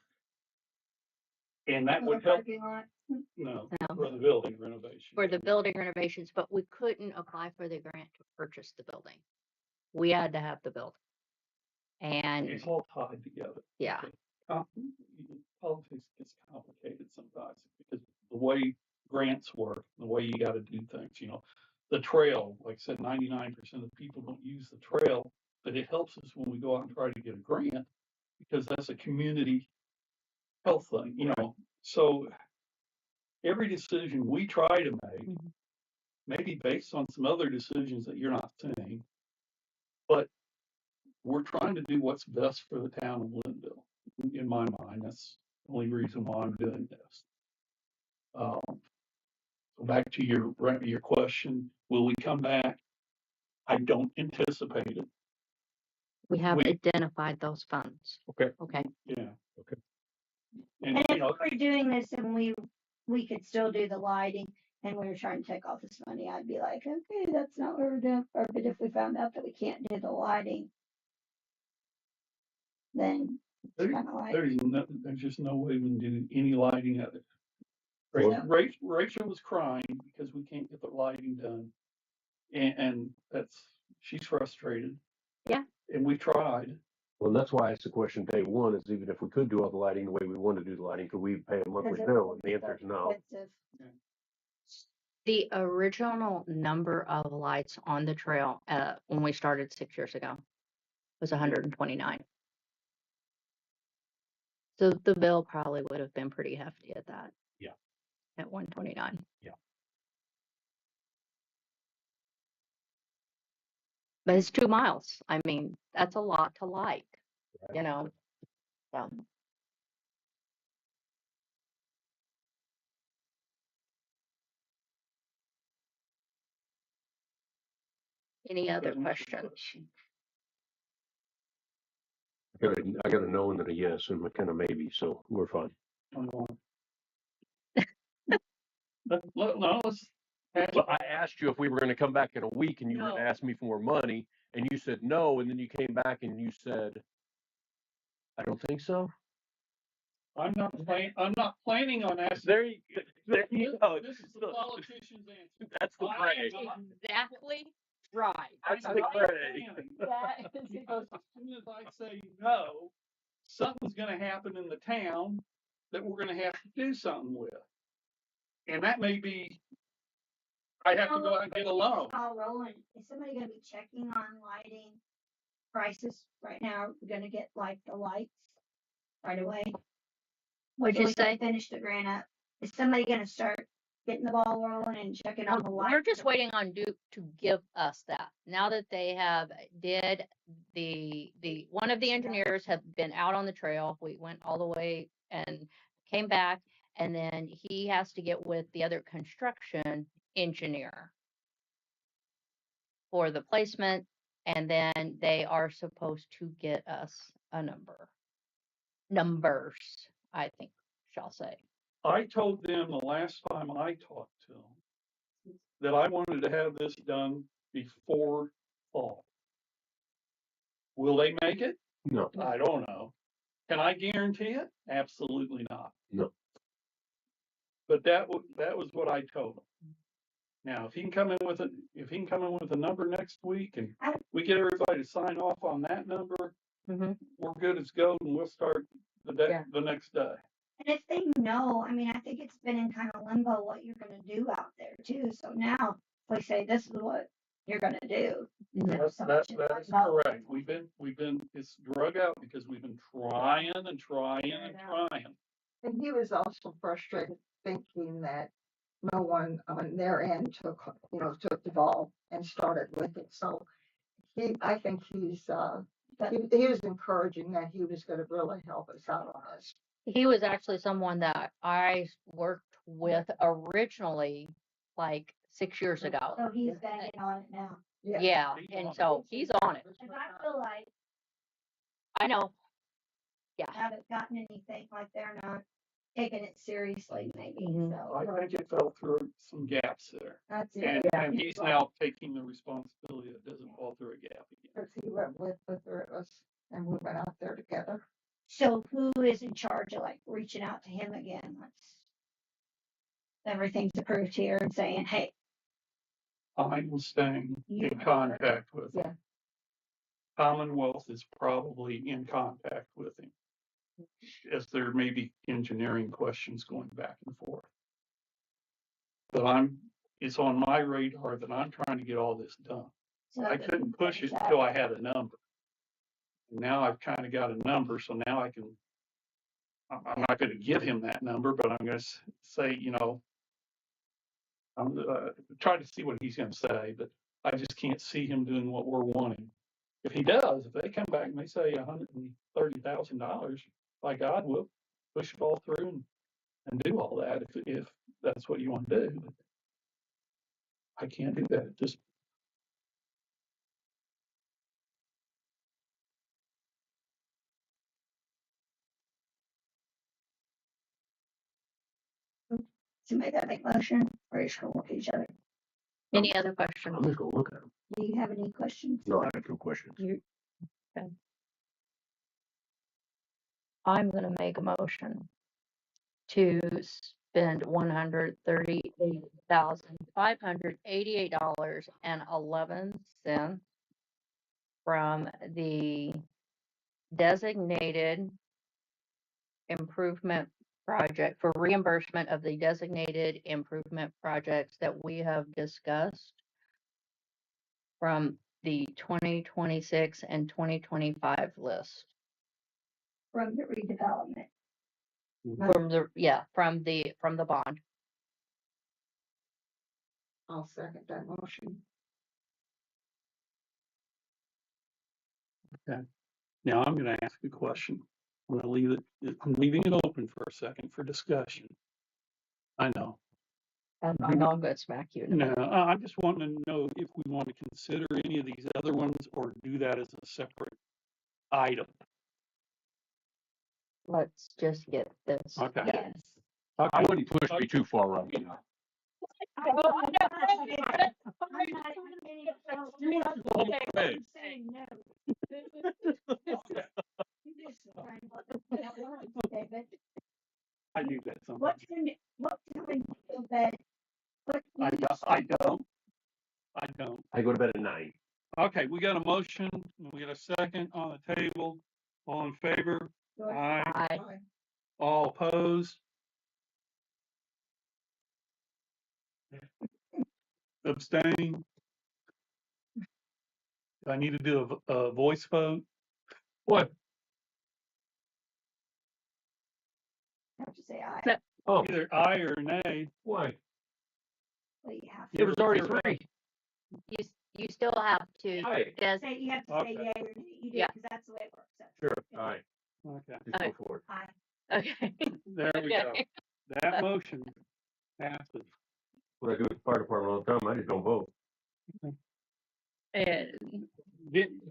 [SPEAKER 2] And that
[SPEAKER 1] For
[SPEAKER 2] would
[SPEAKER 1] the
[SPEAKER 2] help,
[SPEAKER 1] parking lot.
[SPEAKER 2] no,
[SPEAKER 3] No.
[SPEAKER 2] for the building renovation.
[SPEAKER 3] For the building renovations, but we couldn't apply for the grant to purchase the building. We had to have the building. And
[SPEAKER 2] It's all tied together.
[SPEAKER 3] yeah,
[SPEAKER 2] Com- Politics gets complicated sometimes because the way grants work, the way you gotta do things, the trail, like I said, 99% of people don't use the trail, but it helps us when we go out and try to get a grant because that's a community health thing, so every decision we try to make
[SPEAKER 3] Mhm.
[SPEAKER 2] may be based on some other decisions that you're not seeing, but we're trying to do what's best for the town of Lynnville. In my mind, that's the only reason why I'm doing this. So back to your question, will we come back? I don't anticipate it.
[SPEAKER 3] we have
[SPEAKER 2] We-
[SPEAKER 3] identified those funds.
[SPEAKER 4] Okay.
[SPEAKER 3] Okay.
[SPEAKER 2] Yeah.
[SPEAKER 4] Okay.
[SPEAKER 2] And,
[SPEAKER 1] And if we're doing this and we could still do the lighting and we were trying to take all this money, I'd be like, okay, that's not what we're doing. Or but if we found out that we can't do the lighting, then it's
[SPEAKER 2] There-
[SPEAKER 1] kind of like,
[SPEAKER 2] there's just no way we can do any lighting of it.
[SPEAKER 1] Yeah.
[SPEAKER 2] Rachel was crying because we can't get the lighting done. And she's frustrated.
[SPEAKER 3] Yeah.
[SPEAKER 2] And we tried.
[SPEAKER 4] Well, that's why I asked the question day one is even if we could do all the lighting the way we want to do the lighting, could we pay a monthly
[SPEAKER 1] because
[SPEAKER 4] bill? And the answer is no.
[SPEAKER 1] expensive.
[SPEAKER 3] The original number of lights on the trail when we started 6 years ago was 129. So the bill probably would have been pretty hefty at that.
[SPEAKER 4] Yeah.
[SPEAKER 3] At 129.
[SPEAKER 4] Yeah.
[SPEAKER 3] But it's 2 miles. I mean, that's a lot to light,
[SPEAKER 4] Right.
[SPEAKER 3] So. Any other questions?
[SPEAKER 4] I got a no and then a yes and a kind of maybe, so we're fine.
[SPEAKER 2] No, let's.
[SPEAKER 4] But I asked you if we were going to come back in a week and you were
[SPEAKER 3] No.
[SPEAKER 4] going to ask me for more money and you said no. And then you came back and you said, I don't think so.
[SPEAKER 2] I'm not planning on asking.
[SPEAKER 4] There you go.
[SPEAKER 2] This is the politician's answer.
[SPEAKER 4] That's the
[SPEAKER 2] I
[SPEAKER 4] gray.
[SPEAKER 2] am
[SPEAKER 3] Exactly right.
[SPEAKER 4] That's
[SPEAKER 2] I'm
[SPEAKER 4] the
[SPEAKER 2] not
[SPEAKER 4] gray.
[SPEAKER 2] planning. Because as soon as I say no, something's gonna happen in the town that we're gonna have to do something with. And that may be, I have to go out and get a loan.
[SPEAKER 1] All rolling. Is somebody gonna be checking on lighting prices right now? We're gonna get like the lights right away.
[SPEAKER 3] What'd
[SPEAKER 1] So
[SPEAKER 3] you
[SPEAKER 1] we can
[SPEAKER 3] say?
[SPEAKER 1] finish the grant up. Is somebody gonna start getting the ball rolling and checking on the lights?
[SPEAKER 3] We're just waiting on Duke to give us that. Now that they have did the one of the engineers have been out on the trail. We went all the way and came back, and then he has to get with the other construction engineer for the placement, and then they are supposed to get us a numbers, I think, shall say.
[SPEAKER 2] I told them the last time I talked to them that I wanted to have this done before fall. Will they make it?
[SPEAKER 4] No.
[SPEAKER 2] I don't know. Can I guarantee it? Absolutely not.
[SPEAKER 4] No.
[SPEAKER 2] But that was what I told him. Now, if he can come in with a number next week and we get everybody to sign off on that number,
[SPEAKER 3] Mm-hmm.
[SPEAKER 2] we're good as gold and we'll start
[SPEAKER 3] Yeah.
[SPEAKER 2] the next day.
[SPEAKER 1] And if they know, I mean, I think it's been in kind of limbo what you're gonna do out there too. So now if we say this is what you're gonna do.
[SPEAKER 2] That is correct. We've been, it's drug out because we've been trying and trying and trying.
[SPEAKER 6] And he was also frustrated thinking that no one on their end took the ball and started with it. So I think he was encouraging that he was going to really help us out on this.
[SPEAKER 3] He was actually someone that I worked with originally, like 6 years ago.
[SPEAKER 1] So he's gonna get on it now.
[SPEAKER 3] Yeah, and so he's on it.
[SPEAKER 1] And I feel like
[SPEAKER 3] I know. Yeah.
[SPEAKER 1] haven't gotten anything, like they're not taking it seriously, maybe,
[SPEAKER 3] Mhm.
[SPEAKER 1] so.
[SPEAKER 2] I think it fell through some gaps there.
[SPEAKER 1] That's it.
[SPEAKER 2] And,
[SPEAKER 3] Yeah.
[SPEAKER 2] and he's now taking the responsibility. It doesn't fall through a gap again.
[SPEAKER 6] Because he went with the three of us and we went out there together.
[SPEAKER 1] So who is in charge of like reaching out to him again? Once everything's approved here and saying, hey,
[SPEAKER 2] I'm staying
[SPEAKER 1] You
[SPEAKER 2] in
[SPEAKER 1] are.
[SPEAKER 2] contact with
[SPEAKER 6] Yeah.
[SPEAKER 2] him. Commonwealth is probably in contact with him. As there may be engineering questions going back and forth. But it's on my radar that I'm trying to get all this done.
[SPEAKER 1] so
[SPEAKER 2] I
[SPEAKER 1] that
[SPEAKER 2] couldn't push it until I had a number. Now I've kind of got a number, so now I'm not gonna give him that number, but I'm gonna say, I'm trying to see what he's gonna say, but I just can't see him doing what we're wanting. If he does, if they come back and they say $130,000, by God, we'll push it all through and do all that if that's what you want to do. But I can't do that. Just
[SPEAKER 1] somebody got to make a motion or just gonna look at each other.
[SPEAKER 3] Any other questions?
[SPEAKER 4] I'm just gonna look at them.
[SPEAKER 1] Do you have any questions?
[SPEAKER 4] No, I have no questions.
[SPEAKER 3] I'm gonna make a motion to spend $138,588.11 from the designated improvement project for reimbursement of the designated improvement projects that we have discussed from the 2026 and 2025 list.
[SPEAKER 1] From the redevelopment.
[SPEAKER 3] From the bond.
[SPEAKER 6] I'll second that motion.
[SPEAKER 2] now I'm gonna ask a question. I'm leaving it open for a second for discussion. I know.
[SPEAKER 3] I know I'm gonna smack you. in the
[SPEAKER 2] No, I just want to know if we want to consider any of these other ones or do that as a separate item.
[SPEAKER 3] Let's just get this.
[SPEAKER 2] Okay.
[SPEAKER 1] Yes.
[SPEAKER 4] I wouldn't push me too far right now.
[SPEAKER 1] I'm saying no. David,
[SPEAKER 2] I knew that something.
[SPEAKER 1] what's telling you that, what?
[SPEAKER 2] I don't.
[SPEAKER 4] I go to bed at 9.
[SPEAKER 2] Okay, we got a motion, and we got a second on the table. All in favor? Aye.
[SPEAKER 3] I
[SPEAKER 2] All opposed? Abstain? Do I need to do a voice vote?
[SPEAKER 4] What?
[SPEAKER 1] Have to say aye.
[SPEAKER 4] Oh,
[SPEAKER 2] Either aye or nay.
[SPEAKER 4] why?
[SPEAKER 1] Well, you have
[SPEAKER 4] It was already 3.
[SPEAKER 3] you still have to
[SPEAKER 4] Aye.
[SPEAKER 1] to say, you have to say
[SPEAKER 2] Okay.
[SPEAKER 1] yay or nay. You do,
[SPEAKER 3] Yeah.
[SPEAKER 1] because that's the way it works. That's
[SPEAKER 4] Sure.
[SPEAKER 1] it.
[SPEAKER 4] All right.
[SPEAKER 2] Okay,
[SPEAKER 4] Just go for it.
[SPEAKER 1] Aye.
[SPEAKER 3] okay.
[SPEAKER 2] there we go.
[SPEAKER 3] Okay.
[SPEAKER 2] That motion passes.
[SPEAKER 4] What I do with the fire department all the time, I just don't vote.
[SPEAKER 3] And
[SPEAKER 2] Then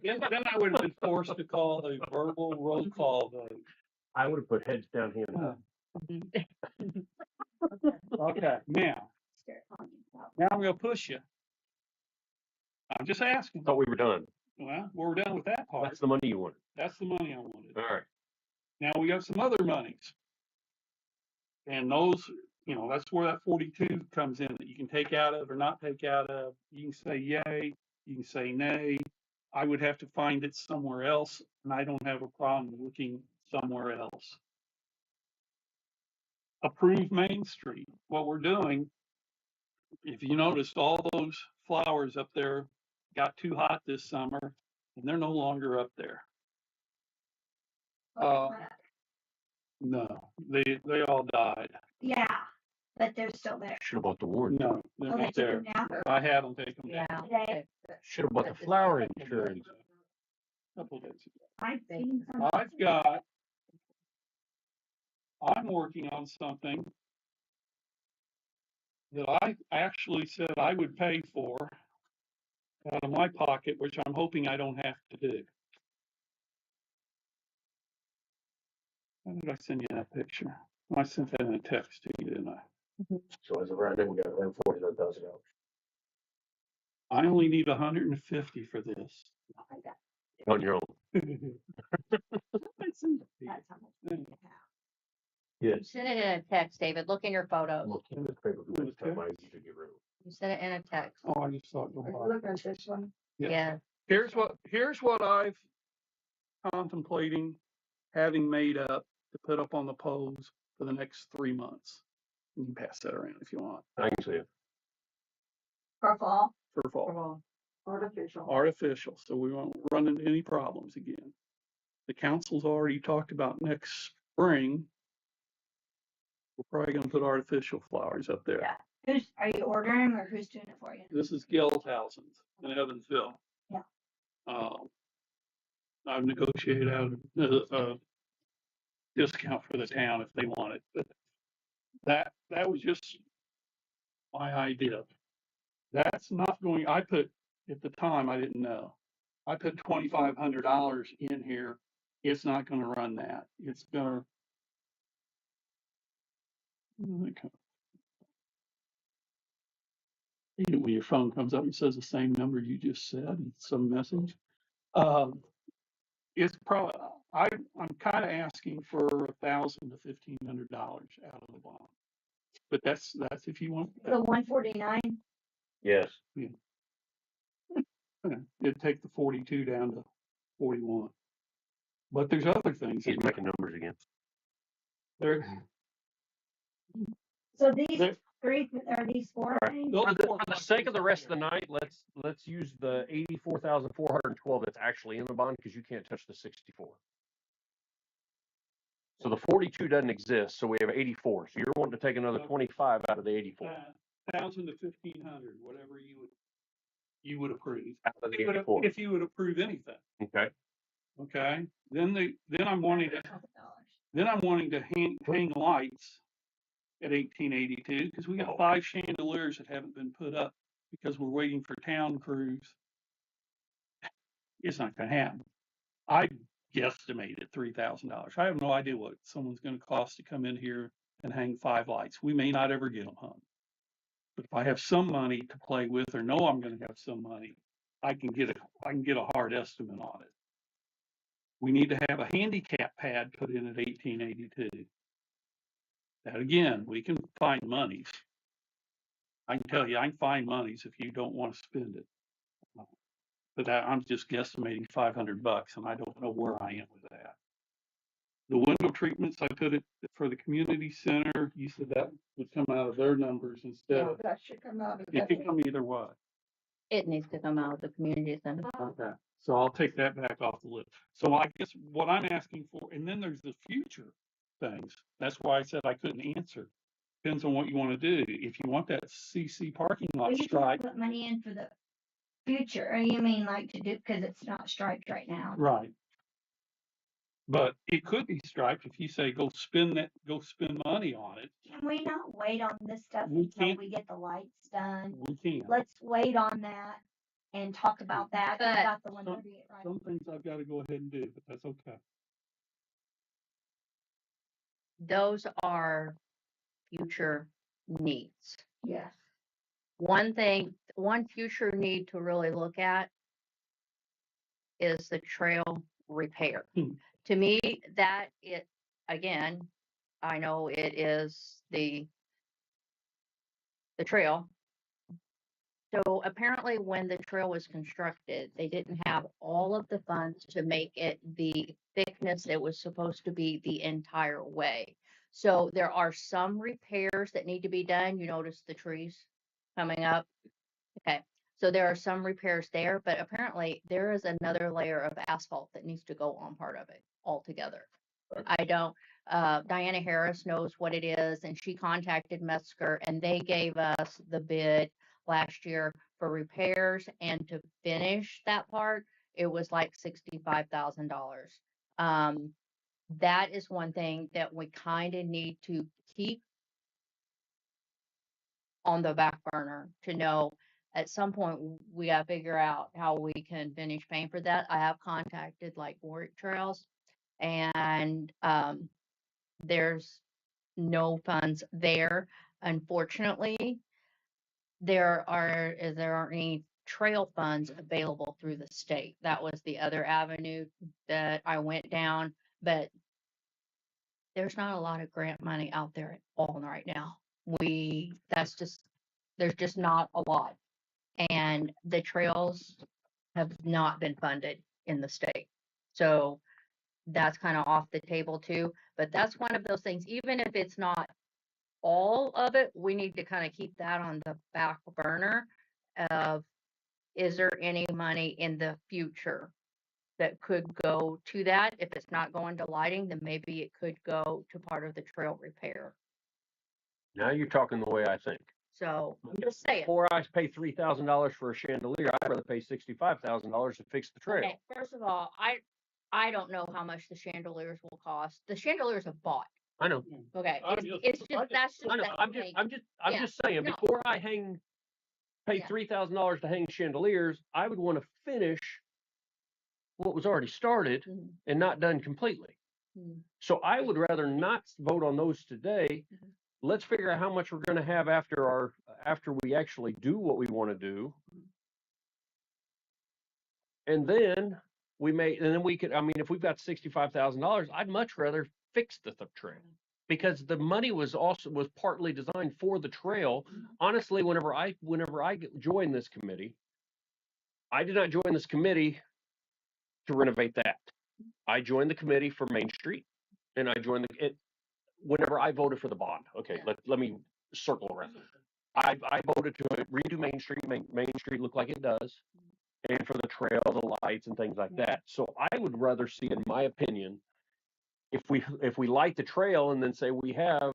[SPEAKER 2] I would have been forced to call a verbal roll call vote.
[SPEAKER 4] I would have put heads down, hands up.
[SPEAKER 2] Okay, now
[SPEAKER 1] Start on you.
[SPEAKER 2] I'm gonna push you. I'm just asking.
[SPEAKER 4] Thought we were done.
[SPEAKER 2] Well, we're done with that part.
[SPEAKER 4] That's the money you wanted.
[SPEAKER 2] That's the money I wanted.
[SPEAKER 4] All right.
[SPEAKER 2] Now we got some other monies. And those, that's where that 42 comes in that you can take out of or not take out of. You can say yay, you can say nay. I would have to find it somewhere else, and I don't have a problem looking somewhere else. Approve Main Street. What we're doing, if you noticed, all those flowers up there got too hot this summer, and they're no longer up there. No, they all died.
[SPEAKER 1] Yeah, but they're still there.
[SPEAKER 4] Should have bought the warrant.
[SPEAKER 2] No, they're
[SPEAKER 1] Oh, they
[SPEAKER 2] not
[SPEAKER 1] took
[SPEAKER 2] there.
[SPEAKER 1] them down?
[SPEAKER 2] I had them take them down.
[SPEAKER 3] yeah.
[SPEAKER 1] Today?
[SPEAKER 4] Should have bought the flower insurance.
[SPEAKER 2] A couple days ago.
[SPEAKER 1] I've seen some.
[SPEAKER 2] I'm working on something that I actually said I would pay for out of my pocket, which I'm hoping I don't have to do. How did I send you that picture? I sent that in a text to you, didn't I?
[SPEAKER 4] So as of right now, we got around $49,000.
[SPEAKER 2] I only need 150 for this.
[SPEAKER 4] On your own.
[SPEAKER 1] That's how much we have.
[SPEAKER 4] Yes.
[SPEAKER 3] Send it in a text, David. Look in your photos.
[SPEAKER 4] Look, in this paper, we just have mine to get rid of.
[SPEAKER 3] You sent it in a text.
[SPEAKER 2] Oh, I just thought.
[SPEAKER 6] Are you looking at this one?
[SPEAKER 3] Yeah.
[SPEAKER 2] Here's what I've contemplating having made up to put up on the poles for the next 3 months. You can pass that around if you want.
[SPEAKER 4] I can see it.
[SPEAKER 1] For fall.
[SPEAKER 2] For fall.
[SPEAKER 6] Artificial.
[SPEAKER 2] Artificial, so we won't run into any problems again. The council's already talked about next spring. We're probably gonna put artificial flowers up there.
[SPEAKER 1] Yeah. Are you ordering or who's doing it for you?
[SPEAKER 2] This is Gelshausen's in Evansville.
[SPEAKER 1] Yeah.
[SPEAKER 2] I've negotiated out a discount for the town if they want it, but that was just my idea. That's not going, I put, at the time, I didn't know. I put $2,500 in here. It's not gonna run that. It's gonna. When your phone comes up and says the same number you just said, and some message. It's probably, I'm kind of asking for $1,000 to $1,500 out of the bond. But that's if you want.
[SPEAKER 1] The 149.
[SPEAKER 4] Yes.
[SPEAKER 2] It'd take the 42 down to 41. But there's other things.
[SPEAKER 4] He's making numbers again.
[SPEAKER 2] There,
[SPEAKER 1] So these
[SPEAKER 2] there,
[SPEAKER 1] three are these four things?
[SPEAKER 2] those
[SPEAKER 4] For the,
[SPEAKER 2] four
[SPEAKER 4] for the sake of the rest of the night, let's use the 84,412 that's actually in the bond because you can't touch the 64. So the 42 doesn't exist, so we have 84. So you're wanting to take another 25 out of the 84.
[SPEAKER 2] 1,000 to 1,500, whatever you would approve.
[SPEAKER 4] Out of the 84.
[SPEAKER 2] If you would approve anything.
[SPEAKER 4] Okay.
[SPEAKER 2] Okay. Then I'm wanting to hang lights at 1882 because we got 5 chandeliers that haven't been put up because we're waiting for town crews. It's not going to happen. I guesstimated $3,000. I have no idea what someone's going to cost to come in here and hang 5 lights. We may not ever get them hung. But if I have some money to play with or know I'm going to have some money, I can get a hard estimate on it. We need to have a handicap pad put in at 1882. That again, we can find monies. I can tell you, I can find monies if you don't want to spend it. But I'm just guesstimating $500, and I don't know where I am with that. The window treatments, I put it for the community center. You said that would come out of their numbers instead
[SPEAKER 6] No,
[SPEAKER 2] of.
[SPEAKER 6] that should come out of
[SPEAKER 2] It
[SPEAKER 6] that.
[SPEAKER 2] can come either way.
[SPEAKER 3] It needs to come out of the community center.
[SPEAKER 2] Okay. So I'll take that back off the list. So I guess what I'm asking for, and then there's the future things. That's why I said I couldn't answer. Depends on what you want to do. If you want that CC parking lot
[SPEAKER 1] You can
[SPEAKER 2] stripe.
[SPEAKER 1] put money in for the future, or you mean like to do, because it's not striped right now.
[SPEAKER 2] Right. But it could be striped if you say, go spend money on it.
[SPEAKER 1] Can we not wait on this stuff
[SPEAKER 2] We
[SPEAKER 1] until
[SPEAKER 2] can't.
[SPEAKER 1] we get the lights done?
[SPEAKER 2] We can.
[SPEAKER 1] Let's wait on that and talk about that.
[SPEAKER 3] But-
[SPEAKER 1] About the 138, right?
[SPEAKER 2] Some things I've got to go ahead and do, but that's okay.
[SPEAKER 3] Those are future needs.
[SPEAKER 1] Yes.
[SPEAKER 3] One future need to really look at is the trail repair. To me, again, I know it is the trail. So apparently when the trail was constructed, they didn't have all of the funds to make it the thickness it was supposed to be the entire way. So there are some repairs that need to be done. You notice the trees coming up. Okay. So there are some repairs there, but apparently there is another layer of asphalt that needs to go on part of it altogether. I don't, Diana Harris knows what it is, and she contacted Metzger, and they gave us the bid last year for repairs, and to finish that part, it was like $65,000. That is one thing that we kind of need to keep on the back burner to know at some point we got to figure out how we can finish paying for that. I have contacted like Warwick Trails and there's no funds there. Unfortunately, there aren't any trail funds available through the state. That was the other avenue that I went down, but there's not a lot of grant money out there at all right now. There's just not a lot. And the trails have not been funded in the state. So that's kind of off the table too. But that's one of those things, even if it's not all of it, we need to kind of keep that on the back burner of, is there any money in the future that could go to that? If it's not going to lighting, then maybe it could go to part of the trail repair.
[SPEAKER 4] Now you're talking the way I think.
[SPEAKER 3] So I'm just saying.
[SPEAKER 4] Before I pay $3,000 for a chandelier, I'd rather pay $65,000 to fix the trail.
[SPEAKER 3] Okay, first of all, I don't know how much the chandeliers will cost. The chandeliers are bought.
[SPEAKER 4] I know.
[SPEAKER 3] Okay,
[SPEAKER 2] I'm
[SPEAKER 3] it's
[SPEAKER 2] just-
[SPEAKER 3] just that's just
[SPEAKER 4] I know.
[SPEAKER 3] that
[SPEAKER 4] I'm
[SPEAKER 3] thing.
[SPEAKER 4] just saying.
[SPEAKER 3] no.
[SPEAKER 4] Before I pay
[SPEAKER 3] Yeah.
[SPEAKER 4] $3,000 to hang chandeliers, I would want to finish what was already started
[SPEAKER 3] Mhm,
[SPEAKER 4] and not done completely.
[SPEAKER 3] mhm.
[SPEAKER 4] So I would rather not vote on those today.
[SPEAKER 3] Mhm.
[SPEAKER 4] Let's figure out how much we're going to have after we actually do what we want to do, and then we could. I mean, if we've got $65,000, I'd much rather fix the trail, because the money was partly designed for the trail. Honestly, whenever I joined this committee, I did not join this committee to renovate that. I joined the committee for Main Street, and I joined it whenever I voted for the bond. Okay,
[SPEAKER 3] Yeah.
[SPEAKER 4] let me circle around. I voted to redo Main Street, make Main Street look like it does, and for the trail, the lights, and things like that. So I would rather see, in my opinion, if we light the trail and then say we have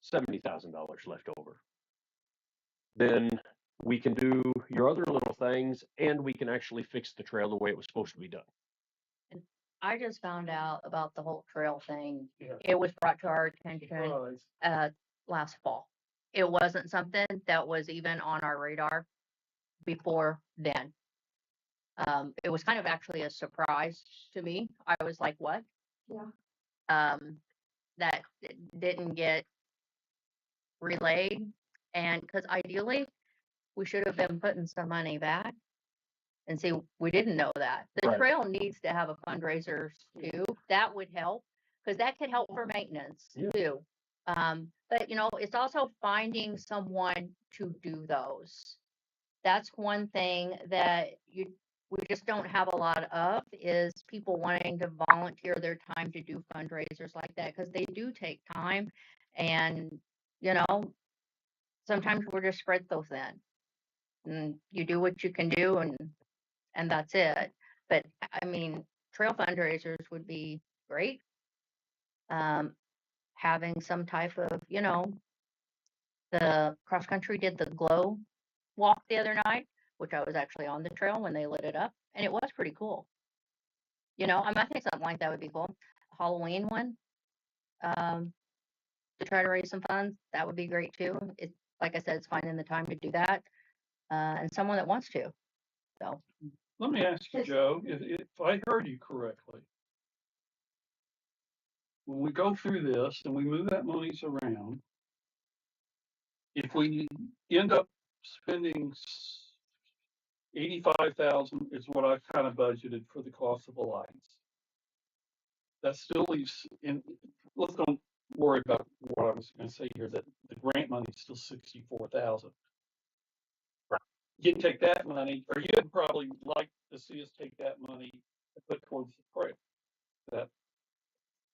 [SPEAKER 4] $70,000 left over, then we can do your other little things, and we can actually fix the trail the way it was supposed to be done.
[SPEAKER 3] And I just found out about the whole trail thing.
[SPEAKER 2] Yeah.
[SPEAKER 3] It was brought to our attention
[SPEAKER 2] Surprise.
[SPEAKER 3] last fall. It wasn't something that was even on our radar before then. It was kind of actually a surprise to me. I was like, what?
[SPEAKER 6] Yeah.
[SPEAKER 3] That didn't get relayed. And because ideally, we should have been putting some money back. And see, we didn't know that. The
[SPEAKER 4] Right.
[SPEAKER 3] trail needs to have a fundraiser too. That would help, because that could help for maintenance
[SPEAKER 4] Yeah.
[SPEAKER 3] too. But it's also finding someone to do those. That's one thing that we just don't have a lot of, is people wanting to volunteer their time to do fundraisers like that, because they do take time, and sometimes we're just spread so thin, and you do what you can do, and that's it. But I mean, trail fundraisers would be great. Having some type of, the cross country did the glow walk the other night, which I was actually on the trail when they lit it up, and it was pretty cool. I think something like that would be cool. Halloween one, to try to raise some funds, that would be great too. It, like I said, it's finding the time to do that, and someone that wants to. So
[SPEAKER 2] Let me ask you, Joe, if I heard you correctly. When we go through this and we move that monies around, if we end up spending 85,000 is what I kind of budgeted for the cost of the lights. That still leaves in, let's don't worry about what I was gonna say here, that the grant money is still 64,000.
[SPEAKER 4] Right.
[SPEAKER 2] You can take that money, or you'd probably like to see us take that money and put towards the trail. Is that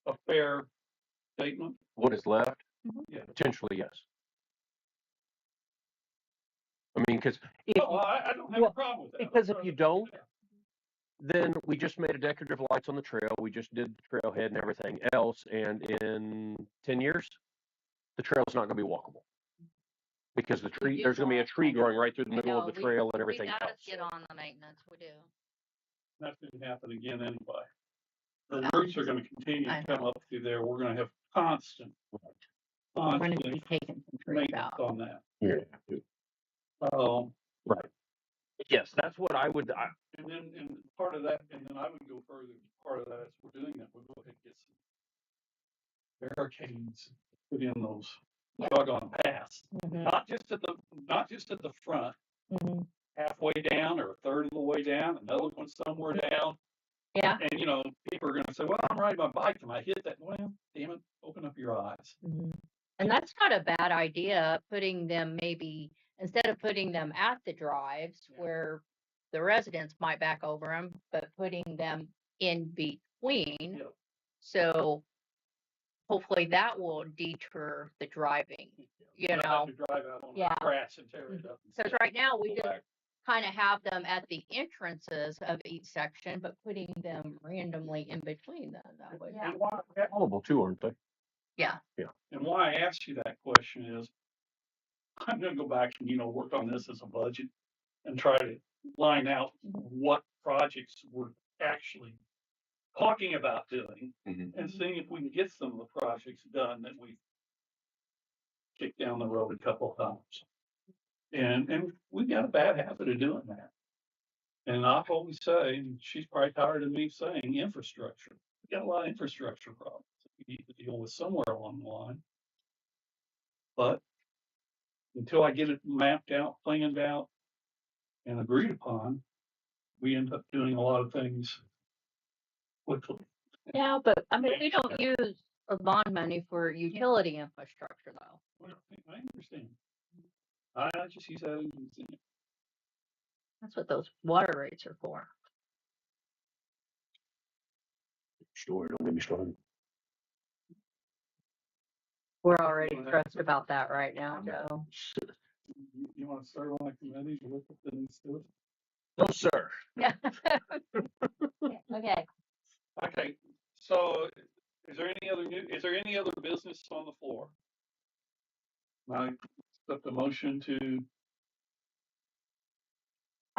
[SPEAKER 2] a fair statement?
[SPEAKER 4] What is left?
[SPEAKER 2] Yeah.
[SPEAKER 4] Potentially, yes. I mean, because
[SPEAKER 2] Oh, I don't have a problem with that.
[SPEAKER 4] because if you don't, then we just made a decorative lights on the trail. We just did the trailhead and everything else, and in 10 years, the trail's not going to be walkable, because there's going to be a tree growing right through the middle of the trail and everything
[SPEAKER 3] we gotta
[SPEAKER 4] else.
[SPEAKER 3] get on the maintenance. We do.
[SPEAKER 2] That's gonna happen again anyway. The roots are gonna continue
[SPEAKER 3] I
[SPEAKER 2] to come up through there. We're gonna have constant
[SPEAKER 3] We're gonna be taking some trees
[SPEAKER 2] maintenance
[SPEAKER 3] out.
[SPEAKER 2] on that.
[SPEAKER 4] Yeah. Right. Yes, that's what I would.
[SPEAKER 2] And then part of that, and then I would go further. Part of that is we're doing that. We'll go ahead and get some barricades, put in those
[SPEAKER 3] Yeah.
[SPEAKER 2] doggone paths,
[SPEAKER 3] Mhm,
[SPEAKER 2] not just at the front,
[SPEAKER 3] mhm.
[SPEAKER 2] halfway down or a third of the way down, another one somewhere down.
[SPEAKER 3] Yeah.
[SPEAKER 2] And people are gonna say, well, I'm riding my bike and I hit that. Well, damn it, open up your eyes.
[SPEAKER 3] Mhm. And that's not a bad idea, putting them maybe, instead of putting them at the drives where the residents might back over them, but putting them in between.
[SPEAKER 2] Yeah.
[SPEAKER 3] So hopefully that will deter the driving, you
[SPEAKER 2] Not
[SPEAKER 3] know.
[SPEAKER 2] have to drive out on the
[SPEAKER 3] Yeah.
[SPEAKER 2] grass and tear it up.
[SPEAKER 3] Because right now we
[SPEAKER 2] Go
[SPEAKER 3] just
[SPEAKER 2] back.
[SPEAKER 3] kind of have them at the entrances of each section, but putting them randomly in between them, that would.
[SPEAKER 1] Yeah.
[SPEAKER 4] And why available too, aren't they?
[SPEAKER 3] Yeah.
[SPEAKER 2] And why I asked you that question is, I'm gonna go back and, work on this as a budget and try to line out what projects we're actually talking about doing
[SPEAKER 4] Mhm.
[SPEAKER 2] and seeing if we can get some of the projects done that we kicked down the road a couple of times. And we got a bad habit of doing that. And I always say, and she's probably tired of me saying infrastructure. We got a lot of infrastructure problems that we need to deal with somewhere along the line. But until I get it mapped out, planned out, and agreed upon, we end up doing a lot of things quickly.
[SPEAKER 3] Yeah, but I mean, we don't use a bond money for utility infrastructure though.
[SPEAKER 2] Well, I understand. I just use that as an example.
[SPEAKER 3] That's what those water rates are for.
[SPEAKER 4] Sure, don't get me started.
[SPEAKER 3] We're already stressed about that right now, Joe.
[SPEAKER 2] You want to start on a committee to look at the new stuff?
[SPEAKER 4] No, sir.
[SPEAKER 3] Yeah. Okay.
[SPEAKER 2] Okay, so is there any other business on the floor? I accept the motion to,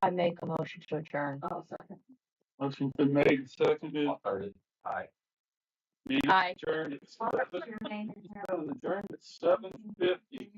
[SPEAKER 3] I make a motion to adjourn.
[SPEAKER 6] Oh, second.
[SPEAKER 2] motion's been made, and seconded,
[SPEAKER 4] Aye.
[SPEAKER 2] meeting
[SPEAKER 3] Aye.
[SPEAKER 2] adjourned at
[SPEAKER 1] What's your name?
[SPEAKER 2] adjourned at 7:50.